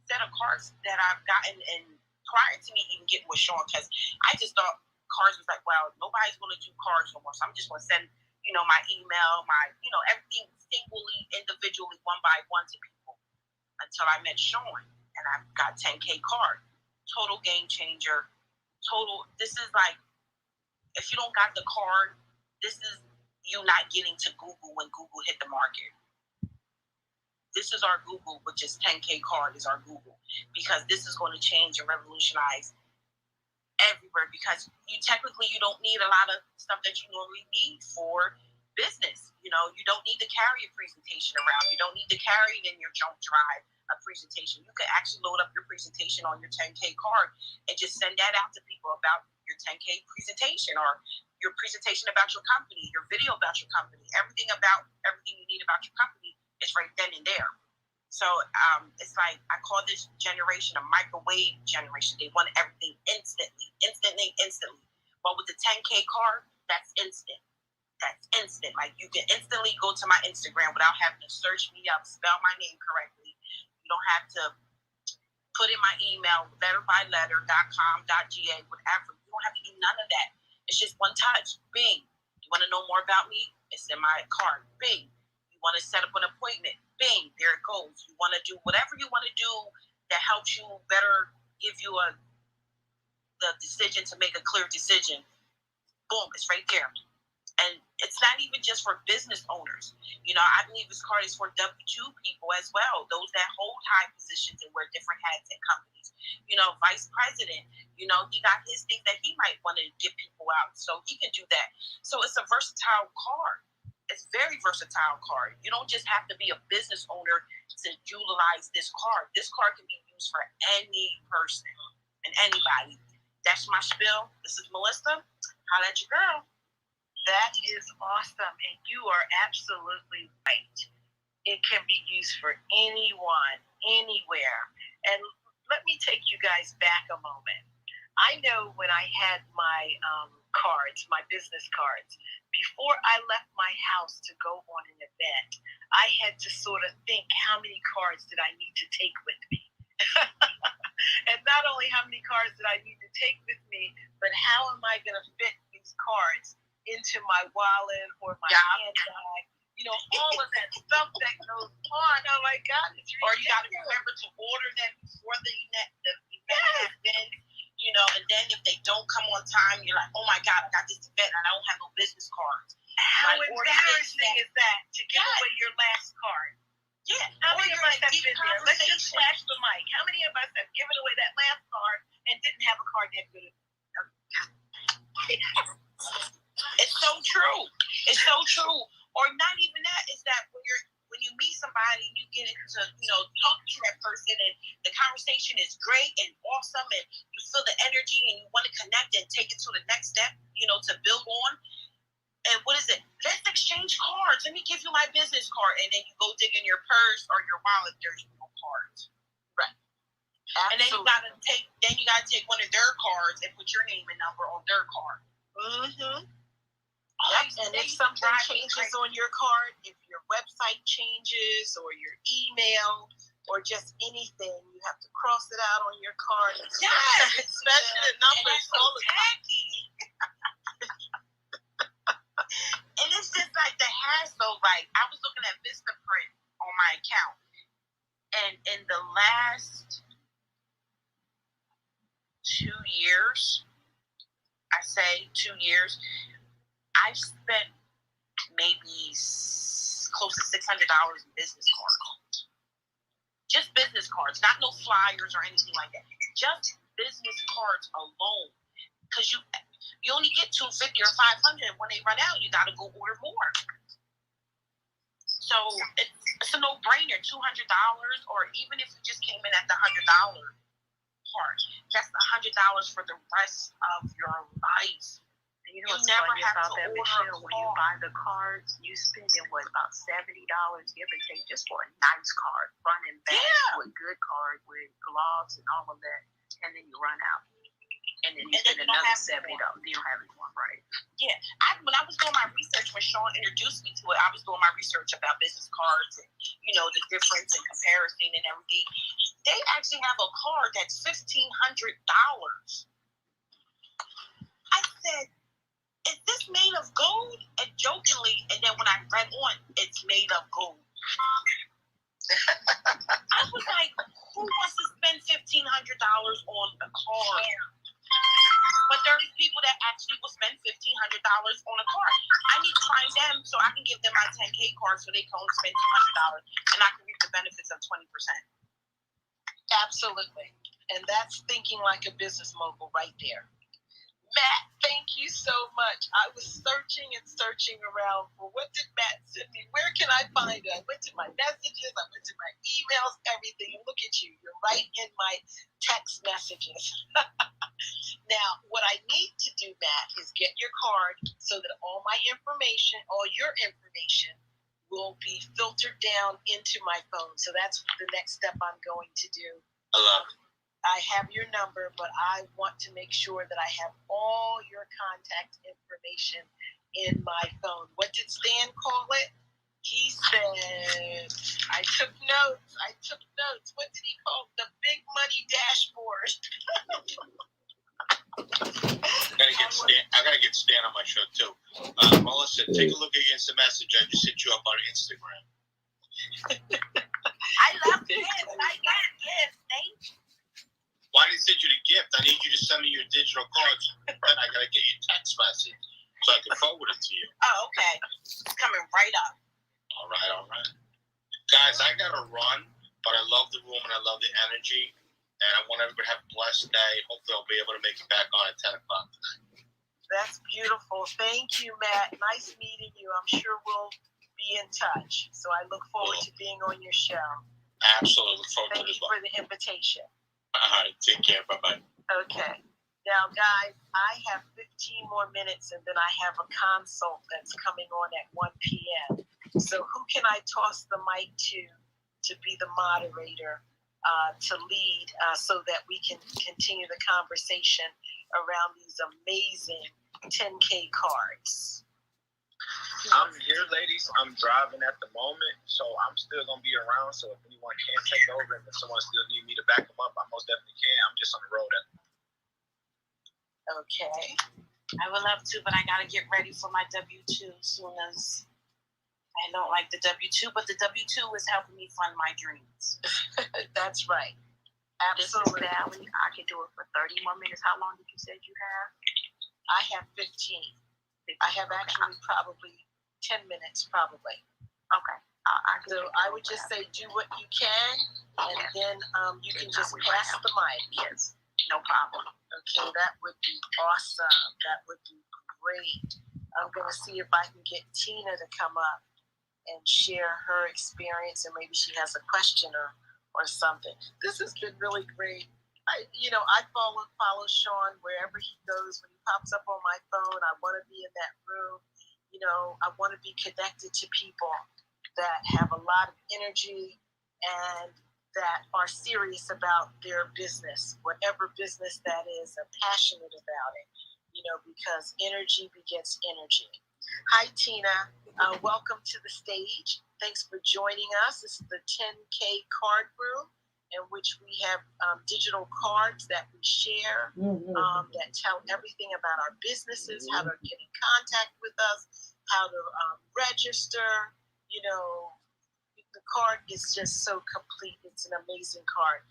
set of cards that I've gotten in prior to me even getting with Sean, because I just thought cards was like, well, nobody's going to do cards no more. So I'm just going to send, my email, everything singly, individually, one by one to people until I met Sean and I got 10K card. Total game changer. This is like, if you don't got the card, this is you not getting to Google when Google hit the market. This is our Google, which is 10K card is our Google, because this is going to change and revolutionize everywhere, because you don't need a lot of stuff that you normally need for business. You don't need to carry a presentation around. You don't need to carry it in your jump drive, a presentation. You can actually load up your presentation on your 10K card and just send that out to people about your 10K presentation, or your presentation about your company, your video about your company, everything you need about your company is right then and there. So it's like, I call this generation a microwave generation. They want everything instantly. But with the 10K card, that's instant. Like, you can instantly go to my Instagram without having to search me up, spell my name correctly. You don't have to put in my email, letterbyletter.com.ga, whatever. You don't have to do none of that. It's just one touch. Bing. You want to know more about me? It's in my card. Bing. You want to set up an appointment? Bing. There it goes. You want to do whatever you want to do that helps you better give you the decision to make a clear decision. Boom. It's right there. And it's not even just for business owners. I believe this card is for W-2 people as well, those that hold high positions and wear different hats in companies. Vice president, he got his thing that he might want to get people out, so he can do that. So it's a versatile card. It's very versatile card. You don't just have to be a business owner to utilize this card. This card can be used for any person and anybody. That's my spiel. This is Melissa. Holla at your girl. That is awesome, and you are absolutely right. It can be used for anyone, anywhere. And let me take you guys back a moment. I know when I had my cards, my business cards, before I left my house to go on an event, I had to sort of think, how many cards did I need to take with me? And not only how many cards did I need to take with me, but how am I going to fit these cards into my wallet or my handbag? All of that stuff that goes on. Oh my God, it's ridiculous. Or you got to remember to order them before the event has been, and then if they don't come on time, you're like, oh my God, I got this event and I don't have no business cards. How embarrassing is that to give away your last card? Yeah. How many of us have been there? Let's just flash the mic. How many of us have given away that last card and didn't have a card that good? It's so true. It's so true. Or not even that, is that when you meet somebody, you get into, talk to that person and the conversation is great and awesome and you feel the energy and you want to connect and take it to the next step, to build on. And what is it? Let's exchange cards. Let me give you my business card. And then you go dig in your purse or your wallet, there's no cards. Right. Absolutely. And then you gotta take one of their cards and put your name and number on their card. Mm-hmm. And if something changes on your card, if your website changes or your email or just anything, you have to cross it out on your card. Yes, especially the numbers. So tacky. And it's just like the hassle. Like, I was looking at Vistaprint on my account, and in the last 2 years, I've spent maybe close to $600 in business cards. Just business cards, not no flyers or anything like that. Just business cards alone. Because you only get $250 or $500, and when they run out, you got to go order more. So it's a no-brainer, $200, or even if you just came in at the $100 part, that's $100 for the rest of your life. You know what's funny about that, Michelle? When you buy the cards, you spending about $70, give or take, just for a nice card, front and back, with good card, with gloves and all of that, and then you run out. And then you spend another $70. You don't have anyone, right? Yeah. When I was doing my research, when Sean introduced me to it, I was doing my research about business cards and, the difference and comparison and everything. They actually have a card that's $1,500. I said, is this made of gold? And jokingly, and then when I read on, it's made of gold. I was like, who wants to spend $1,500 on a card? But there are people that actually will spend $1,500 on a card. I need to find them so I can give them my 10K card so they can only spend $200 and I can reap the benefits of 20%. Absolutely. And that's thinking like a business mogul right there. Matt, thank you so much. I was searching and searching around for what did Matt send me? Where can I find it? I went to my messages, I went to my emails, everything. And look at you. You're right in my text messages. Now, what I need to do, Matt, is get your card so that all my information, all your information, will be filtered down into my phone. So that's the next step I'm going to do. I love it. I have your number, but I want to make sure that I have all your contact information in my phone. What did Stan call it? He said, I took notes. What did he call it? The big money dashboard. I gotta get Stan on my show too. Melissa, take a look against the message I just hit you up on Instagram. I love this. I got this. Thank you. Why did I send you the gift? I need you to send me your digital cards. Then I gotta get your text message so I can forward it to you. Oh, okay. It's coming right up. All right. Guys, I gotta run, but I love the room and I love the energy. And I want everybody to have a blessed day. Hopefully I'll be able to make it back on at 10 o'clock tonight. That's beautiful. Thank you, Matt. Nice meeting you. I'm sure we'll be in touch. So I look forward to being on your show. Absolutely. Look forward to it as well. Thank you for the invitation. All right. Take care. Bye-bye. Okay. Now, guys, I have 15 more minutes, and then I have a consult that's coming on at 1 p.m. So who can I toss the mic to be the moderator, to lead, so that we can continue the conversation around these amazing 10K cards? I'm here, ladies. I'm driving at the moment, so I'm still going to be around. So if anyone can take over and if someone still need me to back them up, I most definitely can. I'm just on the road at the moment. Okay. I would love to, but I got to get ready for my W-2 as soon as I don't like the W-2, but the W-2 is helping me fund my dreams. That's right. Absolutely. I can do it for 30 more minutes. How long did you say you have? I have 15. I have actually probably 10 minutes, probably. Okay. So I would just say do what you can, and then you can just pass the mic. Yes, no problem. Okay, that would be awesome. That would be great. I'm going to see if I can get Tina to come up and share her experience, and maybe she has a question or something. This has been really great. I follow Sean wherever he goes. When he pops up on my phone, I want to be in that room. I want to be connected to people that have a lot of energy and that are serious about their business, whatever business that is, are passionate about it, because energy begets energy. Hi, Tina. Welcome to the stage. Thanks for joining us. This is the 10K Card Room, in which we have digital cards that we share, that tell everything about our businesses, how to get in contact with us, how to register. The card is just so complete. It's an amazing card.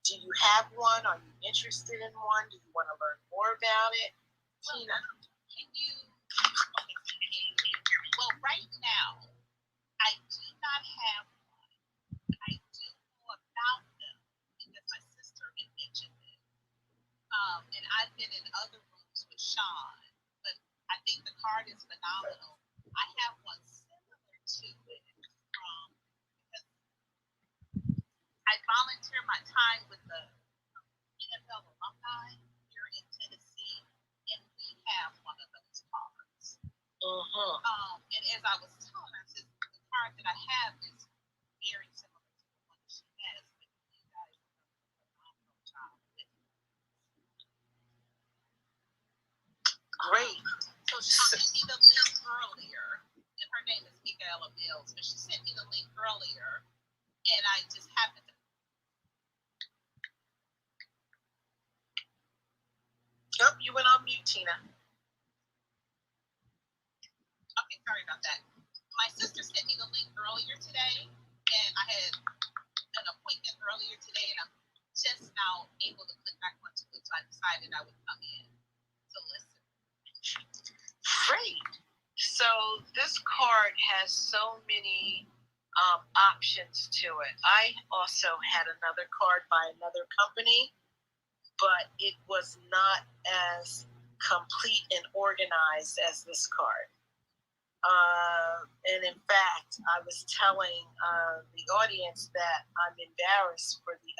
Do you have one? Are you interested in one? Do you want to learn more about it? Tina? Can you? Well, right now, I do not have one. I do know about them because my sister had mentioned it. And I've been in other rooms with Sean, but I think the card is phenomenal. I have one similar to it because I volunteer my time with the NFL alumni here in Tennessee, and we have one of those cards. And as I was telling her, I said, the card that I have is very similar to the one that she has, but you guys have done a phenomenal job with it. Great. So she sent me the link earlier, and her name is Michaela Mills, but she sent me the link earlier, and I just happened to. Oh, you went on mute, Tina. Okay, sorry about that. My sister sent me the link earlier today, and I had an appointment earlier today, and I'm just now able to click back onto it, so I decided I would come in to listen. Great. So this card has so many options to it. I also had another card by another company, but it was not as complete and organized as this card. And in fact, I was telling the audience that I'm embarrassed for the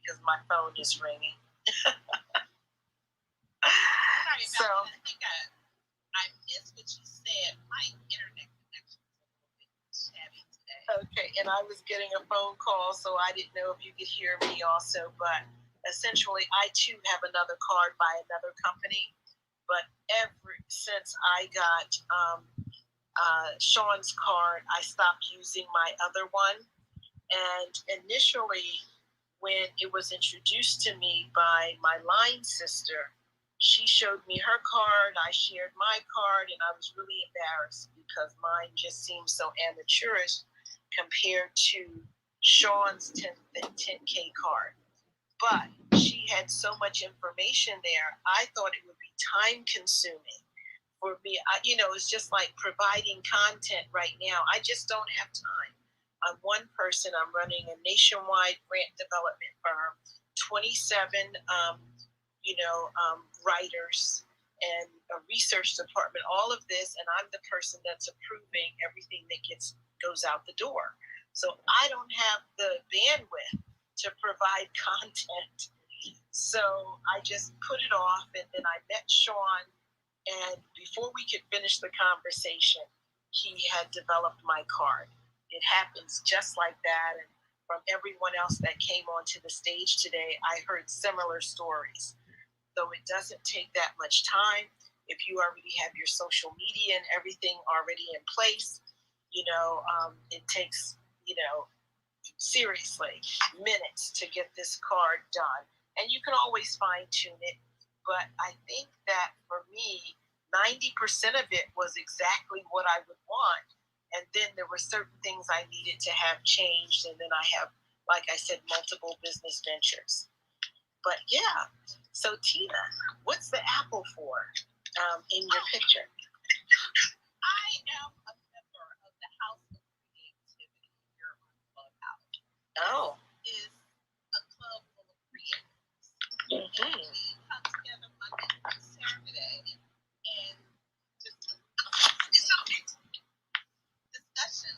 because my phone is ringing. Sorry So about that. I think I missed what you said. My internet connection is a little bit shabby today. okay, and I was getting a phone call, so I didn't know if you could hear me also, but essentially I too have another card by another company, but since I got Sean's card, I stopped using my other one. And initially, when it was introduced to me by my line sister, she showed me her card, I shared my card, and I was really embarrassed because mine just seemed so amateurish compared to Sean's 10K card. But she had so much information there, I thought it would be time consuming for me. It's just like providing content right now. I just don't have time. I'm one person. I'm running a nationwide grant development firm, 27, writers, and a research department. All of this, and I'm the person that's approving everything that goes out the door. So I don't have the bandwidth to provide content. So I just put it off, and then I met Sean, and before we could finish the conversation, he had developed my card. It happens just like that. And from everyone else that came onto the stage today, I heard similar stories. So it doesn't take that much time. If you already have your social media and everything already in place, it takes, seriously, minutes to get this card done. And you can always fine tune it. But I think that for me, 90% of it was exactly what I would want. And then there were certain things I needed to have changed. And then I have, like I said, multiple business ventures. But yeah, so Tina, what's the apple for in your picture? I am a member of the House of Creativity here on Clubhouse. Oh. It is a club full of creators. And we come together Monday through Saturday and just discussion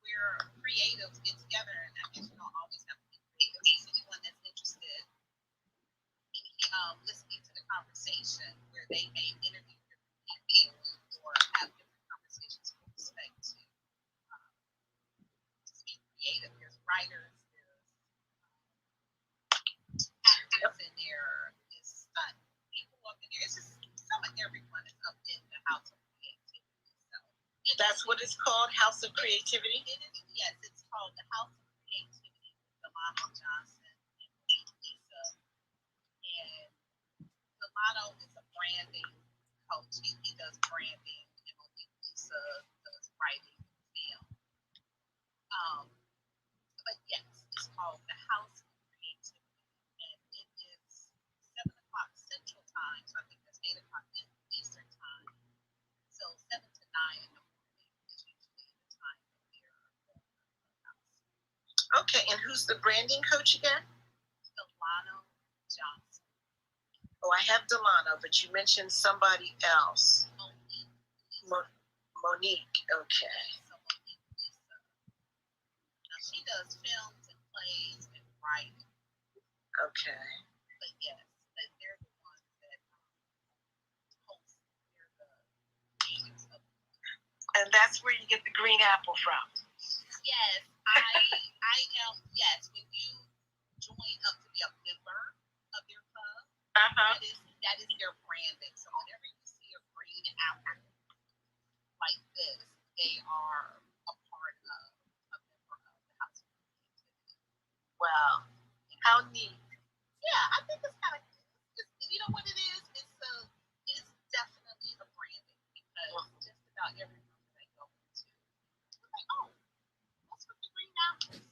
where creatives get together, and I guess you don't always have to be creative. Just anyone that's interested in listening to the conversation, where they may interview different people or have different conversations with respect to just being creative. There's writers, there's actors in there, there's people up in there. It's just some of everyone is up in the House of Creativity. So, that's what it's called, House of Creativity? Yes, it's called the House of Creativity with Delano Johnson and Lisa. And Delano is a branding coach. He does branding, and Lisa does writing and film. But yes, it's called the House of Creativity, and it is 7 o'clock Central Time, so I think that's 8 o'clock Eastern Time. So 7 to 9 in the morning is usually the time that we're on the house. Okay, and who's the branding coach again? Delano Johnson. Oh, I have Delano, but you mentioned somebody else. Monique, okay. Now she does films and plays and writing. Okay. But yes, they're the ones that host the meetings. And that's where you get the green apple from. Yes, I am. Yes, when you join up to be a member of their club, that is their branding. So whenever you see a green apple like this, they are a part of a member of the house. Wow, how neat. Yeah, I think it's kind of, you know what it is? It's definitely a branding because just about every room that I go into, I'm like, oh, what's with the green apples?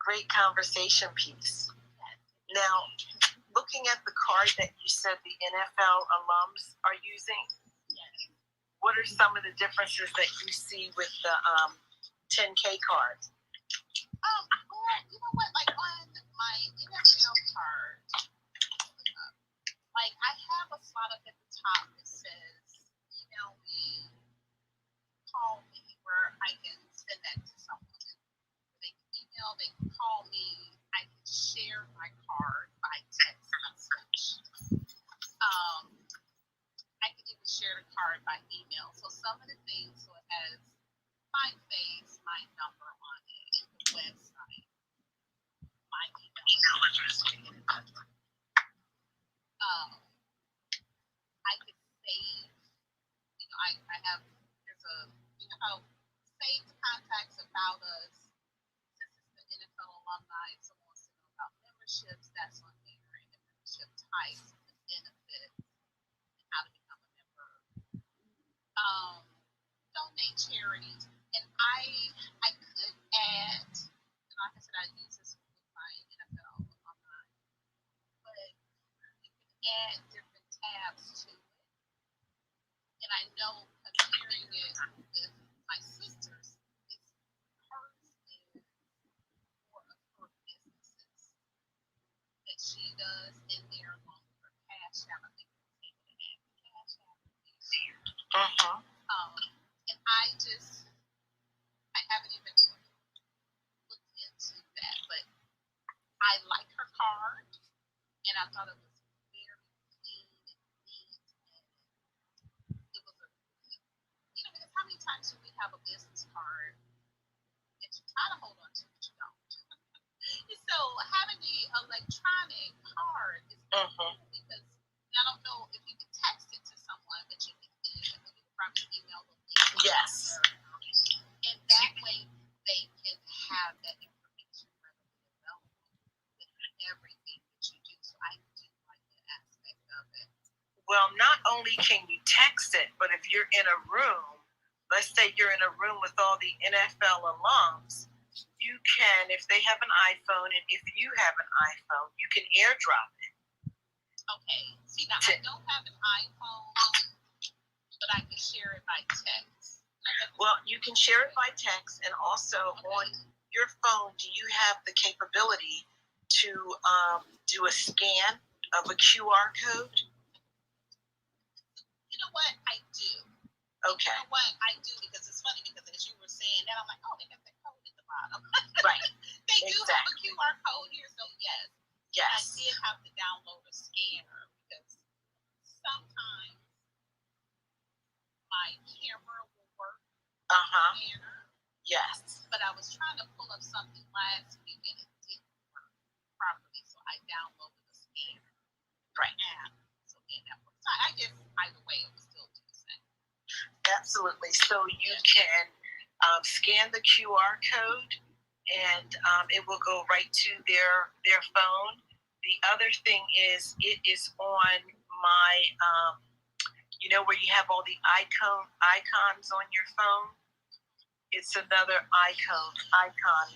Great conversation piece. Now, looking at the card that you said the NFL alums are using, what are some of the differences that you see with the 10K cards? Well, you know what? Like on my NFL card, like I have a slot up at the top that says, email me, call me, where I can send that to someone. They can email, they can call me, I can share my card by text message. I can even share the card by email. So some of the things, so it has my face, my number on it, the website, my email address. I could save, you know, I have, there's a, you know how, save contacts about us. Since it's the NFL alumni, if someone wants to know about memberships, that's on there, and the membership types, the benefits, and how to become a member. Donate charities, and I could add, and like I said, I use this with my NFL alumni, but you can add different tabs to it. And I know comparing it with my sister's, hers is more of her businesses that she does in there along with her cash app. I think it's able to add the cash app in there. And I haven't even looked into that, but I like her card, and I thought it was very clean and neat, and it was you know, because how many times do we have a business card that you try to hold on to, but you don't? So having the electronic card is cool because I don't know if you can text it to someone, but you can probably email them. Yes. And that way they can have that information readily available with everything that you do. So I do like that aspect of it. Well, not only can you text it, but if you're in a room, let's say you're in a room with all the NFL alums, you can, if they have an iPhone and if you have an iPhone, you can airdrop it. Okay. See, now I don't have an iPhone, but I can share it by text. Well, you can share it by text, and also on your phone, do you have the capability to do a scan of a QR code? You know what? I do. Okay. You know what? I do, because it's funny, because as you were saying that, I'm like, oh, they got the code at the bottom. Right. They do have a QR code here, so yes. Yes. I did have to download a scanner because sometimes my camera will work. Scanner. Yes. But I was trying to pull up something last week and it didn't work properly, so I downloaded a scanner. Right. App. So then that works. So I guess either way it was still do the same. Absolutely. So you can scan the QR code, and it will go right to their phone. The other thing is, it is on my, you know, where you have all the icons on your phone. It's another icon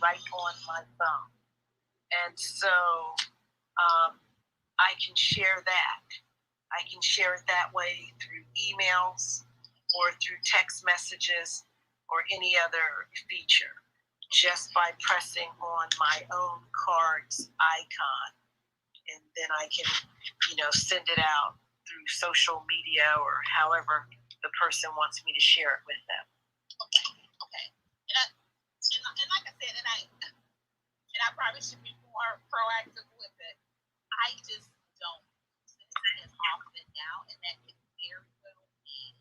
right on my phone, and so I can share that. I can share it that way through emails or through text messages or any other feature, just by pressing on my own card's icon. and then I can, send it out through social media or however the person wants me to share it with them. Okay. And like I said, and I probably should be more proactive with it. I just don't use it as often now, and that could very well be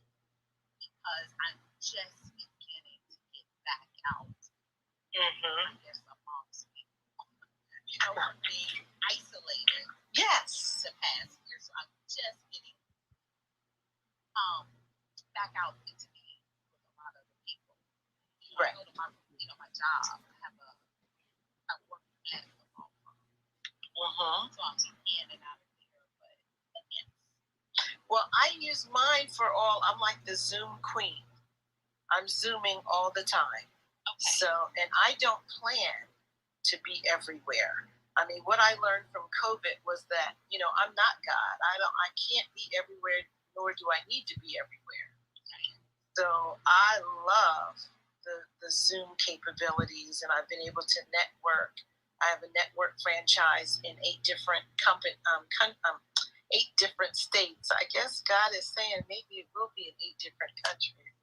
because I'm just beginning to get back out. I guess amongst people, from being isolated. Yes. The past year, so I'm just getting back out into being with a lot of the people. Right. I go to my job. I work at the law firm. So I'm in and out of there, but again. Well, I use mine for all. I'm like the Zoom queen. I'm Zooming all the time. Okay. So, and I don't plan to be everywhere. I mean, what I learned from COVID was that, I'm not God. I can't be everywhere, nor do I need to be everywhere. So I love the Zoom capabilities, and I've been able to network. I have a network franchise in 8 different 8 different states. I guess God is saying maybe it will be in 8 different countries.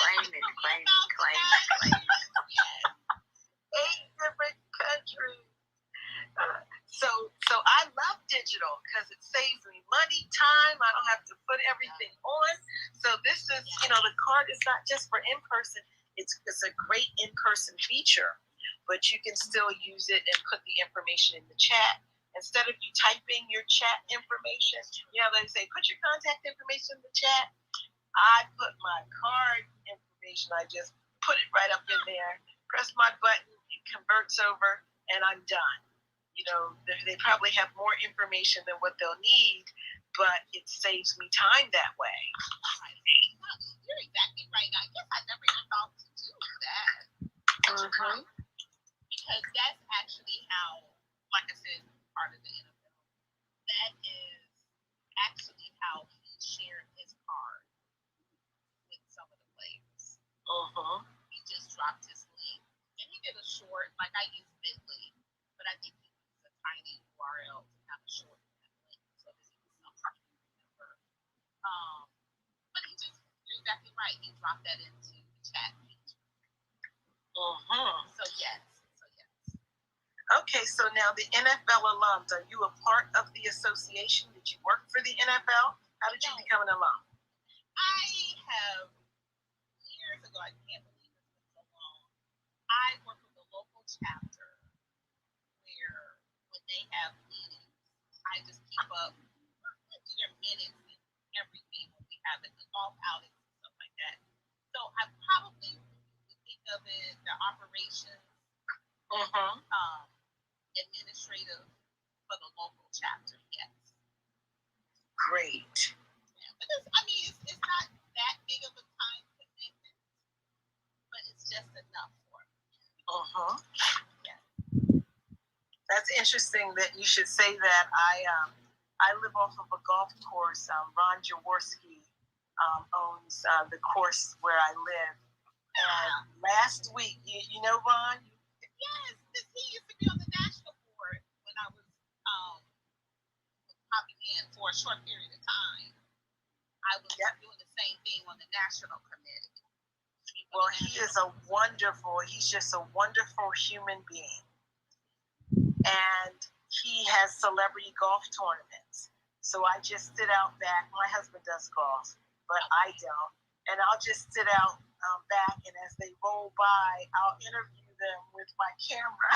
Claim it. 8 different countries. So I love digital because it saves me money, time. I don't have to put everything on. So this is, the card is not just for in-person. It's a great in-person feature, but you can still use it and put the information in the chat. Instead of you typing your chat information, they say, put your contact information in the chat. I put my card information, I just put it right up in there, press my button, it converts over, and I'm done. They probably have more information than what they'll need, but it saves me time that way. You're exactly right. I guess I never even thought to do that. Because that's actually how, like I said, part of the NFL, that is actually how he shared his card with some of the players. He just dropped his link. And he did a short, like I use Bitly, but I think he used a tiny URL to kind of shorten that link so that it was something you remember. But you're exactly right. He dropped that into the chat feature. So yes. Okay, so now the NFL alums, are you a part of the association? Did you work for the NFL? How did you become an alum? I have, years ago, I can't believe it's been so long, I work with a local chapter where when they have meetings, I just keep up their minutes and everything when we have it, the golf outings and stuff like that. So I probably would think of it, the operations, administrative for the local chapter, yes. Great. Yeah, but it's not that big of a time commitment, but it's just enough for me. Yeah. That's interesting that you should say that. I live off of a golf course. Ron Jaworski owns the course where I live. And last week, you know Ron? Yes, he used to be on the national board when I was popping in for a short period of time. I was doing the same thing on the national committee. Well, he's just a wonderful human being. And he has celebrity golf tournaments. So I just sit out back. My husband does golf, but I don't. And I'll just sit out back, and as they roll by, I'll interview them with my camera.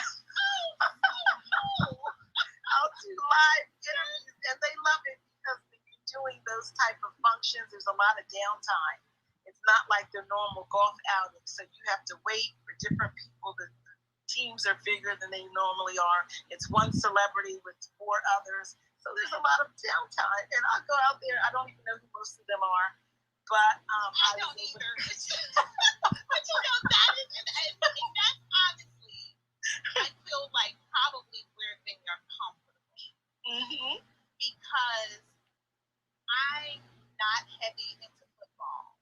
I'll do live interviews, and they love it because when you're doing those type of functions, there's a lot of downtime. It's not like the normal golf outing, so you have to wait for different people. The teams are bigger than they normally are. It's one celebrity with 4 others, so there's a lot of downtime. And I'll go out there. I don't even know who most of them are, but I don't either. But that is, and that's honestly, I feel like probably where they are comfortable. Because I'm not heavy into football,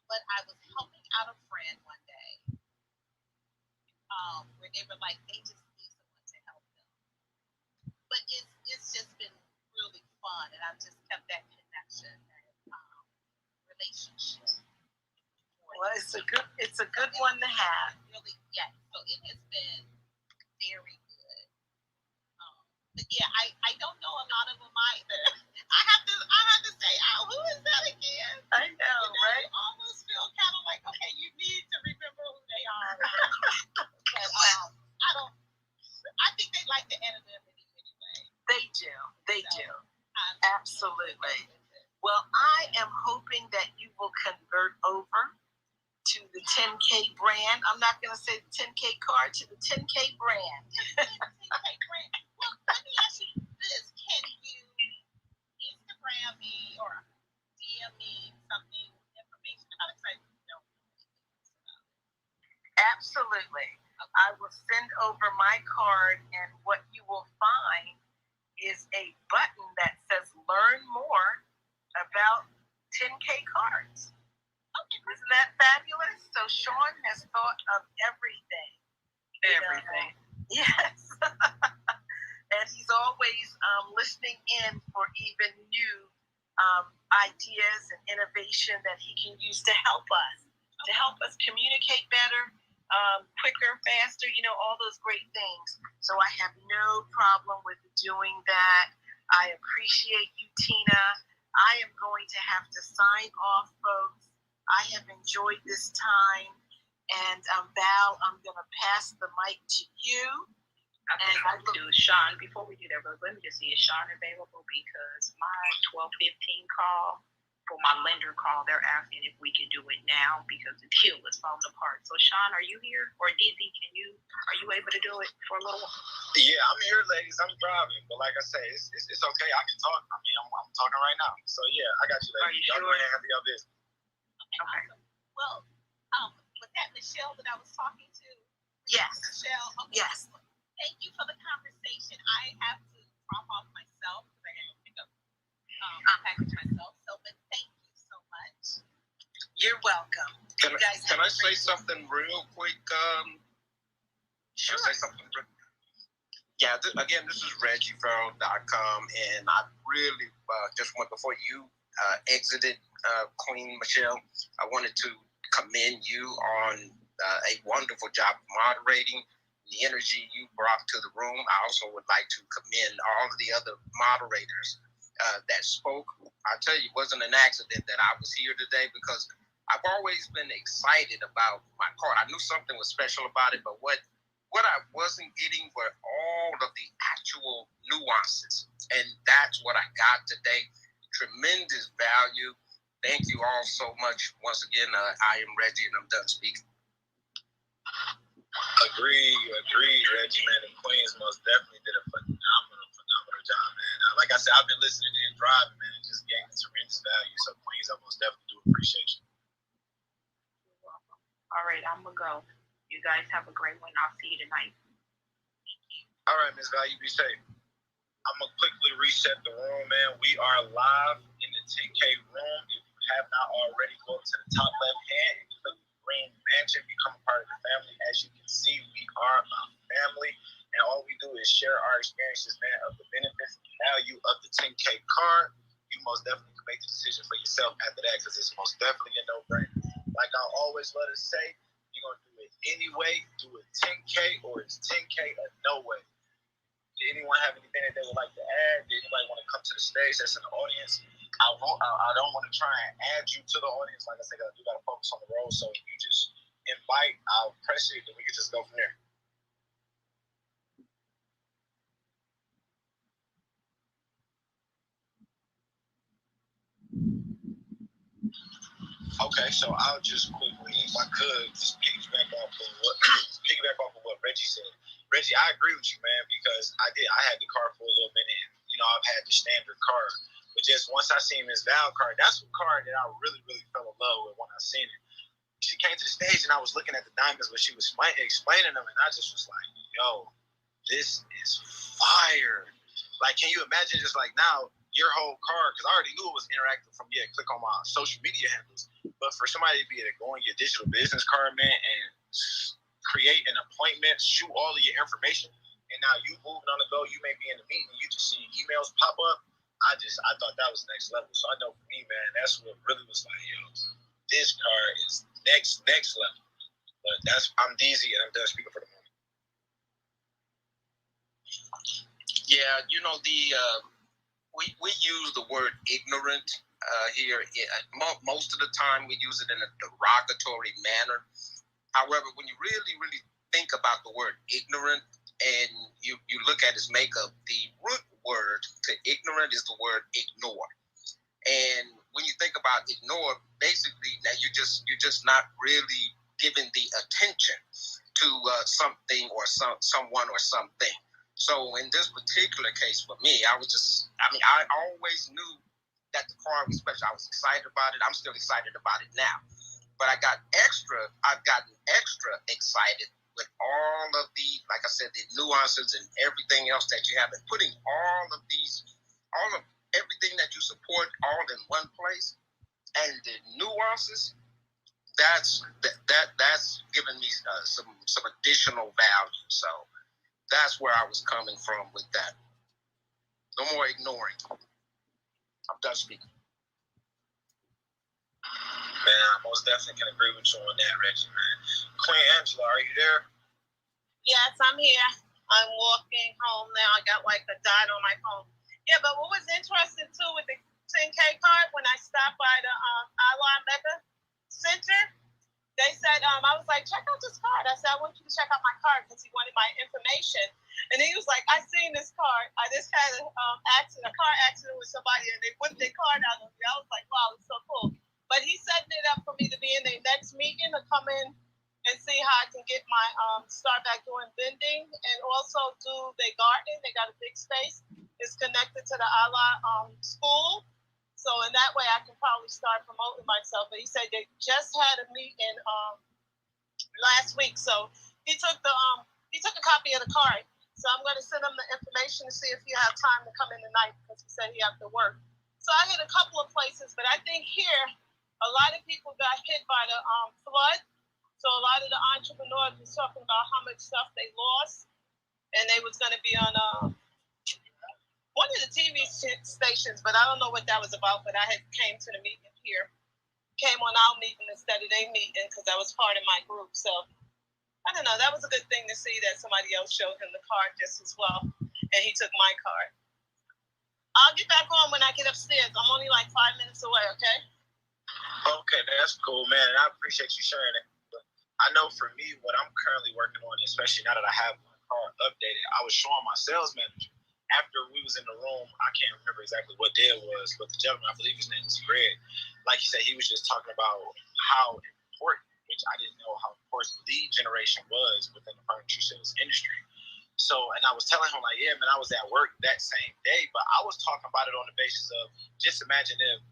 but I was helping out a friend one day where they were like, they just need someone to help them. just been really fun, and I've just kept that connection, that relationship. Well, it's a good one to have. Really, yeah. So it has been very good. But yeah, I don't know a lot of them either. I have to say, oh, who is that again? I know, right? You almost feel kind of like, okay, you need to remember who they are. But I think they like the anonymity anyway. They do. Absolutely. Well, I am hoping that you will convert over to the 10K brand. I'm not going to say the 10K card, to the 10K brand. 10K brand. Well, let me ask you this. Can you Instagram me or DM me something, information about it? Absolutely. I will send over my card, and what you will find is a button that says learn more about 10K cards. Okay. Isn't that fabulous? So Sean has thought of everything. Everything. Yes. And he's always listening in for even new ideas and innovation that he can use to help us communicate better, quicker, faster, all those great things. So I have no problem with doing that. I appreciate you, Tina. I am going to have to sign off, folks. I have enjoyed this time. And Val, I'm going to pass the mic to you. I think to Sean, before we do that, let me just see, is Sean available? Because my 12:15 call, for my lender call, they're asking if we can do it now because the deal is falling apart. So Sean, are you here? Or Dizzy, are you able to do it for a little while? Yeah, I'm here, ladies. I'm driving, but like I say, it's okay. I can talk. I mean, I'm talking right now. So yeah, I got you, ladies. Are you sure? Y'all go ahead and handle your business. Okay. Well, was that Michelle that I was talking to? Yes. Michelle. Okay. Yes. Thank you for the conversation. I have to drop off myself because I have to pick up package myself. So, but thank you so much. You're welcome. Can I say something real quick? Sure. Can I say something real? Yeah, again, this is ReggieFarrell.com, and I really just want, before you exited, Queen Michelle, I wanted to commend you on a wonderful job moderating, the energy you brought to the room. I also would like to commend all of the other moderators that spoke. I tell you, it wasn't an accident that I was here today, because I've always been excited about my card. I knew something was special about it, but what I wasn't getting were all of the actual nuances. And that's what I got today. Tremendous value. Thank you all so much. Once again, I am Reggie, and I'm done speaking. Agreed, Reggie, man. The Queens most definitely did a phenomenal job, man. Like I said, I've been listening and driving, man, and just gaining tremendous value. So Queens, I most definitely do appreciate you. You're welcome. All right, I'm going to go. You guys have a great one. I'll see you tonight. All right, Ms. Val, you be safe. I'm going to quickly reset the room, man. We are live in the 10K room. If you have not already, go to the top left hand and click the green mansion, become a part of the family. As you can see, we are a family, and all we do is share our experiences, man, of the benefits and value of the 10K card. You most definitely can make the decision for yourself after that, because it's most definitely a no-brainer. Like I always let us say, you're going to do it anyway, do it 10K, or it's 10K or no way. Did anyone have anything that they would like to add? Did anybody want to come to the stage that's in the audience? I don't want to try and add you to the audience. Like I said, I do got to focus on the road. So if you just invite, I'll press it, and we can just go from there. Okay, so I'll just quickly, if I could, just piggyback off of what Reggie said. Reggie, I agree with you, man, because I had the car for a little minute, and I've had the standard car, but just once I seen this Val card, that's the card that I really, really fell in love with when I seen it. She came to the stage, and I was looking at the diamonds, but she was explaining them, and I just was like, yo, this is fire. Like, can you imagine just like now, your whole card, because I already knew it was interactive from, click on my social media handles, but for somebody to be able to go on your digital business card, man, and create an appointment, shoot all of your information, and now you moving on the go, you may be in a meeting, you just see emails pop up. I thought that was next level. So I know for me, man, that's what really was like, yo, this car is next level. But I'm DZ and I'm done speaking for the moment. Yeah, we use the word ignorant here. Most of the time we use it in a derogatory manner. However, when you really, really think about the word ignorant and you look at its makeup, the root word to ignorant is the word ignore. And when you think about ignore, basically that you're just not really giving the attention to something or someone or something. So in this particular case for me, I always knew that the car was special. I was excited about it. I'm still excited about it now. But I've gotten extra excited with all of the, like I said, the nuances and everything else that you have, and putting all of everything that you support all in one place, and the nuances, that's given me some additional value. So that's where I was coming from with that. No more ignoring. I'm done speaking. Man, I most definitely can agree with you on that, Reggie, man. Queen Angela, are you there? Yes, I'm here. I'm walking home now. I got like a dot on my phone. Yeah, but what was interesting too with the 10K card, when I stopped by the Alon Mega Center, they said, I was like, check out this card. I said, I want you to check out my card because he wanted my information. And he was like, I seen this card. I just had a car accident with somebody and they whipped their card out of me. I was like, wow, it's so cool. But he's setting it up for me to be in their next meeting to come in and see how I can get my start back doing vending and also do their gardening. They got a big space. It's connected to the Allah school. So in that way, I can probably start promoting myself. But he said they just had a meeting last week, so he took a copy of the card. So I'm going to send him the information to see if you have time to come in tonight because he said he has to work. So I hit a couple of places, but I think here a lot of people got hit by the flood. So a lot of the entrepreneurs was talking about how much stuff they lost, and they was going to be on one of the TV stations, but I don't know what that was about. But I had came to the meeting here, came on our meeting instead of their meeting because that was part of my group. So I don't know. That was a good thing to see that somebody else showed him the card just as well, and he took my card. I'll get back on when I get upstairs. I'm only like 5 minutes away. Okay. Okay, that's cool, man. And I appreciate you sharing it. But I know for me, what I'm currently working on, especially now that I have my car updated, I was showing my sales manager. After we was in the room, I can't remember exactly what day it was, but the gentleman, I believe his name was Greg, like you said, he was just talking about how important, which I didn't know how important lead generation was within the furniture sales industry. So, and I was telling him like, yeah, man, I was at work that same day, but I was talking about it on the basis of just imagine if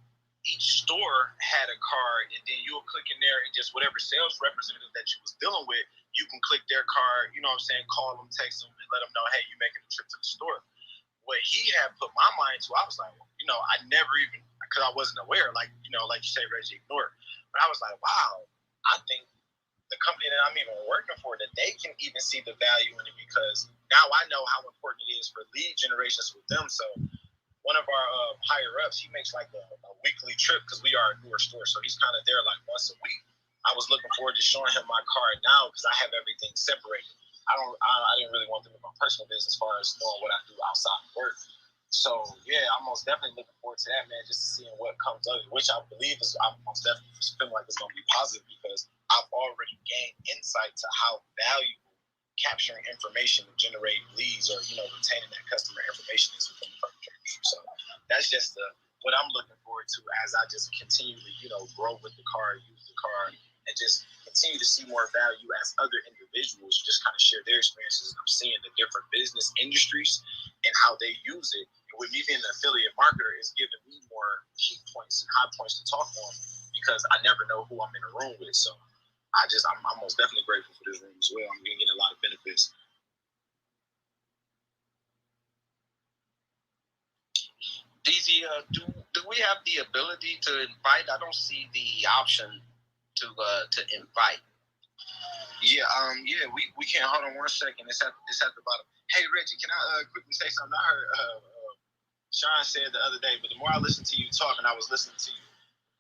each store had a card and then you'll click in there and just whatever sales representative that you was dealing with, you can click their card, you know what I'm saying, call them, text them, and let them know, hey, you're making a trip to the store. What he had put my mind to, I was like, I never even, because I wasn't aware, like you say, Reggie, ignore it. But I was like, wow, I think the company that I'm even working for, that they can even see the value in it because now I know how important it is for lead generations with them. So one of our higher ups, he makes like a weekly trip because we are a newer store. So he's kind of there like once a week. I was looking forward to showing him my card now because I have everything separated. I didn't really want them in my personal business as far as knowing what I do outside of work. So yeah, I'm most definitely looking forward to that, man. Just seeing what comes of it, which I believe I'm most definitely feeling like it's going to be positive because I've already gained insight to how valuable capturing information and generating leads or retaining that customer information is within the furniture industry. So that's just what I'm looking forward to as I just continually grow with the car, use the car, and just continue to see more value as other individuals just kind of share their experiences. And I'm seeing the different business industries and how they use it. And with me being an affiliate marketer, it's giving me more key points and high points to talk on because I never know who I'm in a room with. So I'm most definitely grateful for this room as well. I'm getting a lot of benefits. DZ, do we have the ability to invite? I don't see the option to invite. Yeah, we can't. Hold on 1 second. It's at the bottom. Hey, Reggie, can I quickly say something? I heard Sean said the other day, but the more I listened to you talk, and I was listening to you,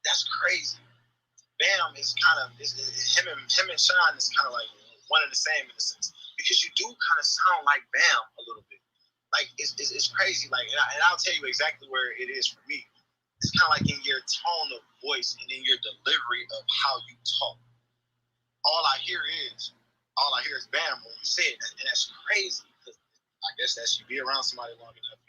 that's crazy. Bam is kind of him and Sean is kind of like one and the same in a sense, because you do kind of sound like Bam a little bit. Like it's crazy. Like, and I'll tell you exactly where it is for me. It's kind of like in your tone of voice and in your delivery of how you talk. All I hear is Bam when you say it, and that's crazy. Because I guess that's you be around somebody long enough,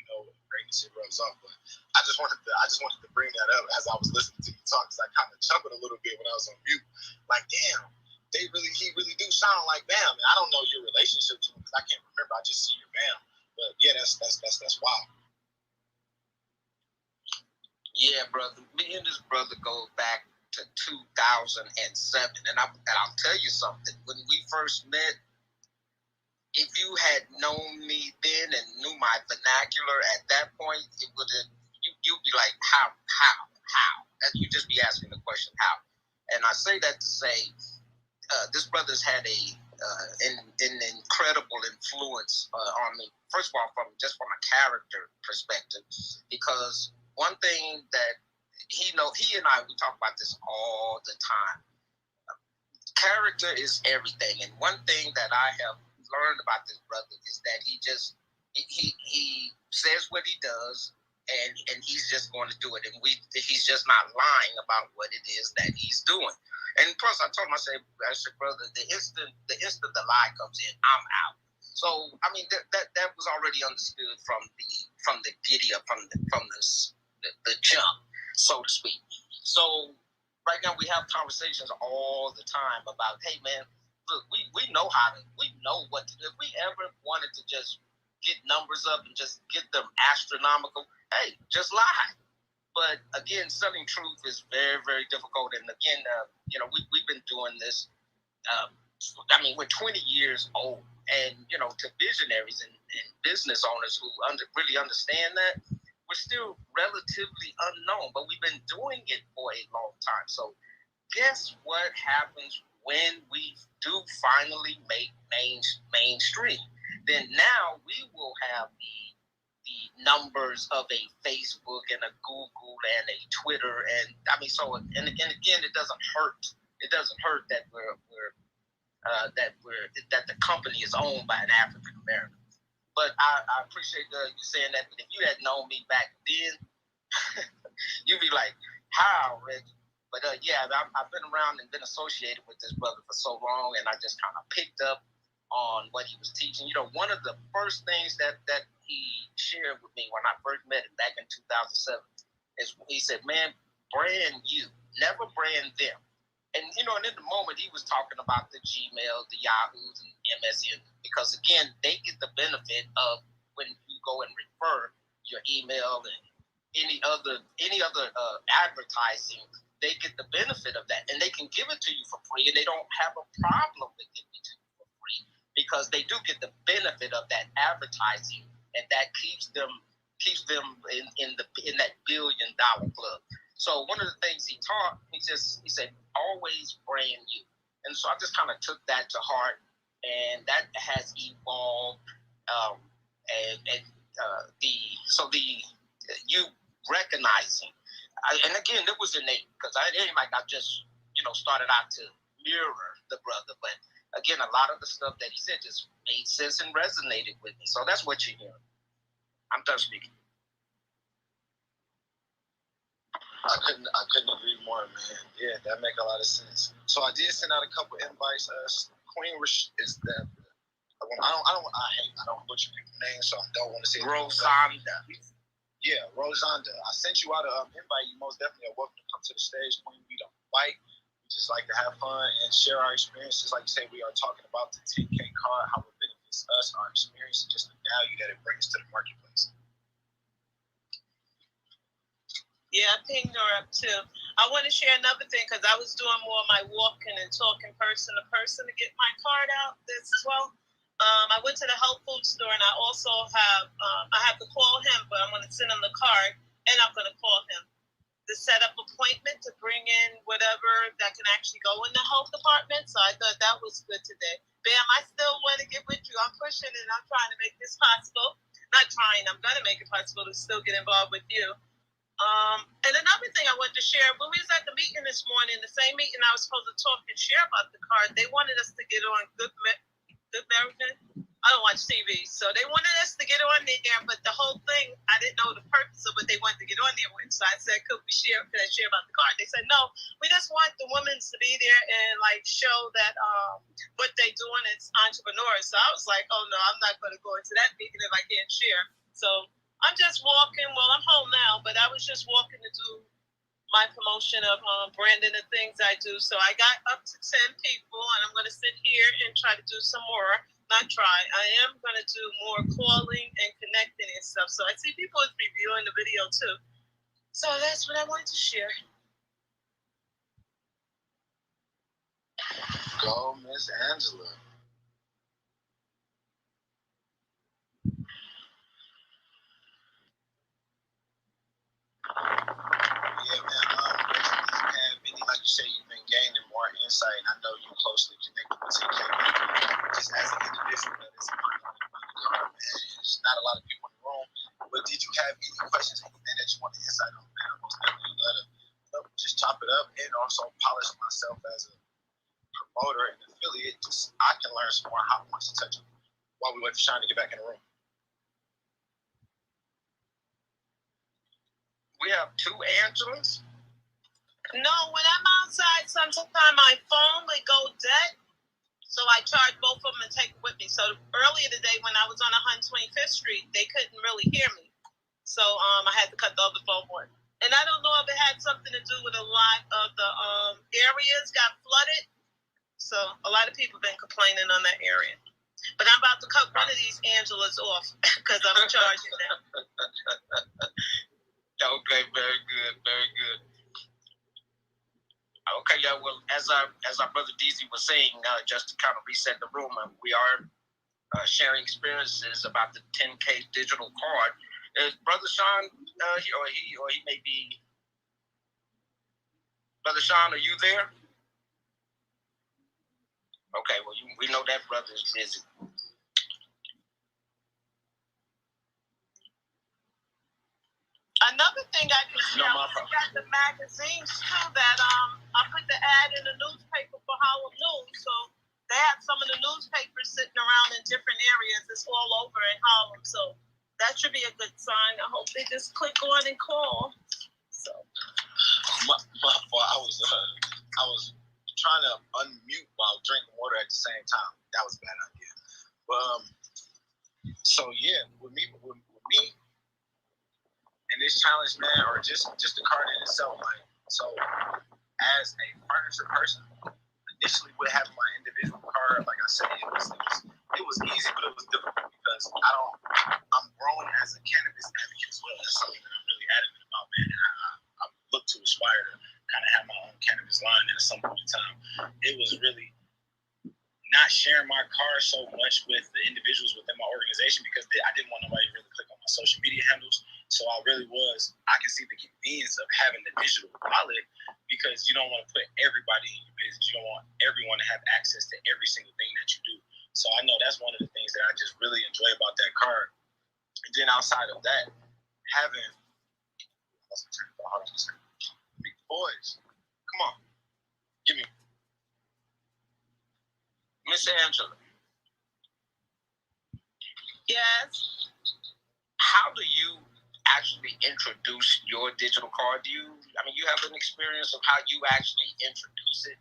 greatness it rubs off. But I just wanted to bring that up as I was listening to you talk, because I kind of chuckled a little bit when I was on mute. Like, damn, he really do sound like Bam. And I don't know your relationship to him because I can't remember. I just see your Bam. But yeah, that's wild. Yeah, brother. Me and this brother go back to 2007, and I'll tell you something. When we first met, if you had known me then and knew my vernacular at that point, it would have you'd be like, how? And you just be asking the question, how? And I say that to say, this brother's had an incredible influence on me. First of all, from a character perspective, because one thing that he and I, we talk about this all the time. Character is everything, and one thing that I have learned about this brother is that he says what he does, and he's just going to do it, and he's just not lying about what it is that he's doing. And plus, I told him, I said, brother, the instant the lie comes in, I'm out. So I mean, that was already understood from the giddy up, from the jump, so to speak. So right now we have conversations all the time about, hey man, look, we know what to do. If we ever wanted to just get numbers up and just get them astronomical, hey, just lie. But again, selling truth is very, very difficult. And again, we've been doing this. We're 20 years old, and to visionaries and business owners who really understand that, we're still relatively unknown, but we've been doing it for a long time. So guess what happens when we do finally make mainstream? Then now we will have the numbers of a Facebook and a Google and a Twitter, and again, it doesn't hurt. It doesn't hurt that that the company is owned by an African American. But I appreciate you saying that. But if you had known me back then, you'd be like, how, Reggie? But I've been around and been associated with this brother for so long, and I just kind of picked up on what he was teaching. One of the first things that he shared with me when I first met him back in 2007 is he said, man, brand you, never brand them. And, and in the moment, he was talking about the Gmail, the Yahoos, and MSN, because, again, they get the benefit of when you go and refer your email and any other advertising, they get the benefit of that. And they can give it to you for free, and they don't have a problem with giving it to you for free because they do get the benefit of that advertising, and that keeps them in that $1 billion club. So one of the things he taught, he said, always brand you. And so I just kind of took that to heart, and that has evolved. You recognizing, and again, it was innate because it ain't like I just started out to mirror the brother, but again, a lot of the stuff that he said just made sense and resonated with me. So that's what you're hearing. I'm done speaking. I couldn't agree more, man. Yeah, that make a lot of sense. So I did send out a couple invites. Queen is that. I don't butcher people's names, so I don't want to say Rosanda. Yeah, Rosanda. I sent you out an invite. You most definitely are welcome to come to the stage, Queen. We don't fight. We just like to have fun and share our experiences. Like you say, we are talking about the 10K card, how it benefits us, our experience, and just the value that it brings to the marketplace. Yeah, I pinged her up too. I want to share another thing because I was doing more of my walking and talking person to person to get my card out this as well. I went to the health food store, and I also have I have to call him, but I'm going to send him the card, and I'm going to call him the setup appointment to bring in whatever that can actually go in the health department. So I thought that was good today. Bam, I still want to get with you. I'm pushing and I'm trying to make this possible. Not trying, I'm going to make it possible to still get involved with you. And another thing I wanted to share, when we was at the meeting this morning, the same meeting I was supposed to talk and share about the card, they wanted us to get on Good American. I don't watch TV, so they wanted us to get on there, but the whole thing, I didn't know the purpose of what they wanted to get on there with. So I said, could I share about the card? They said, no, we just want the women to be there and like show that what they doing is entrepreneurs. So I was like, oh no, I'm not going to go into that meeting if I can't share. So I'm just walking. Well, I'm home now, but I was just walking to do my promotion of branding and things I do. So I got up to 10 people, and I'm going to sit here and try to do some more. Not try. I am going to do more calling and connecting and stuff. So I see people is reviewing the video too. So that's what I wanted to share. Go, Miss Angela. Yeah, man. Like you say, you've been gaining more insight, and I know you closely connected with TK. Just as an individual, that is man. There's not a lot of people in the room. But did you have any questions, anything that you want to insight on, man? I'm most definitely love to just chop it up and also polish myself as a promoter and affiliate. Just I can learn some more how much to touch on while we wait for Sean to get back in the room. We have two Angelas. No, when I'm outside, sometimes my phone would go dead. So I charge both of them and take it with me. So earlier today when I was on 125th Street, they couldn't really hear me. So I had to cut the other phone cord. And I don't know if it had something to do with a lot of the areas got flooded. So a lot of people have been complaining on that area. But I'm about to cut one of these Angelas off because I'm charging them. Okay, very good, very good. Okay, yeah. Well, as our brother DZ was saying, just to kind of reset the room, we are sharing experiences about the 10K digital card. Is Brother Sean he may be? Brother Sean, are you there? Okay, well, we know that brother is busy. Another thing I can share, I got the magazines too that I put the ad in the newspaper for Harlem News. So they have some of the newspapers sitting around in different areas. It's all over in Harlem. So that should be a good sign. I hope they just click on and call. So I was trying to unmute while drinking water at the same time. That was a bad idea. But so yeah, with me and this challenge, man, or just the card in itself, like, so as a furniture person, initially with having my individual card, like I said, it was easy, but it was difficult because I'm growing as a cannabis advocate as well. That's something that I'm really adamant about, man. And I look to aspire to kind of have my own cannabis line at some point in time. It was really not sharing my card so much with the individuals within my organization because I didn't want nobody to really click on my social media handles. So I can see the convenience of having the digital wallet because you don't want to put everybody in your business. You don't want everyone to have access to every single thing that you do. So I know that's one of the things that I just really enjoy about that card. And then outside of that, having boys, come on, give me Miss Angela. yes. How do you actually introduce your digital card? You have an experience of how you actually introduce it?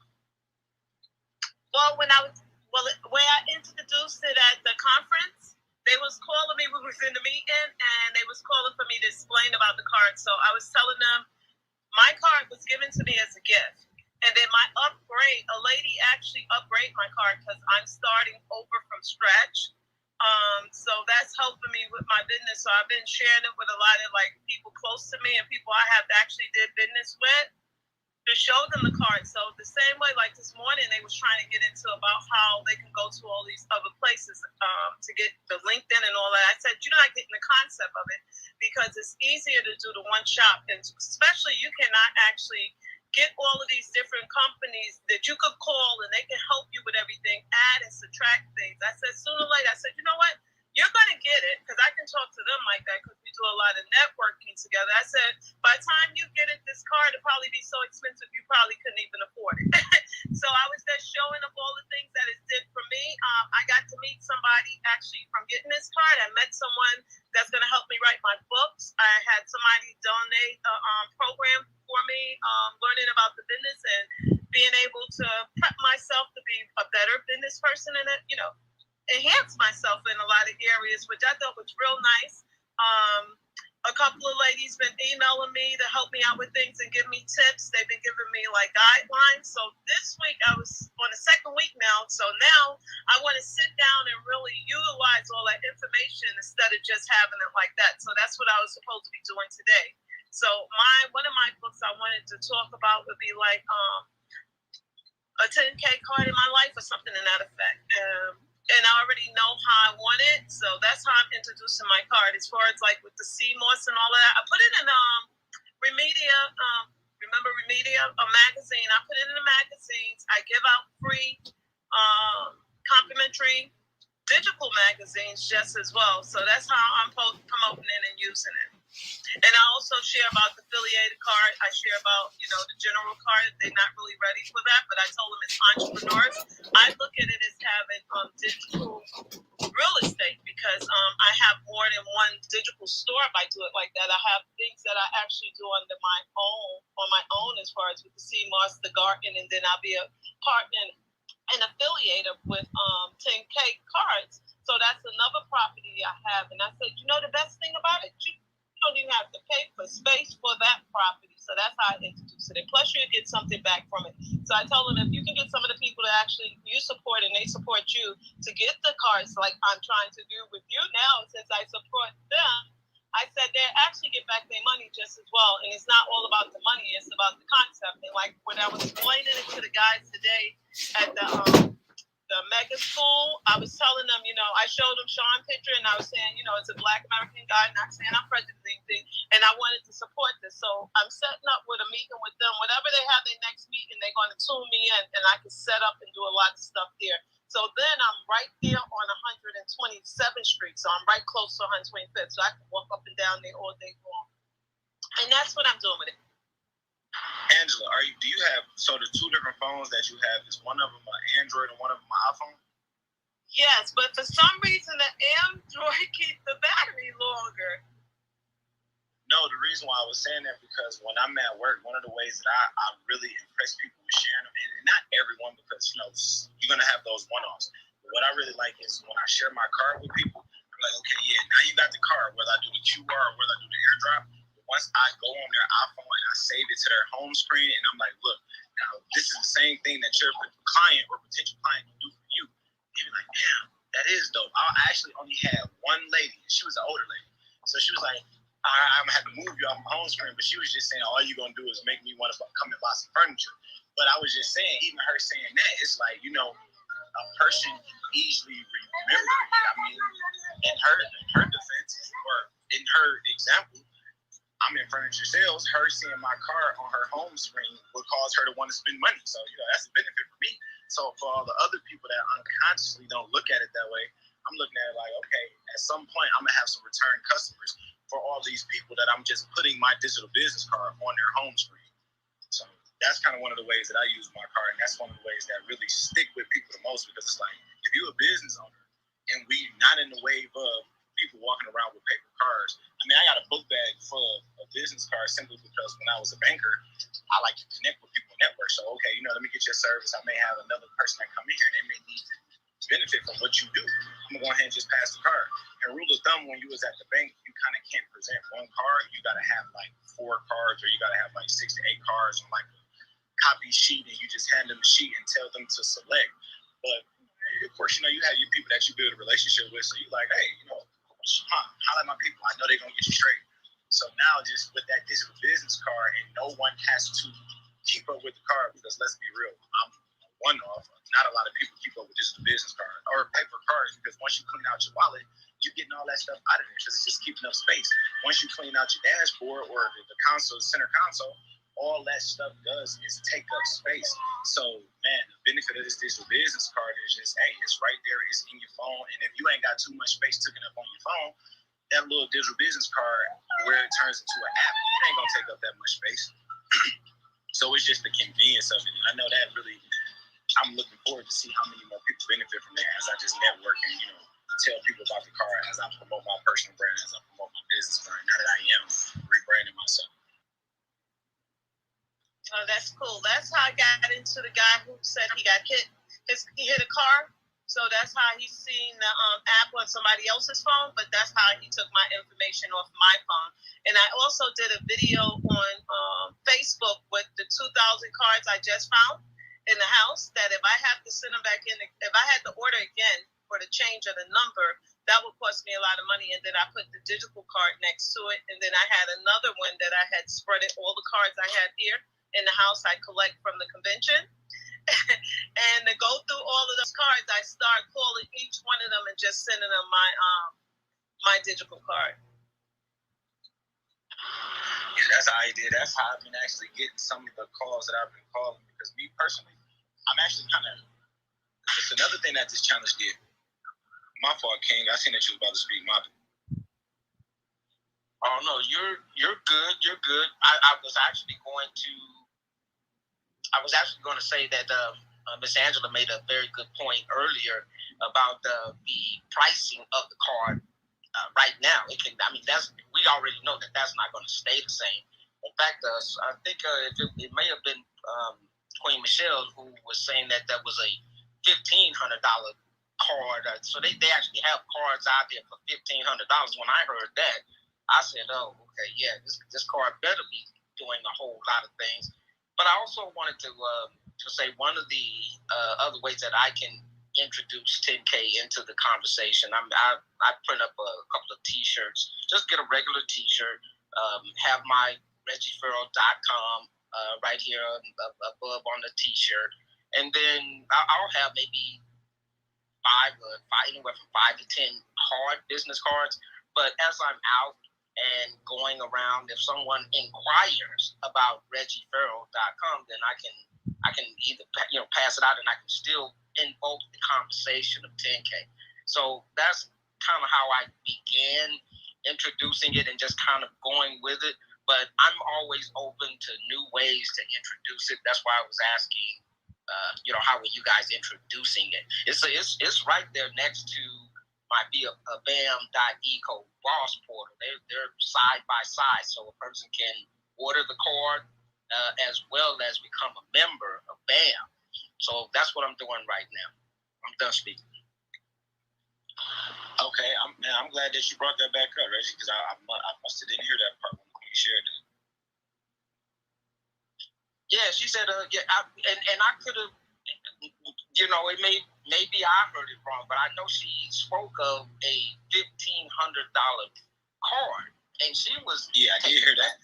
Well, the way I introduced it at the conference, they was calling me when we was in the meeting, and they was calling for me to explain about the card. So I was telling them my card was given to me as a gift. And then my upgrade, a lady actually upgraded my card because I'm starting over from scratch. So that's helping me with my business. So I've been sharing it with a lot of like people close to me and people I have actually did business with. to show them the card. So the same way, like this morning, they was trying to get into about how they can go to all these other places to get the LinkedIn and all that. I said, you're not getting the concept of it because it's easier to do the one shop, and especially you cannot actually get all of these different companies that you could call and they can help you with everything, add and subtract things. I said, sooner or later, I said, you know what? You're going to get it because I can talk to them like that because we do a lot of networking together. I said, by the time you get it, this card will probably be so expensive you probably couldn't even afford it. So I was just showing them all the things that it did for me. I got to meet somebody actually from getting this card. I met someone that's going to help me write my books. I had somebody donate a program for me, learning about the business and being able to prep myself to be a better business person and, enhance myself in a lot of areas, which I thought was real nice. A couple of ladies been emailing me to help me out with things and give me tips. They've been giving me like guidelines. So this week I was on the second week now. So now I want to sit down and really utilize all that information instead of just having it like that. So that's what I was supposed to be doing today. So one of my books I wanted to talk about would be like a 10K card in my life or something to that effect. And I already know how I want it, so that's how I'm introducing my card. As far as like with the sea moss and all of that, I put it in Remedia. Remember Remedia, a magazine? I put it in the magazines. I give out free, complimentary digital magazines just as well. So that's how I'm promoting it and using it. And I also share about the affiliated card. I share about, the general card. They're not really ready for that, but I told them it's entrepreneurs. I look at it as having digital real estate because I have more than one digital store if I do it like that. I have things that I actually do on my own as far as with the sea moss, the garden, and then I'll be a partner and affiliated with 10K Cards. So that's another property I have. And I said, the best thing about it, you don't even have to pay for space for that property. So that's how I introduce it. And plus you get something back from it. So I told them if you can get some of the people that actually you support and they support you to get the cards like I'm trying to do with you now since I support them, I said they actually get back their money just as well. And it's not all about the money, it's about the concept. And like when I was explaining it to the guys today at the mega school, I was telling them, I showed them Sean's picture and I was saying, it's a Black American guy, not saying I'm prejudiced anything, and I wanted to support this. So I'm setting up with a meeting with them. Whenever they have their next meeting, they're going to tune me in and I can set up and do a lot of stuff there. So then I'm right there on 127th Street. So I'm right close to 125th. So I can walk up and down there all day long. And that's what I'm doing with it. Angela, do you have the two different phones that you have? Is one of them an Android and one of them an iPhone? Yes, but for some reason the Android keeps the battery longer. No, the reason why I was saying that because when I'm at work, one of the ways that I really impress people with sharing them, and not everyone because you're gonna have those one-offs. But what I really like is when I share my card with people, I'm like, okay, yeah, now you got the card, whether I do the QR or whether I do the airdrop. Once I go on their iPhone and I save it to their home screen, and I'm like, look, now this is the same thing that your client or potential client can do for you. They be like, damn, that is dope. I actually only had one lady, and she was an older lady. So she was like, I'm gonna have to move you off my home screen, but she was just saying, all you're gonna do is make me want to come and buy some furniture. But I was just saying, even her saying that, it's like, a person can easily remember it. I mean, in her defense, or in her example, I'm in furniture sales. Her seeing my car on her home screen would cause her to want to spend money. So, that's a benefit for me. So for all the other people that unconsciously don't look at it that way, I'm looking at it like, okay, at some point I'm gonna have some return customers for all these people that I'm just putting my digital business card on their home screen. So that's kind of one of the ways that I use my card, and that's one of the ways that really stick with people the most because it's like, if you're a business owner and we not in the wave of people walking around with paper cards. I mean, I got a book bag full of business cards simply because when I was a banker, I like to connect with people, network. So, okay, let me get your service. I may have another person that come in here and they may need to benefit from what you do. I'm going to go ahead and just pass the card. And rule of thumb, when you was at the bank, you kind of can't present one card. You got to have like 4 cards or you got to have like 6 to 8 cards on like a copy sheet and you just hand them the sheet and tell them to select. But, of course, you have your people that you build a relationship with. So you like, hey, holla at my people. I know they're going to get you straight. So now just with that digital business card and no one has to keep up with the card because let's be real, I'm one off. Not a lot of people keep up with just the business card or paper cards because once you clean out your wallet, you're getting all that stuff out of there because it's just keeping up space. Once you clean out your dashboard or the console, the center console, all that stuff does is take up space. So, man, the benefit of this digital business card is just, hey, it's right there, it's in your phone, and if you ain't got too much space taken up on your phone, that little digital business card, where it turns into an app, it ain't gonna take up that much space. So it's just the convenience of it. And I know that really, I'm looking forward to see how many more people benefit from that as I just network and, tell people about the card as I promote my personal brand, as I promote my business brand, now that I am rebranding myself. Oh, that's cool. That's how I got into the guy who said he got hit. He hit a car. So that's how he's seen the app on somebody else's phone, but that's how he took my information off my phone. And I also did a video on Facebook with the 2,000 cards I just found in the house, that if I have to send them back in, if I had to order again for the change of the number, that would cost me a lot of money. And then I put the digital card next to it. And then I had another one that I had spread it, all the cards I had here in the house I collect from the convention. And to go through all of those cards, I start calling each one of them and just sending them my digital card. Yeah, that's how I did. That's how I've been actually getting some of the calls that I've been calling. Because me personally, I'm actually kind of. It's another thing that this challenge did. My fault, King. I seen that you was about to speak. My. Oh no, you're good. You're good. I was actually going to say that Miss Angela made a very good point earlier about the pricing of the card right now. We already know that that's not going to stay the same. In fact, I think it may have been Queen Michelle who was saying that there was a $1,500 card. So they actually have cards out there for $1,500. When I heard that, I said, oh, okay, yeah, this card better be doing a whole lot of things. But I also wanted to say one of the other ways that I can introduce 10K into the conversation, I print up a couple of T-shirts. Just get a regular T-shirt, have my reggiefarrell.com right here above on the T-shirt, and then I'll have maybe anywhere from 5 to 10 business cards. But as I'm out and going around, if someone inquires about reggiefarrell.com, then I can either pass it out, and I can still invoke the conversation of 10K. So that's kind of how I began introducing it and just kind of going with it. But I'm always open to new ways to introduce it. That's why I was asking, how are you guys introducing it? It's right there next to my bam.eco Boss portal. They're side by side, so a person can order the card as well as become a member of BAM. So that's what I'm doing right now. I'm done speaking. Okay, I'm glad that you brought that back up, Reggie, because I must have didn't hear that part when you shared it. Yeah, she said, and I could have, maybe I heard it wrong, but I know she spoke of a $1,500 card, and she was. Yeah, I did hear that.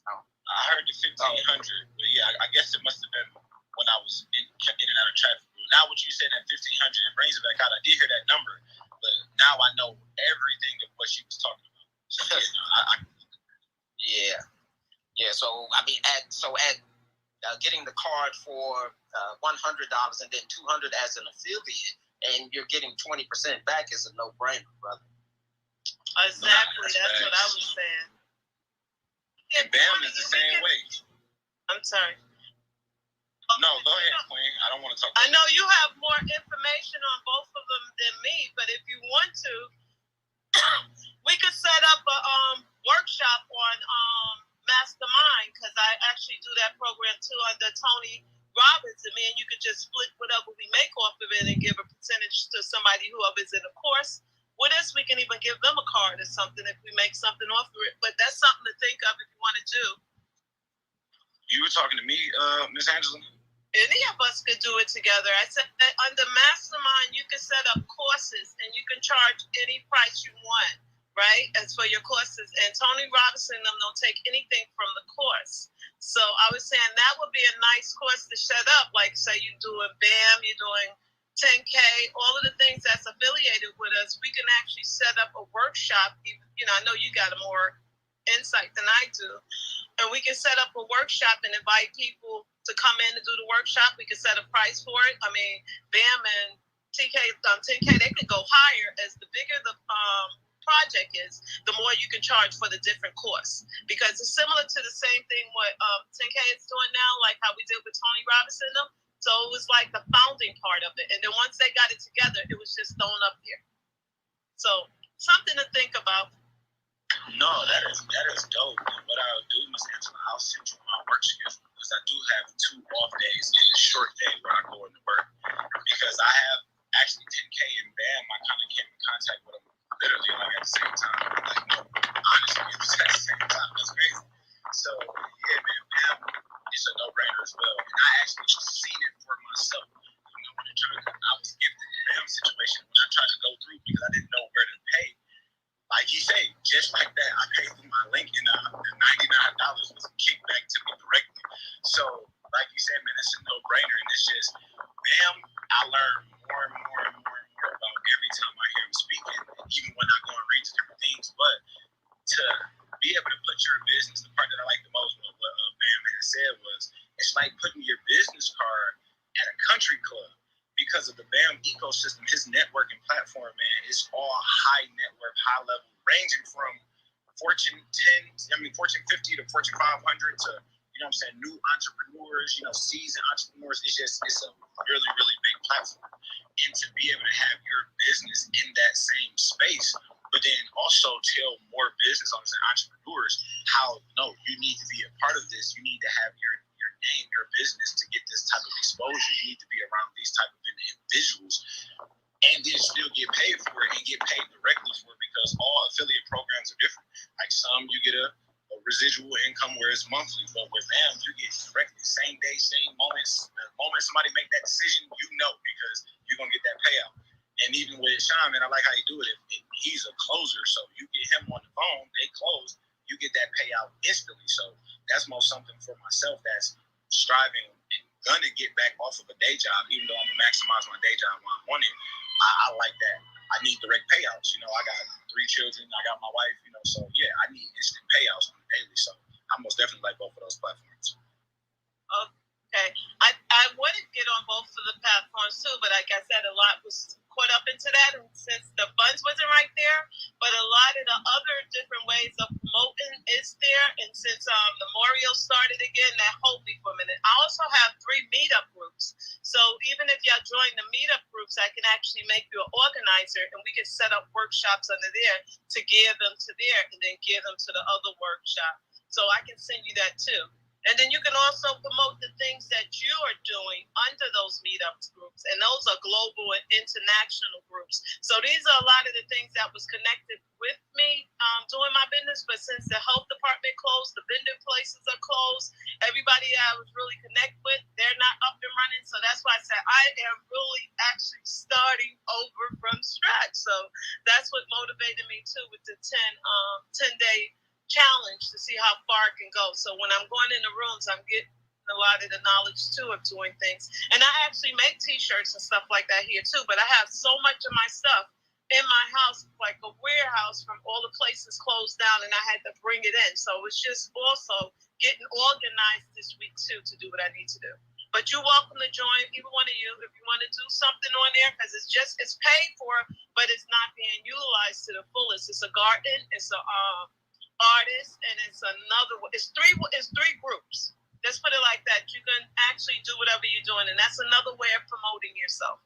I heard the 1,500, but yeah, I guess it must have been when I was in and out of traffic. Now, what you said at 1,500, it brings it back out. I did hear that number, but now I know everything of what she was talking about. So yeah. So I mean, at getting the card for $100 and then $200 as an affiliate, and you're getting 20% back is a no-brainer, brother. Exactly, that's what I was saying. And BAM is the same way. I'm sorry. No, go ahead, Queen. I don't want to talk about I know you have more information on both of them than me, but if you want to, we could set up a workshop on Mastermind, because I actually do that program too under Tony Robbins, and me and you could just split whatever we make off of it and give a percentage to somebody whoever's in the course. With us, we can even give them a card or something if we make something off of it. But that's something to think of if you want to do. You were talking to me, Miss Angela? Any of us could do it together. I said that under Mastermind, you can set up courses and you can charge any price you want, right? As for your courses. And Tony Robinson and them don't take anything from the course. So I was saying that would be a nice course to set up. Like, say you're doing BAM, you're doing 10K, all of the things that's affiliated with us. We can actually set up a workshop. You know, I know you got more insight than I do. And we can set up a workshop and invite people to come in to do the workshop. We can set a price for it. I mean, BAM and 10K, they could go higher as the bigger the project is, the more you can charge for the different course. Because it's similar to the same thing what 10K is doing now, like how we did with Tony Robinson. So it was like the founding part of it. And then once they got it together, it was just thrown up here. So something to think about. No, that is dope. And what I'll do, Ms. Angela, I'll send you my work schedule because I do have 2 off days and a short day where I go into work. Because I have actually 10K and BAM, I kind of came in contact with them literally like at the same time. Like, no, honestly, it was at the same time. That's crazy. So, yeah, man, BAM is a no-brainer as well. And I actually seen it for myself. You know, I was gifted the BAM situation when I tried to go through because I didn't know where to pay. Like he said, just like that, I paid through my link and the $99 was kicked back to me directly. So, like you said, man, it's a no-brainer. And it's just, BAM, I learn more and more and more and more about every time I hear him speaking, even when I go and read different things. But to be able to put your business, the part that I like the most, what BAM had said was, it's like putting your business card at a country club. Because of the BAM ecosystem, his networking platform, man, is all high net worth, high level, ranging from Fortune 50 to Fortune 500 to, you know what I'm saying, new entrepreneurs, you know, seasoned entrepreneurs. It's a really, really big platform. And to be able to have your business in that same space, but then also tell more business owners and entrepreneurs how, no, you need to be a part of this. You need to have your name, your business to get this type of exposure. You need to be around these type of individuals and then still get paid for it and get paid directly for it because all affiliate programs are different. Like some you get a residual income where it's monthly, but with BAM you get directly same day, same moments. The moment somebody make that decision, you know, because you're gonna get that payout. And even with Sean, man, I like how you do it. If he's a closer, so you get him on the phone, they close, you get that payout instantly. So that's most something for myself that's striving and gonna get back off of a day job, even though I'm gonna maximize my day job while I'm on it. I like that. I need direct payouts. You know, I got 3 children, I got my wife, you know, so yeah, I need instant payouts on the daily. So I most definitely like both of those platforms. Okay. I want to get on both of the platforms too, but like I said, a lot was caught up into that and since the funds wasn't right there, but a lot of the other different ways of promoting is there. And since Memorial started again, that hold me for a minute. I also have 3 meetup groups. So even if y'all join the meetup groups, I can actually make you an organizer and we can set up workshops under there to give them to there and then give them to the other workshop. So I can send you that too. And then you can also promote the things that you are doing under those meetup groups. And those are global and international groups. So these are a lot of the things that was connected with me doing my business. But since the health department closed, the vendor places are closed, everybody I was really connected with, they're not up and running. So that's why I said I am really actually starting over from scratch. So that's what motivated me too with the 10-day challenge to see how far it can go. So when I'm going in the rooms, I'm getting a lot of the knowledge too of doing things. And I actually make t-shirts and stuff like that here too, but I have so much of my stuff in my house, like a warehouse from all the places closed down and I had to bring it in. So it's just also getting organized this week too to do what I need to do. But you're welcome to join, either one of you, if you want to do something on there, because it's paid for, but it's not being utilized to the fullest. It's a garden, it's a artist, and it's another one. It's three groups. Let's put it like that. You can actually do whatever you're doing, and that's another way of promoting yourself.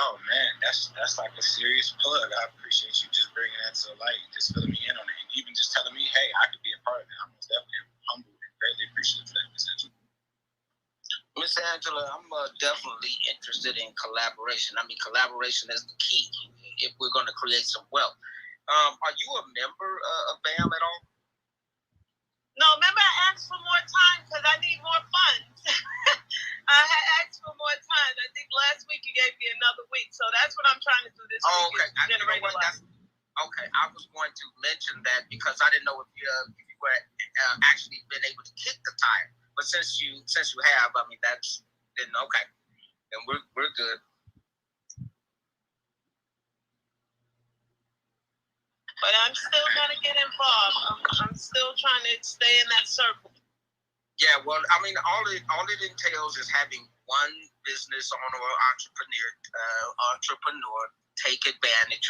Oh man, that's like a serious plug. I appreciate you just bringing that to light, just filling me in on it, and even just telling me, hey, I could be a part of it. I'm most definitely humble and greatly appreciative for that, Miss Angela. Miss Angela, I'm definitely interested in collaboration. I mean, collaboration is the key if we're going to create some wealth. Are you a member of BAM at all? No, remember I asked for more time because I need more funds. I had asked for more time. I think last week you gave me another week. So that's what I'm trying to do this week. Okay. Generate a lot. Okay, I was going to mention that because I you have, I mean, that's then okay, then we're good. But I'm still gonna get involved. I'm still trying to stay in that circle. Yeah, well, I mean, all it entails is having one business owner or entrepreneur take advantage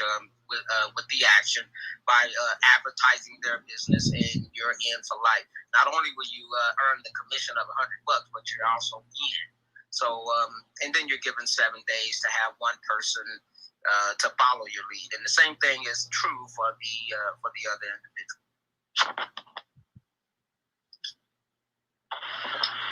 with the action by advertising their business, and you're in for life. Not only will you earn the commission of $100, but you're also in. So, and then you're given 7 days to have one person to follow your lead, and the same thing is true for the other individual.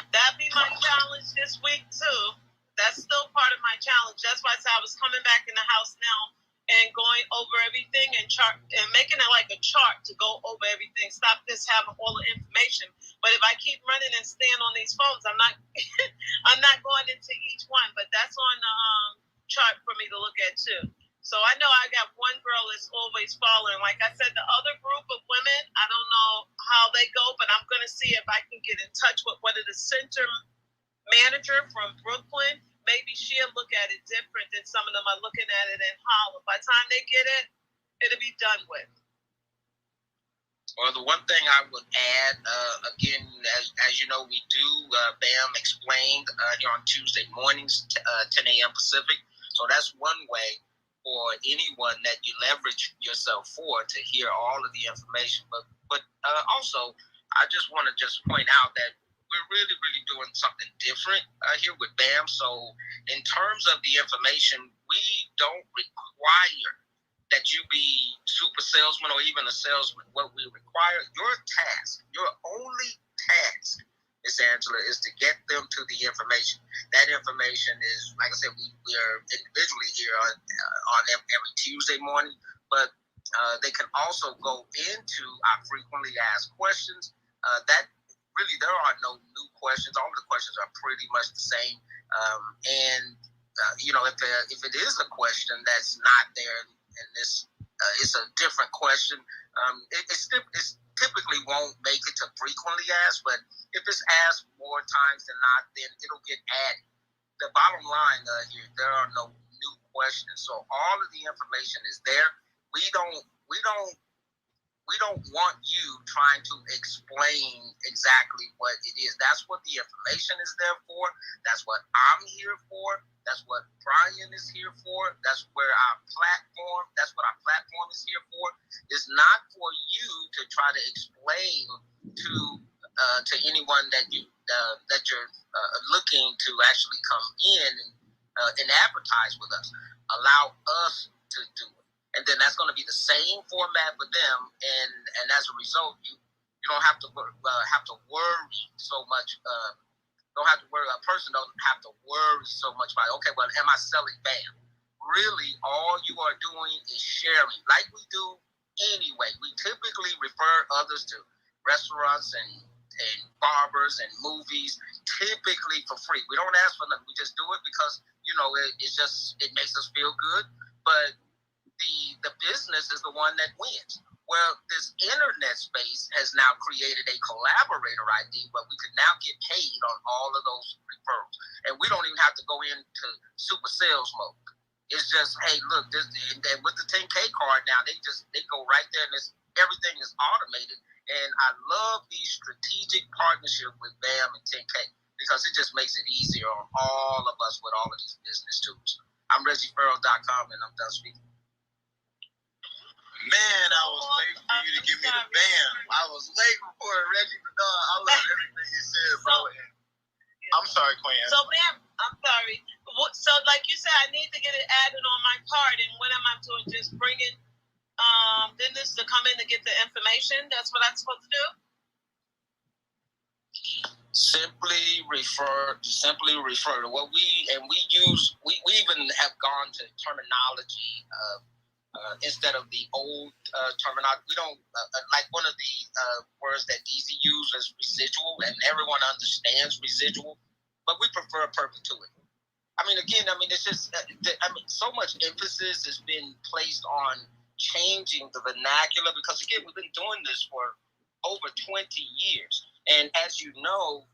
That'd be my challenge this week too. That's still part of my challenge. That's why I said I was coming back in the house now and going over everything and chart and making it like a chart to go over everything. Stop this having all the information. But if I keep running and staying on these phones, I'm not I'm not going into each one. But that's on the chart for me to look at too. So I know I got one girl that's always following. Like I said, the other group of women, I don't know how they go, but I'm going to see if I can get in touch with one of the center manager from Brooklyn. Maybe she'll look at it different than some of them are looking at it in Harlem. By the time they get it, it'll be done with. Well, the one thing I would add, again, as you know, we do BAM Explained here on Tuesday mornings, 10 a.m. Pacific. So that's one way for anyone that you leverage yourself for to hear all of the information. But also, I just want to point out that we're really, really doing something different here with BAM. So in terms of the information, we don't require that you be super salesman or even a salesman. What we require, your only task, Miss Angela, is to get them to the information. That information is, like I said, we are individually here on every Tuesday morning, but they can also go into our frequently asked questions. That really, there are no new questions. All of the questions are pretty much the same. If it is a question that's not there in this, it's a different question. It typically won't make it to frequently asked, but if it's asked more times than not, then it'll get added. The bottom line here, there are no new questions, so all of the information is there. We don't want you trying to explain exactly what it is. That's what the information is there for. That's what I'm here for. That's what Brian is here for. That's what our platform is here for. It's not for you to try to explain to anyone that you're looking to actually come in and advertise with us. Allow us to do it. And then that's going to be the same format for them, and as a result, you don't have to worry so much. A person don't have to worry so much about, okay, well, am I selling BAM? Really, all you are doing is sharing, like we do anyway. We typically refer others to restaurants and barbers and movies, typically for free. We don't ask for nothing. We just do it because it makes us feel good, but the business is the one that wins. Well, this internet space has now created a collaborator ID where we can now get paid on all of those referrals. And we don't even have to go into super sales mode. It's just, hey, look, and with the 10K card now, they go right there and everything is automated. And I love the strategic partnership with BAM and 10K because it just makes it easier on all of us with all of these business tools. I'm ReggieFarrell.com, and I'm done speaking. Man, I was late for you to give me the BAM. I was late for Reggie. I love everything you said, bro. I'm sorry, Queen. So, ma'am, I'm sorry. So, like you said, I need to get it added on my card. And what am I doing? Just bringing vendors to come in to get the information? That's what I'm supposed to do? Simply refer to what we use. We even have gone to terminology instead of the old terminology. We don't like one of the words that DZ used is residual, and everyone understands residual, but we prefer perpetuity. It's just so much emphasis has been placed on changing the vernacular because, again, we've been doing this for over 20 years. And as you know,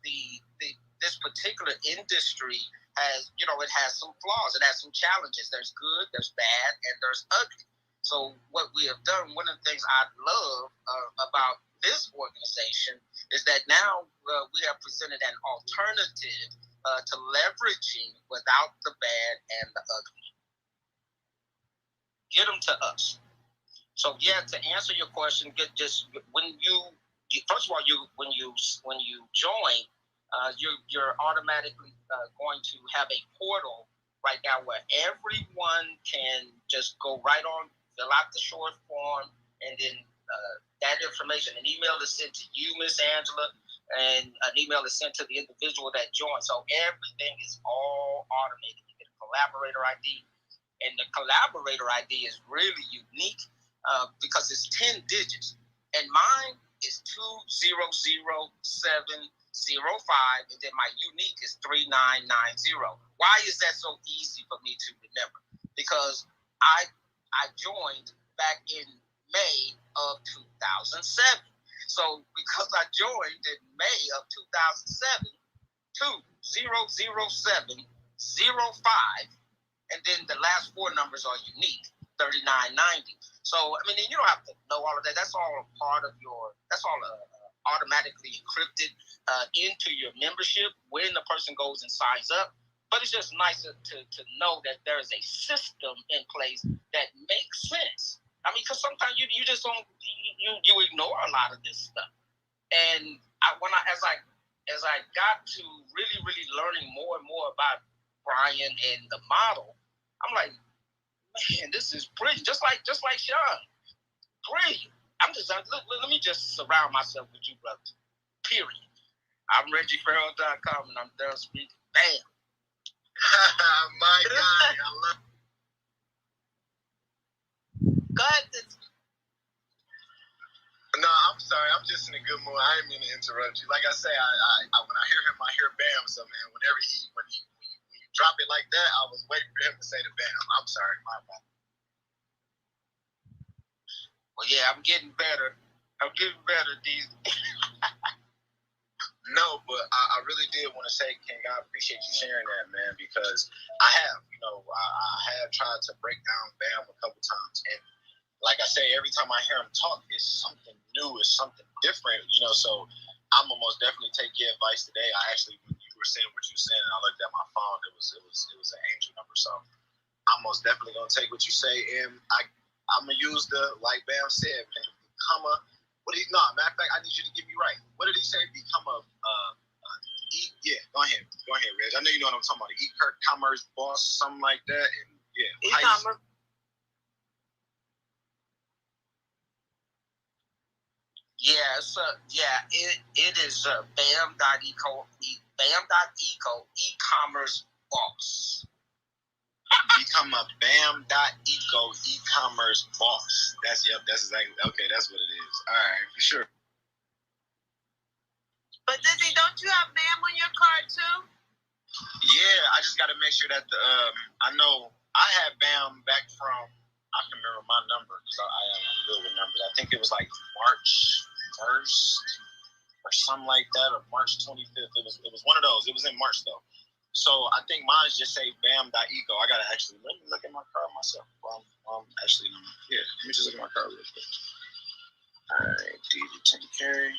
this particular industry has, you know, it has some flaws. It has some challenges. There's good, there's bad, and there's ugly. So what we have done, one of the things I love about this organization is that now we have presented an alternative to leveraging without the bad and the ugly. Get them to us. So yeah, to answer your question, just when you first of all, when you join, you're automatically going to have a portal right now where everyone can just go right on, fill out the short form, and then that information, an email is sent to you, Miss Angela, and an email is sent to the individual that joined. So everything is all automated. You get a collaborator ID, and the collaborator ID is really unique because it's 10 digits, and mine is 2000705, and then my unique is 3990. Why is that so easy for me to remember? Because I joined back in May of 2007. So because I joined in May of 2007, 2000705, and then the last four numbers are unique, 3990. So, I mean, you don't have to know all of that. That's all a part of that's all automatically encrypted into your membership when the person goes and signs up. But it's just nice to know that there is a system in place that makes sense. I mean, because sometimes you just don't, you ignore a lot of this stuff. And as I got to really, really learning more and more about Brian and the model, I'm like, man, this is brilliant. Just like Sean, brilliant. Let me just surround myself with you, brother. Period. I'm ReggieFarrell.com, and I'm done speaking. Bam. My God, I love. Go ahead. No, I'm sorry. I'm just in a good mood. I didn't mean to interrupt you. Like I say, I when I hear him, I hear Bam. So man, when you drop it like that, I was waiting for him to say the Bam. I'm sorry, my bad. Well, yeah, I'm getting better. These. No, but I really did want to say, King, I appreciate you sharing that, man, because I have tried to break down Bam a couple times, and like I say, every time I hear him talk, it's something new, it's something different, so I'm gonna most definitely take your advice today. I actually, when you were saying what you said, and I looked at my phone, it was an angel number, so I'm most definitely gonna take what you say, and I'm gonna use like Bam said, man, become a. Matter of fact, I need you to get me right. What did he say? Become a go ahead, Reg. I know you know what I'm talking about. E-commerce boss, something like that. And yeah, e-commerce. It is bam.eco e-commerce boss. Become a bam.eco e-commerce boss. That's exactly okay. That's what it is. All right, for sure. But Dizzy, don't you have BAM on your card too? Yeah, I just got to make sure that I know I had BAM back from. I can remember my number because I'm good with numbers. I think it was like March 1st or something like that, or March 25th. It was one of those. It was in March though. So I think mine just say bam.eco. I gotta actually let me look at my card myself. Let me just look at my card real quick. All right, D10K.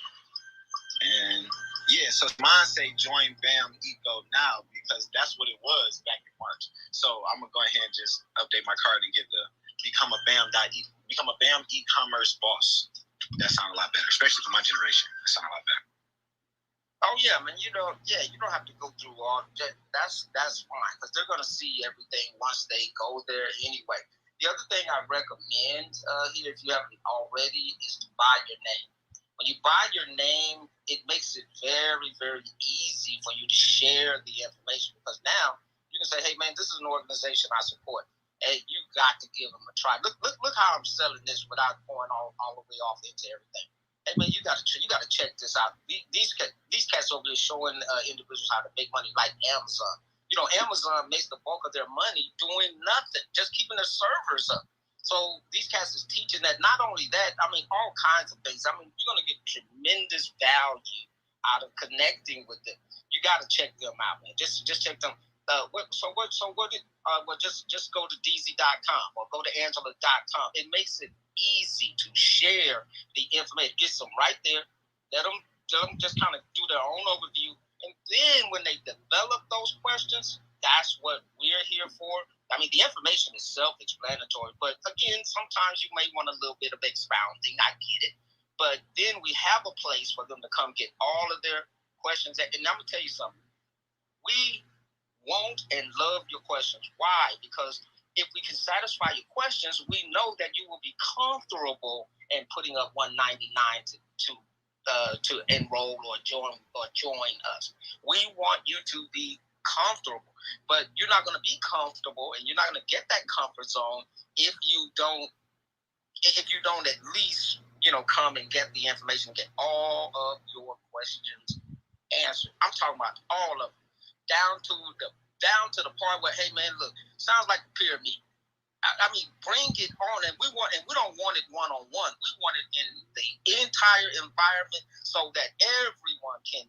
And yeah, so mine say join BAM Eco now because that's what it was back in March. So I'm gonna go ahead and just update my card and get become a BAM e-commerce boss. That sounds a lot better, especially for my generation. That sounds a lot better. Oh yeah, man. You don't have to go through all that. That's fine because they're gonna see everything once they go there anyway. The other thing I recommend here, if you haven't already, is to buy your name. When you buy your name, it makes it very, very easy for you to share the information because now you can say, "Hey, man, this is an organization I support. Hey, you got to give them a try. Look how I'm selling this without going all the way off into everything. Hey, man, you got to check this out. These cats over here showing individuals how to make money like Amazon. Amazon makes the bulk of their money doing nothing, just keeping their servers up. So these cats is teaching that. Not only that, I mean, all kinds of things. I mean, you're going to get tremendous value out of connecting with them. You got to check them out, man. Just check them. Just go to DZ.com or go to Angela.com. It makes it easy to share the information. Get them right there. Let them just kind of do their own overview. And then when they develop those questions, that's what we're here for. I mean, the information is self-explanatory, but again, sometimes you may want a little bit of expounding. I get it. But then we have a place for them to come get all of their questions. And I'm going to tell you something. We want and love your questions. Why? Because if we can satisfy your questions, we know that you will be comfortable in putting up $199 to enroll or join us. We want you to be comfortable, but you're not going to be comfortable, and you're not going to get that comfort zone if you don't at least come and get the information, get all of your questions answered. I'm talking about all of them, down to the part where, hey man, look, sounds like a pyramid. I mean, bring it on, and we don't want it one-on-one. We want it in the entire environment so that everyone can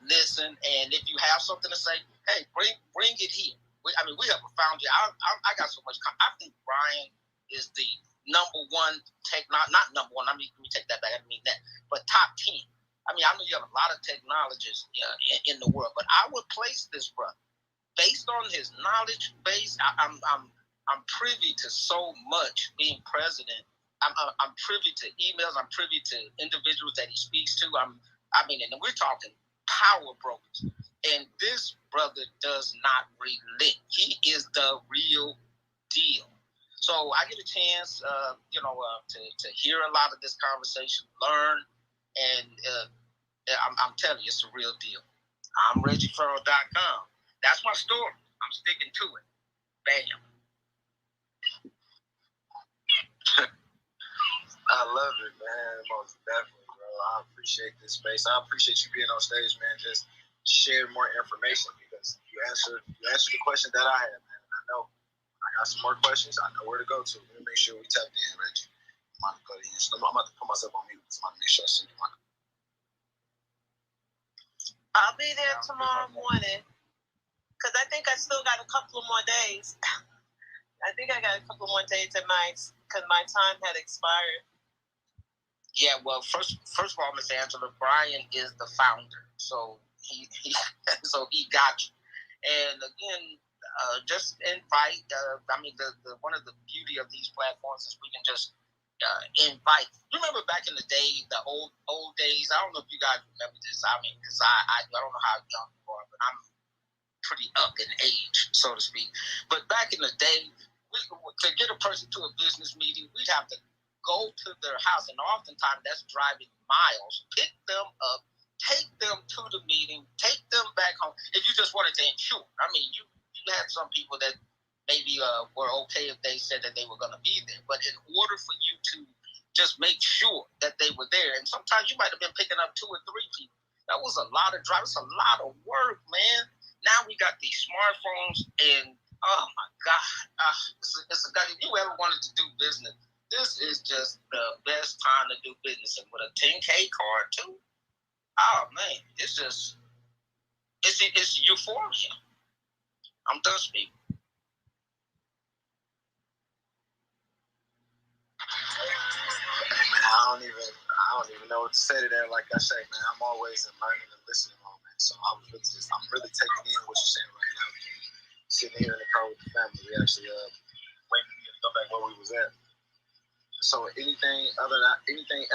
listen. And if you have something to say, hey, bring it here. We have found you. I got so much. I think Brian is the number one not number one. Let me take that back. I didn't mean that, but top 10. I mean, I know you have a lot of technologists in the world, but I would place this brother based on his knowledge base. I'm privy to so much being president. I'm privy to emails. I'm privy to individuals that he speaks to. And we're talking power brokers. And this brother does not relent. He is the real deal. So I get a chance, to hear a lot of this conversation, learn, and I'm telling you, it's a real deal. I'm ReggieFurrow.com. That's my story. I'm sticking to it. Bam. I love it, man. Most definitely, bro. I appreciate this space. I appreciate you being on stage, man. Just share more information, because you answered the question that I had, man. I know I got some more questions. I know where to go to. Let me make sure we tapped in, Reggie. I'm about to put myself on mute because I'm going to make sure I see you. I'll be there tomorrow morning because I think I still got a couple of more days. I think I got a couple more days at because my time had expired. Yeah, well, first of all, Miss Angela, Brian is the founder, so he got you. And again, just invite. The one of the beauty of these platforms is we can just invite. Remember back in the day, the old days. I don't know if you guys remember this. I mean, because I don't know how young you are, but I'm pretty up in age, so to speak. But back in the day, to get a person to a business meeting, we'd have to go to their house, and oftentimes that's driving miles, pick them up, take them to the meeting, take them back home. If you just wanted to insure, I mean, you had some people that maybe were okay if they said that they were going to be there, but in order for you to just make sure that they were there, and sometimes you might have been picking up 2 or 3 people. That was a lot of driving. It's a lot of work, man. Now we got these smartphones, and oh my God, it's a guy. If you ever wanted to do business, this is just the best time to do business. And with a 10K card too, oh man, it's euphoria. I'm done speaking. Man, I don't even know what to say to that. Like I say, man, I'm always in learning and listening mode, man. So I'm really taking in what you're saying right now. Sitting here in the car with the family, we actually waiting for me to go back where we was at. So anything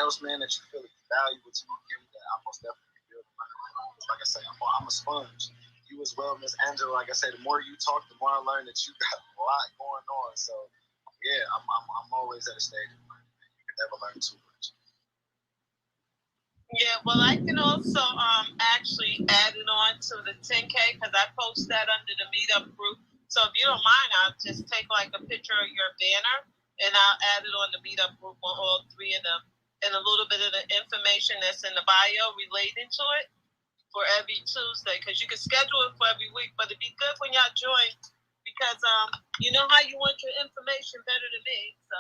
else, man, that you feel is valuable to you, Kim, that I most definitely feel. Like I say, I'm a sponge. You as well, Miss Angela. Like I say, the more you talk, the more I learn that you got a lot going on. So yeah, I'm always at a stage of learning. You can never learn too much. Yeah, well, I can also actually add it on to the 10K because I post that under the meetup group. So if you don't mind, I'll just take like a picture of your banner and I'll add it on the meetup group on all 3 of them, and a little bit of the information that's in the bio relating to it for every Tuesday, because you can schedule it for every week, but it'd be good when y'all join because you know how you want your information better than me. So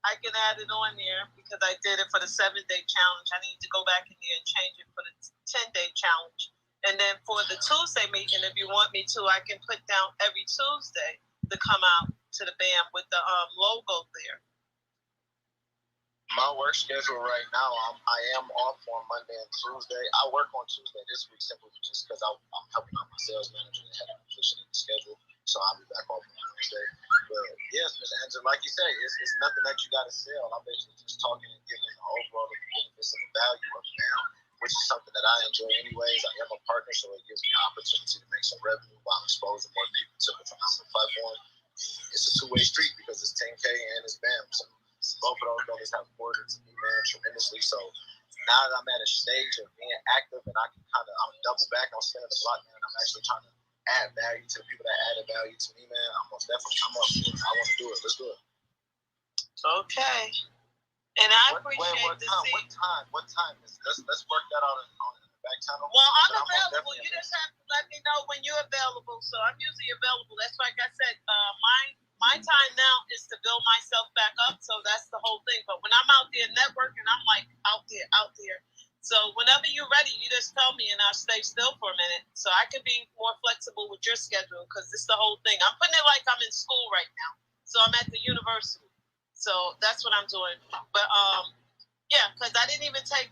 I can add it on there because I did it for the 7-day challenge. I need to go back in there and change it for the 10-day challenge. And then for the Tuesday meeting, if you want me to, I can put down every Tuesday to come out to the BAM with the logo there. My work schedule right now, I am off on Monday and Tuesday. I work on Tuesday this week simply just because I'm helping out my sales manager and had a position in the schedule. So I'll be back off on Wednesday. But yes, Ms. Angela, like you say, it's nothing that you got to sell. I'm basically just talking and giving the overall benefits and the value of BAM, which is something that I enjoy anyways. I am a partner, so it gives me an opportunity to make some revenue while exposing more people to the phenomenal platform. It's a two-way street because it's 10K and it's BAM. So both of those brothers have poured into me, man, tremendously. So now that I'm at a stage of being active and I'm double back on spinning the block, man, I'm actually trying to add value to the people that added value to me, man. I'm up for it. I want to do it. Let's do it. Okay. And I appreciate What time is it? Let's work that out on the back channel. Well, I'm available. You just have to let me know when you're available. So I'm usually available. That's like I said, my time now is to build myself back up. So that's the whole thing. But when I'm out there networking, I'm like out there. So whenever you're ready, you just tell me and I'll stay still for a minute. So I can be more flexible with your schedule because this is the whole thing. I'm putting it like I'm in school right now. So I'm at the university. So that's what I'm doing. But yeah, because I didn't even take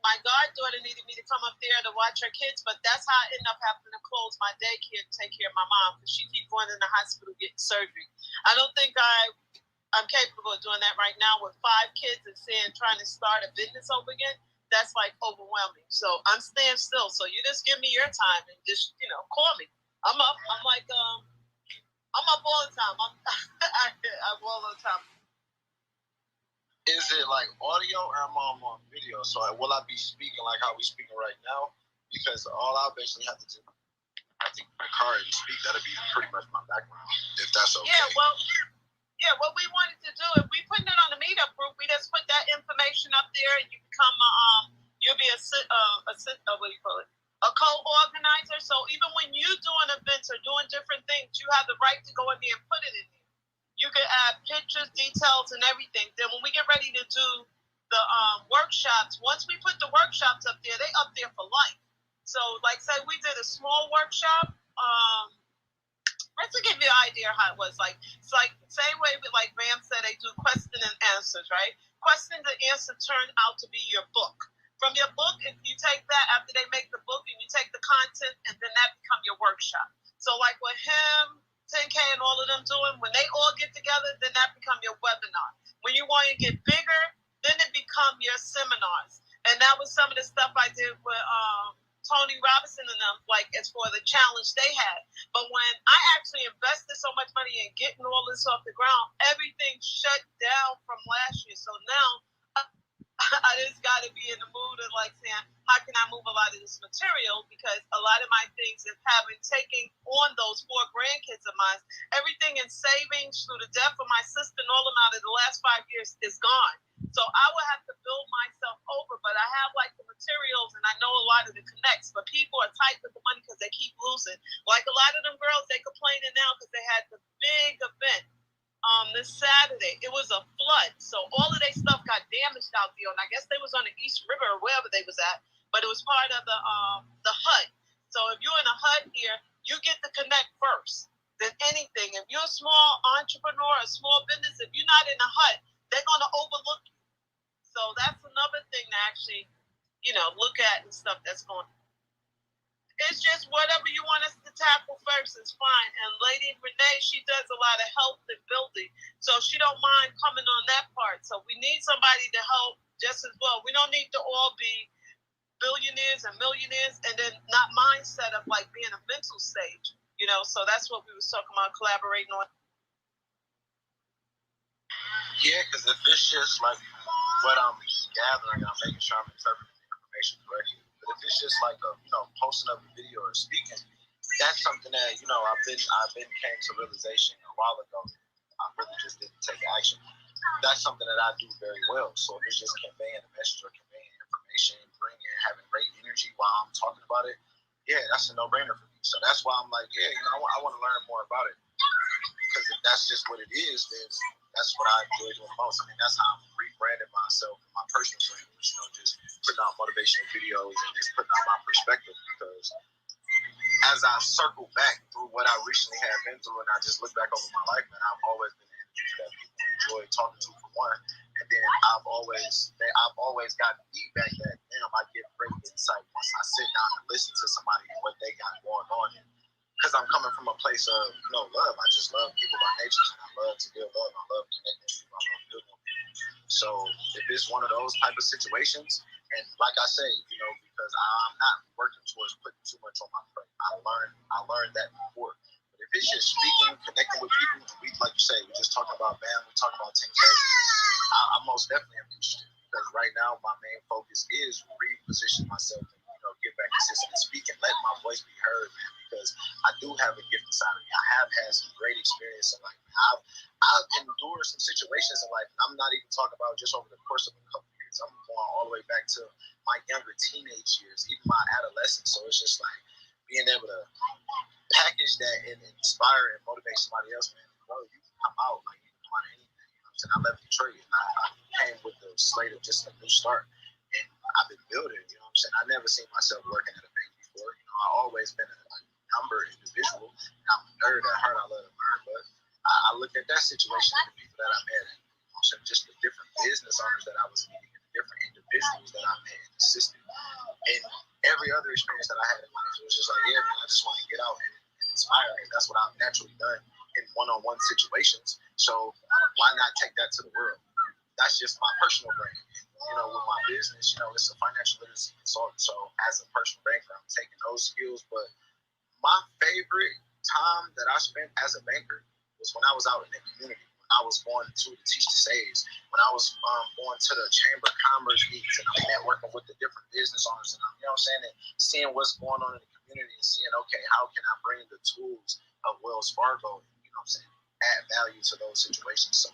my goddaughter needed me to come up there to watch her kids, but that's how I ended up having to close my daycare to take care of my mom because she keeps going in the hospital getting surgery. I don't think I'm capable of doing that right now with 5 kids and trying to start a business over again. That's like overwhelming. So I'm staying still. So you just give me your time and just call me. I'm up. I'm like I'm up all the time. I'm all the time. Is it like audio or am I on video? So will I be speaking like how we speaking right now? Because all I basically have to do, I think record and speak. That'll be pretty much my background, if that's okay. Yeah, what we wanted to do, if we put it on the meetup group, we just put that information up there, and you become you'll be a co-organizer. So even when you're doing events or doing different things, you have the right to go in there and put it in there. You can add pictures, details, and everything. Then when we get ready to do the workshops, once we put the workshops up there, they up there for life. So, like, say we did a small workshop. Let's give you an idea how it was. Like, it's like same way with like Bam said, they do question and answers, right? Question and answer turn out to be your book. From your book, if you take that after they make the book, and you take the content, and then that become your workshop. So, like with him, 10K and all of them doing, when they all get together, then that become your webinar. When you want to get bigger, then it become your seminars. And that was some of the stuff I did with Tony Robinson and them, like as for the challenge they had. But when I actually invested so much money in getting all this off the ground, everything shut down from last year. So now I just got to be in the mood of like saying, how can I move a lot of this material? Because a lot of my things is having taken on those 4 grandkids of mine. Everything in savings through the death of my sister and all amount of the last 5 years is gone. So I will have to build myself over, but I have like the materials and I know a lot of the connects, but people are tight with the money because they keep losing. Like a lot of them girls, they complaining now because they had the big event. This Saturday, it was a flood, so all of their stuff got damaged out there, and I guess they was on the East River or wherever they was at, but it was part of the HUD. So if you're in a HUD here, you get to connect first than anything. If you're a small entrepreneur, a small business, if you're not in a HUD, they're gonna overlook you. So that's another thing to actually, look at and stuff that's going on. It's just whatever you want us to tackle first is fine. And Lady Renee, she does a lot of health and building, so she don't mind coming on that part. So we need somebody to help just as well. We don't need to all be billionaires and millionaires and then not mindset of like being a mental stage, So that's what we was talking about, collaborating on. Yeah, because if it's just like what I'm gathering, I'm making sure I'm interpreting the information correctly. But if it's just like posting up a video or speaking, that's something that I've been came to realization a while ago. I really just didn't take action. That's something that I do very well. So if it's just conveying a message or conveying information, having great energy while I'm talking about it, yeah, that's a no-brainer for me. So that's why I'm like, I want to learn more about it. Because if that's just what it is, then that's what I enjoy doing the most. I mean, that's how I'm rebranding myself and my personal brand, which, just putting out motivational videos and just putting out my perspective, because as I circle back through what I recently have been through and I just look back over my life, man, I've always been an individual that people enjoy talking to, for one. And then I've always gotten feedback that, damn, I get great insight once I sit down and listen to somebody and what they got going on. Because I'm coming from a place of, love. I just love people by nature. And I love to build love. I love connecting with people. I love building with people. So if it's one of those type of situations, and like I say, because I'm not working towards putting too much on my plate. I learned that before. But if it's just speaking, connecting with people, and we, like you say, we're just talking about BAM, we're talking about 10K, I most definitely am interested. Because right now, my main focus is reposition myself and, get back consistent and speak and let my voice be heard, man. Because I do have a gift inside of me. I have had some great experience in life. I've endured some situations in life. I'm not even talking about just over the course of a couple of years. I'm going all the way back to my younger teenage years, even my adolescence. So it's just like being able to package that and inspire and motivate somebody else, man. Bro, you can come out like you can come out of anything. I left Detroit and I came with the slate of just a new start. And I've been building, I never seen myself working at a bank before. I've always been a number individual. And I'm a nerd at heart. I love to learn. But I look at that situation and the people that I met and just the different business owners that I was meeting and the different individuals that I met and assisted. And every other experience that I had in life, it was just like, yeah, man, I just want to get out and inspire. And that's what I've naturally done in one-on-one situations. So why not take that to the world? That's just my personal brand. With my business, it's a financial literacy consultant. So as a personal banker, I'm taking those skills. But my favorite time that I spent as a banker was when I was out in the community. When I was going to the Teach to Saves. When I was going to the Chamber of Commerce meetings and I'm networking with the different business owners and I'm, and seeing what's going on in the community and seeing, okay, how can I bring the tools of Wells Fargo, add value to those situations. So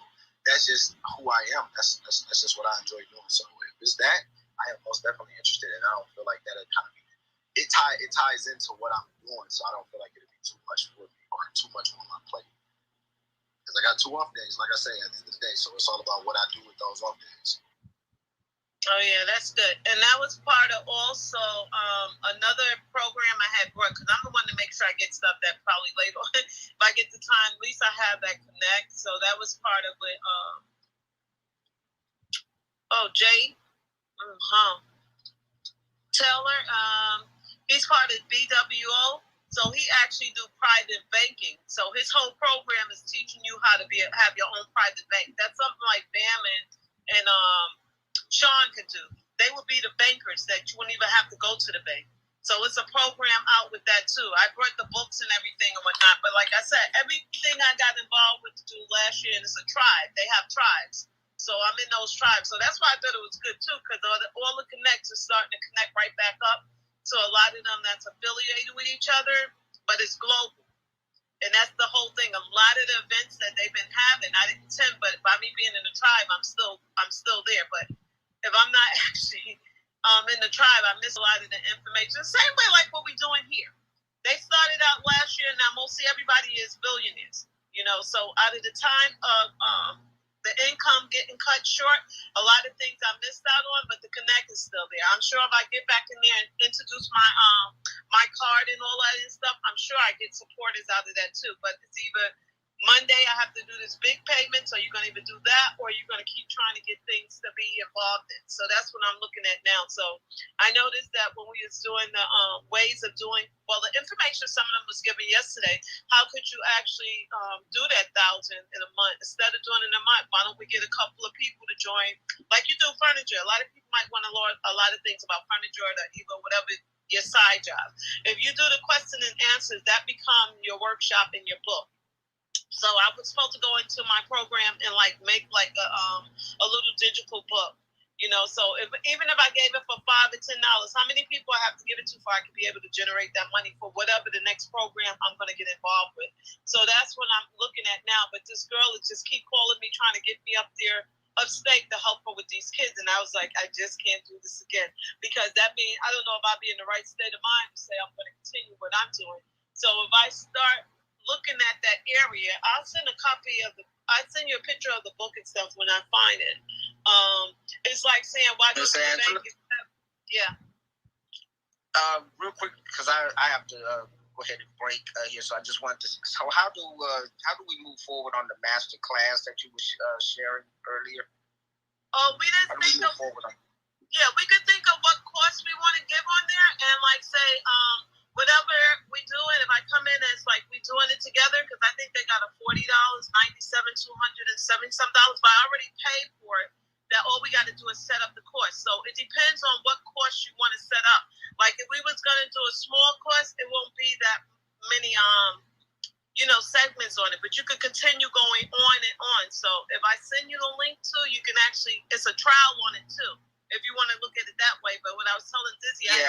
that's just who I am. That's just what I enjoy doing. So if it's that, I am most definitely interested, and I don't feel like that it ties into what I'm doing. So I don't feel like it'd be too much for me or too much on my plate. Because I got 2 off days, like I say, at the end of the day. So it's all about what I do with those off days. Oh yeah, that's good. And that was part of also another program I had brought, because I'm the one to make sure I get stuff that probably later on, if I get the time, at least I have that connect. So that was part of it. Jay Taylor, he's part of BWO. So he actually do private banking. So his whole program is teaching you how to have your own private bank. That's something like Bam and Sean could do. They would be the bankers that you wouldn't even have to go to the bank. So it's a program out with that too. I brought the books and everything and whatnot. But like I said, everything I got involved with to do last year is a tribe. They have tribes. So I'm in those tribes. So that's why I thought it was good too, because all the connects are starting to connect right back up. So a lot of them that's affiliated with each other, but it's global. And that's the whole thing. A lot of the events that they've been having, I didn't attend, but by me being in the tribe, I'm still there. But if I'm not actually in the tribe, I miss a lot of the information. The same way like what we're doing here. They started out last year, now mostly everybody is billionaires. So out of the time of the income getting cut short, a lot of things I missed out on, but the connect is still there. I'm sure if I get back in there and introduce my card and all that and stuff, I'm sure I get supporters out of that too. But it's either Monday I have to do this big payment, so you're going to either do that or you're going to keep trying to get things to be involved in. So that's what I'm looking at now. So I noticed that when we was doing the ways of doing, well, the information some of them was given yesterday, how could you actually do that 1,000 in a month? Instead of doing it in a month, why don't we get a couple of people to join? Like you do furniture. A lot of people might want to learn a lot of things about furniture or even whatever your side job. If you do the question and answers, that becomes your workshop in your book. So I was supposed to go into my program and make a little digital book, So even if I gave it for $5 or $10, how many people I have to give it to before I can be able to generate that money for whatever the next program I'm going to get involved with? So that's what I'm looking at now. But this girl is just keep calling me, trying to get me up there upstate to help her with these kids, and I was like, I just can't do this again, because that means I don't know if I'll be in the right state of mind to say I'm going to continue what I'm doing. So if I start looking at that area, I'll send you a picture of the book and stuff when I find it. It's like saying, why do the bank? Yeah. Real quick, because I have to go ahead and break here, so I just wanted to. So how do we move forward on the master class that you were sharing earlier? We didn't think of. Yeah, we could think of what course we want to give on there, and like say, whatever we do, and if I come in as like we doing it together, because I think they got a $40, $97, $270 some dollars, but I already paid for it. That all we got to do is set up the course. So it depends on what course you want to set up. Like if we was going to do a small course, it won't be that many segments on it, but you could continue going on and on. So if I send you the link too, you can actually, it's a trial on it too, if you want to look at it that way. But when I was telling Dizzy, I'd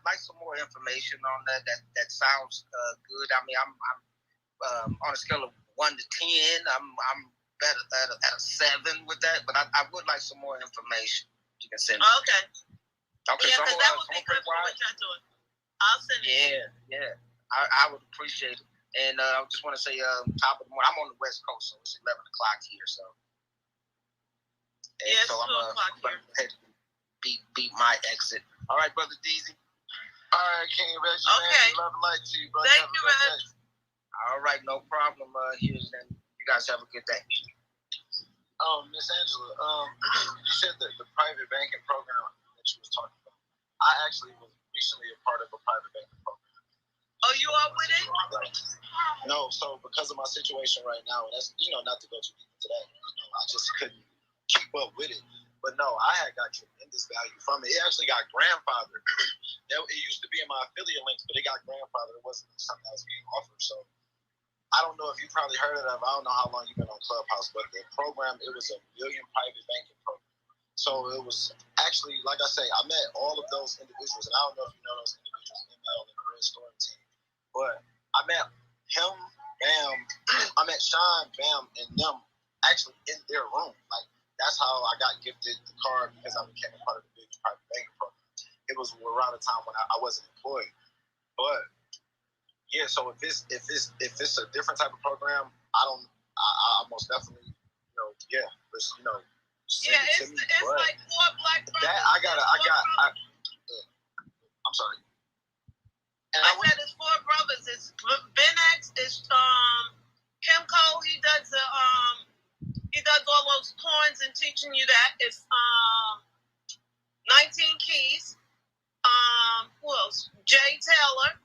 like some more information on that. That sounds good. I mean, I'm on a scale of 1 to 10. I'm better at a 7 with that, but I would like some more information. You can send me. Okay. Yeah, because that would be good for what y'all doing. I'll send it. Yeah. I would appreciate it. And I just want to say, top of the morning, I'm on the West Coast, so it's 11 o'clock here. So, yeah, so I'm going to beat my exit. All right, Brother Deezy. All right, King Reggie. Okay. Man, love and light to you, brother. Thank you, man. All right, no problem. Then you guys have a good day. Miss Angela, you said that the private banking program that you was talking about. I actually was recently a part of a private banking program. Oh, you are with it? No, so because of my situation right now, and that's not to go too deep into that, I just couldn't keep up with it. But no, I had got tremendous value from it. It actually got grandfathered. It used to be in my affiliate links, but it got grandfathered. It wasn't something that was being offered. So I don't know if you probably heard of it. I don't know how long you've been on Clubhouse, but the program, it was a million private banking program. So it was actually, like I say, I met all of those individuals, and I don't know if you know those individuals, ML and the Red Storm team, but I met him, Bam, I met Sean, Bam, and them actually in their room. Like, that's how I got gifted the card, because I became a part of the big private banking program. It was around the time when I wasn't employed. But yeah, so if it's a different type of program, I most definitely, send it to me. It's like 4 black brothers. That I'm sorry. And I said it's 4 brothers. It's Ben X, it's Kim Cole, he does all those coins and teaching you that. It's 19 Keys. Who else? Jay Taylor.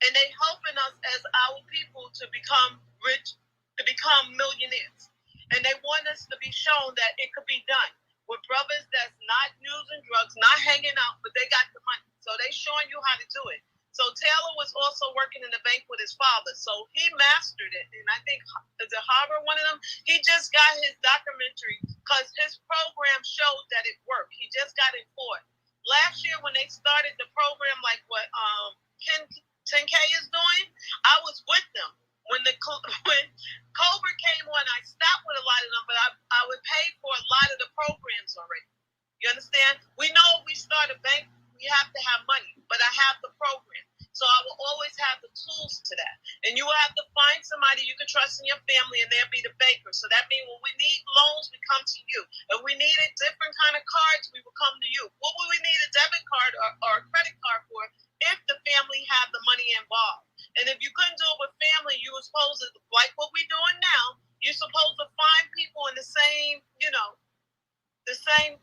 And they helping us as our people to become rich, to become millionaires. And they want us to be shown that it could be done with brothers that's not using drugs, not hanging out, but they got the money. So they showing you how to do it. So Taylor was also working in the bank with his father. So he mastered it. And I think, is it Harvard, one of them? He just got his documentary because his program showed that it worked. He just got it for it. Last year when they started the program, like what 10K is doing, I was with them. When Cobra came on, I stopped with a lot of them, but I would pay for a lot of the programs already. You understand? We know if we start a bank, we have to have money, but I have the program. So I will always have the tools to that. And you will have to find somebody you can trust in your family, and they'll be the banker. So that means when we need loans, we come to you. If we need a different kind of cards, we will come to you. What would we need a debit card or a credit card for if the family had the money involved? And if you couldn't do it with family, you were supposed to, like what we're doing now, you're supposed to find people in the same, the same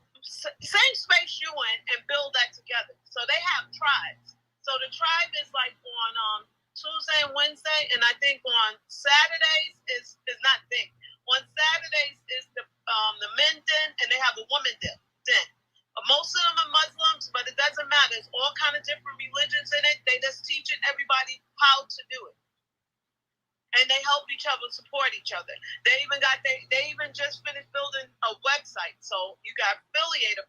space you in and build that together. So they have tribes. So the tribe is like on Tuesday and Wednesday, and I think on Saturdays is not thing. On Saturdays is the men den, and they have a woman den. Most of them are Muslims, but it doesn't matter. It's all kind of different religions in it. They just teaching everybody how to do it. And they help each other, support each other. They even just finished building a website. So you got affiliated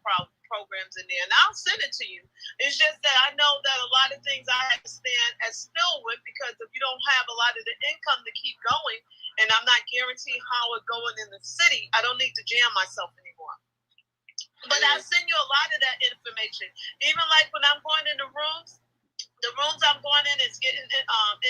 programs in there. And I'll send it to you. It's just that I know that a lot of things I have to stand as still with, because if you don't have a lot of the income to keep going, and I'm not guaranteeing how it's going in the city, I don't need to jam myself anymore. But I'll send you a lot of that information. Even like when I'm going in the rooms I'm going in is getting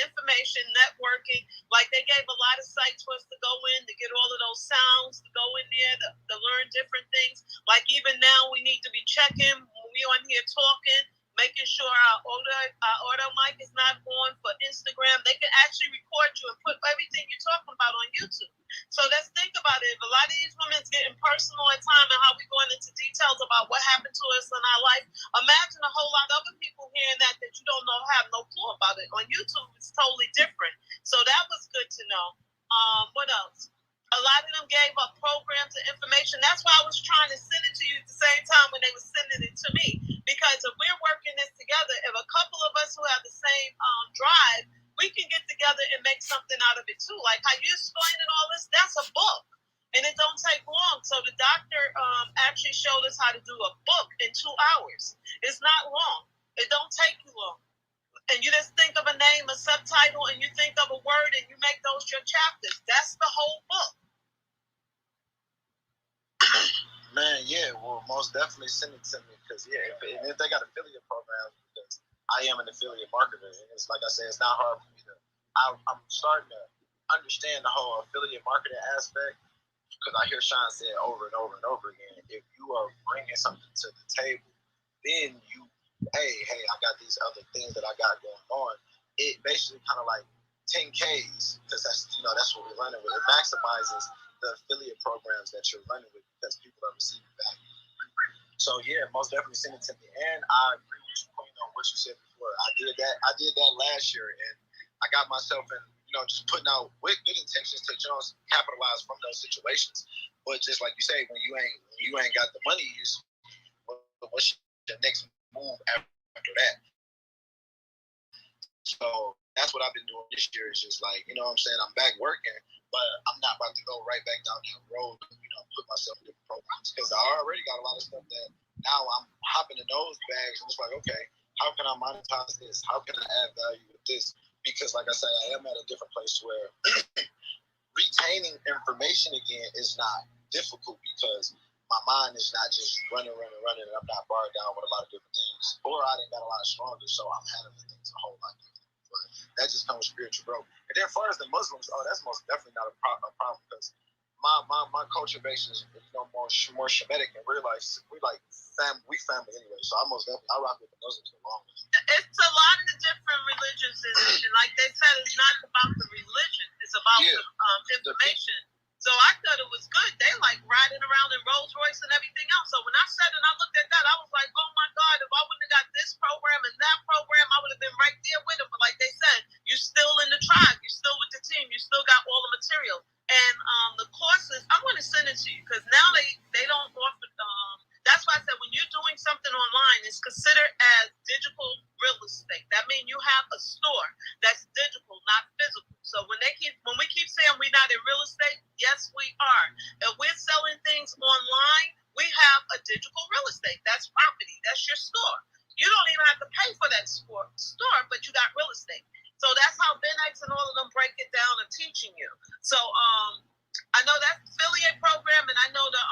information, networking. Like they gave a lot of sites for us to go in to get all of those sounds, to go in there to learn different things. Like even now we need to be checking when we on here talking, making sure our audio mic is not on for Instagram. They can actually record you and put everything you're talking about on YouTube. So let's think about it. If a lot of these women's getting personal at time and how we going into details about what happened to us in our life, imagine a whole lot of other people hearing that you don't know, have no clue about it. On YouTube, it's totally different. So that was good to know. What else? A lot of them gave up programs and information. That's why I was trying to send it to you at the same time when they were sending it to me. Because if we're working this together, if a couple of us who have the same drive, we can get together and make something out of it too. Like how you explaining all this, that's a book. And it don't take long. So the doctor actually showed us how to do a book in 2 hours. It's not long. It don't take you long. And you just think of a name, a subtitle, and you think of a word, and you make those your chapters. That's the whole book. Man, yeah, well, most definitely send it to me because, yeah, if they got affiliate programs, because I am an affiliate marketer, and it's like I said, it's not hard for me to. I'm starting to understand the whole affiliate marketing aspect because I hear Sean say it over and over and over again. If you are bringing something to the table, then you, hey, I got these other things that I got going on. It basically kind of like 10Ks because that's what we're running with. It maximizes the affiliate programs that you're running with because people are receiving value. So yeah, most definitely send it to me. And I agree with you, Queen, on what you said before. I did that last year, and I got myself in, just putting out with good intentions to capitalize from those situations. But just like you say, when you ain't got the money, what's your next move after that? So that's what I've been doing this year. Is just like, I'm back working, but I'm not about to go right back down that road. Put myself in different programs because I already got a lot of stuff that now I'm hopping in those bags and it's like, okay, how can I monetize this? How can I add value with this? Because like I say, I am at a different place where retaining information again is not difficult because my mind is not just running, and I'm not barred down with a lot of different things. Or I didn't got a lot stronger, so I'm handling things a whole lot different. But that just comes with spiritual growth. And then as far as the Muslims, that's most definitely not a problem because my culture base is more Shemitic, and we family anyway. So I rock with the Muslims along with it. It's a lot of the different religions, and like they said, it's not about the religion; it's about the information. So I thought it was good. They like riding around in Rolls Royce and everything else. So when I said and I looked at that, I was like, oh my God, if I wouldn't have got this program and that program, I would have been right there with them. But like they said, you're still in the tribe, you're still with the team, you still got all the material. And the courses, I'm going to send it to you because now they don't offer. That's why I said when you're doing something online, it's considered as digital real estate. That means you have a store that's digital, not physical. So when we keep saying we're not in real estate, yes, we are. If we're selling things online, we have a digital real estate. That's property. That's your store. You don't even have to pay for that store, but you got real estate. So that's how Ben X and all of them break it down and teaching you. So I know that affiliate program, and I know the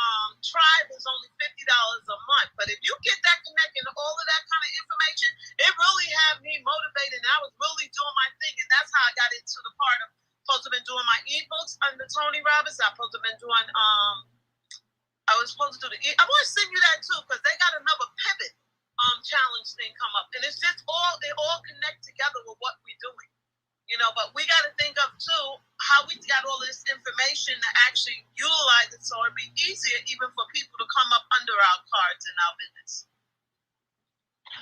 tribe is only $50 a month. But if you get that connected and all of that kind of information, it really had me motivated. And I was really doing my thing, and that's how I got into the part of supposed to have been doing my ebooks under Tony Robbins. I supposed to have been doing I was supposed to do I want to send you that too because they got another pivot challenge thing come up, and it's just they all connect together with what we're doing. But we got to think of, too, how we got all this information to actually utilize it so it'd be easier even for people to come up under our cards in our business.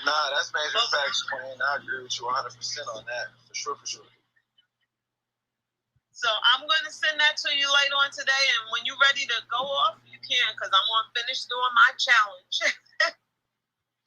Nah, that's major facts, Queen. I agree with you 100% on that. For sure. So I'm going to send that to you later on today, and when you're ready to go off, you can, because I'm going to finish doing my challenge.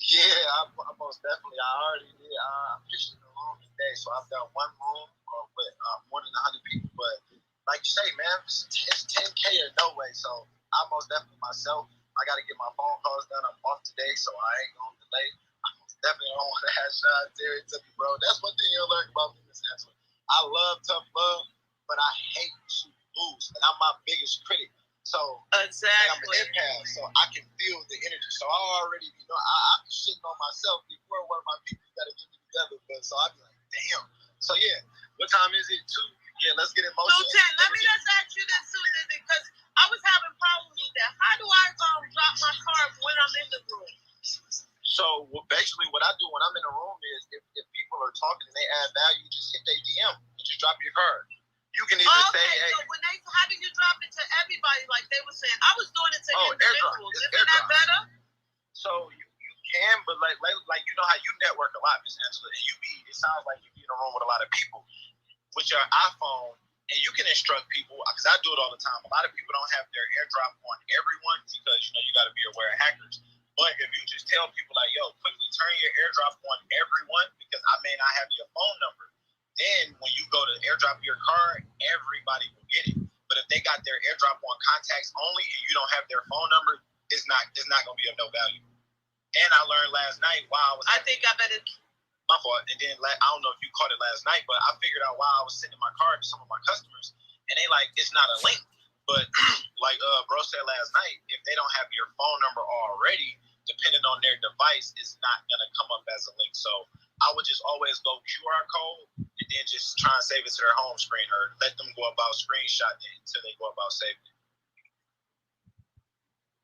Yeah, I most definitely. I already did. I'm fishing the room today, so I've done one room with more than 100 people. But like you say, man, it's 10K or no way. So I most definitely myself, I got to get my phone calls done. I'm off today, so I ain't going to delay. I most definitely don't want to have Sean Terry to me, bro. That's one thing you'll learn about me, Miss Angela. I love tough love, but I hate to lose, and I'm my biggest critic. So exactly. I'm an empath, so I can feel the energy. So I already, I'm shitting on myself before one of my people got to get me together. But so I be like, damn. So yeah, what time is it? 2. Yeah, let's get emotional. 2:10. Let me just ask you this too, because I was having problems with that. How do I drop my card when I'm in the room? So basically, what I do when I'm in a room is if people are talking and they add value, just hit their DM and just drop your card. You can either say, hey. So how do you drop it to everybody like they were saying? I was doing it to individuals. Isn't that better? So you can, but like you know how you network a lot, Miss Angela, and it sounds like you be in a room with a lot of people with your iPhone, and you can instruct people, because I do it all the time. A lot of people don't have their AirDrop on everyone because you got to be aware of hackers. But if you just tell people like, yo, quickly turn your AirDrop on everyone, because I may not have your phone number. Then when you go to AirDrop your card, everybody will get it. But if they got their AirDrop on contacts only and you don't have their phone number, it's not going to be of no value. And I learned last night while I think I better. My fault. And then I don't know if you caught it last night, but I figured out while I was sending my card to some of my customers, and they like, it's not a link. But like bro said last night, if they don't have your phone number already, depending on their device, it's not going to come up as a link. So I would just always go QR code and then just try and save it to their home screen, or let them go about screenshotting it until they go about saving it.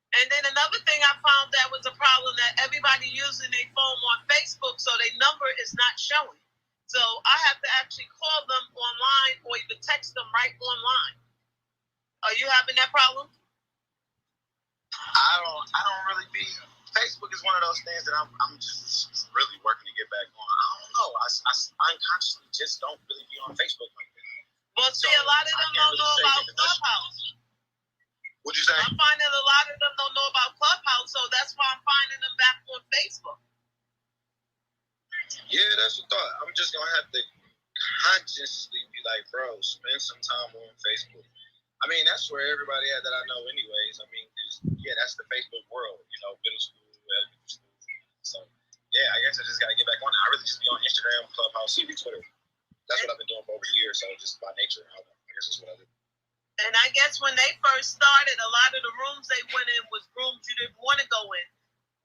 And then another thing I found that was a problem, that everybody using their phone on Facebook, so their number is not showing. So I have to actually call them online or even text them right online. Are you having that problem? I don't really be. Facebook is one of those things that I'm just really working to get back on. I don't know. I unconsciously just don't really be on Facebook like that. Well, see, a lot of them don't know about Clubhouse. What'd you say? I'm finding a lot of them don't know about Clubhouse, so that's why I'm finding them back on Facebook. Yeah, that's a thought. I'm just gonna have to consciously be like, bro, spend some time on Facebook. I mean, that's where everybody at that I know anyways. I mean, that's the Facebook world, middle school, elementary school. So, yeah, I guess I just got to get back on it. I really just be on Instagram, Clubhouse, Twitter. That's what I've been doing for over a year, so just by nature, I guess that's what I do. And I guess when they first started, a lot of the rooms they went in was rooms you didn't want to go in.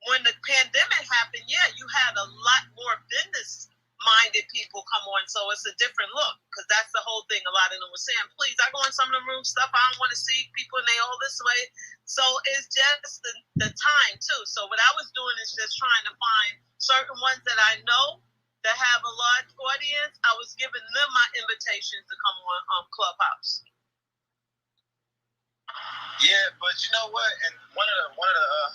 When the pandemic happened, you had a lot more business-minded people come on, so it's a different look, because that's the whole thing. A lot of them were saying, please, I go in some of the room stuff, I don't want to see people and they all this way. So it's just the time, too. So what I was doing is just trying to find certain ones that I know that have a large audience. I was giving them my invitations to come on Clubhouse. Yeah, but you know what? And one of the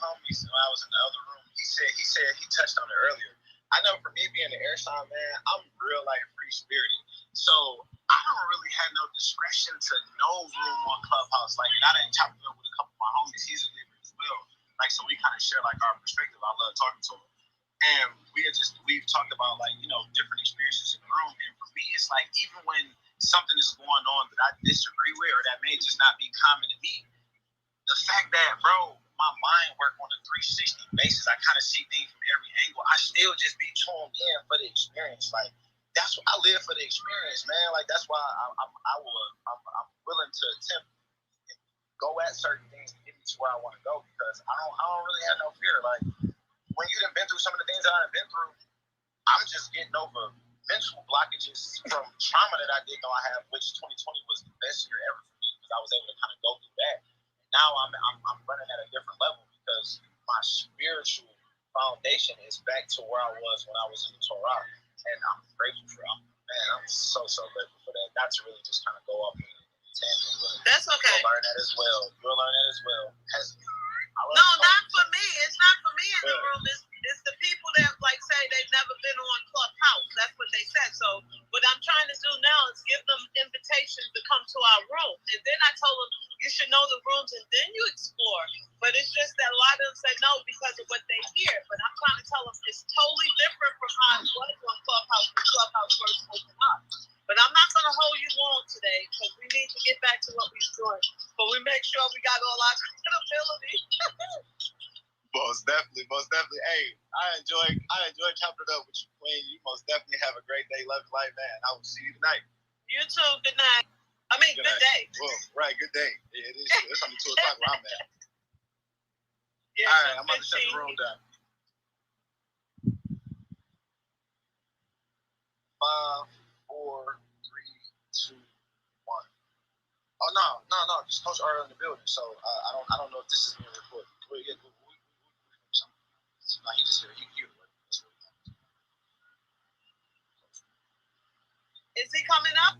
homies when I was in the other room, he said he touched on it earlier. I know for me being an air sign, man, I'm real like free spirited. So I don't really have no discretion to no room on Clubhouse. Like, and I didn't chop it up with a couple of my homies. He's a Libra as well. Like, so we kind of share like our perspective. I love talking to him. And we've talked about like, different experiences in the room. And for me, it's like, even when something is going on that I disagree with or that may just not be common to me, the fact that, bro, my mind work on a 360 basis, I kind of see things from every angle. I still just be tuned in for the experience. Like, that's what I live for, the experience, man. Like, that's why I'm willing to attempt and go at certain things to get me to where I want to go, because I don't really have no fear. Like, when you done been through some of the things that I've been through, I'm just getting over mental blockages from trauma that I didn't know I had, which 2020 was the best year ever for me, because I was able to kind of go through that. Now I'm running at a different level because my spiritual foundation is back to where I was when I was in the Torah, and I'm grateful for it. Man, I'm so grateful for that. Not to really just kind of go off in a tangent, but that's okay. You'll learn that as well. You'll learn that as well. No, not for me. It's not for me in the room. It's the people that like say they've never been on Clubhouse. That's what they said. So what I'm trying to do now is give them invitations to come to our room. And then I told them you should know the rooms and then you explore. But it's just that a lot of them say no because of what they hear. But I'm trying to tell them it's totally different from how it was on Clubhouse when Clubhouse first opened up. But I'm not going to hold you long today because we need to get back to what we're doing. But we make sure we got all our credibility. Most definitely. Hey, I enjoy chopping it up with you, Queen. You most definitely have a great day. Love you, life, man. I will see you tonight. You too. Good night. Good day. Well, right. Good day. Yeah, it's only 2 o'clock where I'm at. Yeah, all right, I'm about to shut the room down. 5. No. Just Coach R in the building. So I don't know if this is being recorded. Well, yeah, no, he just here. He here. Is he coming up?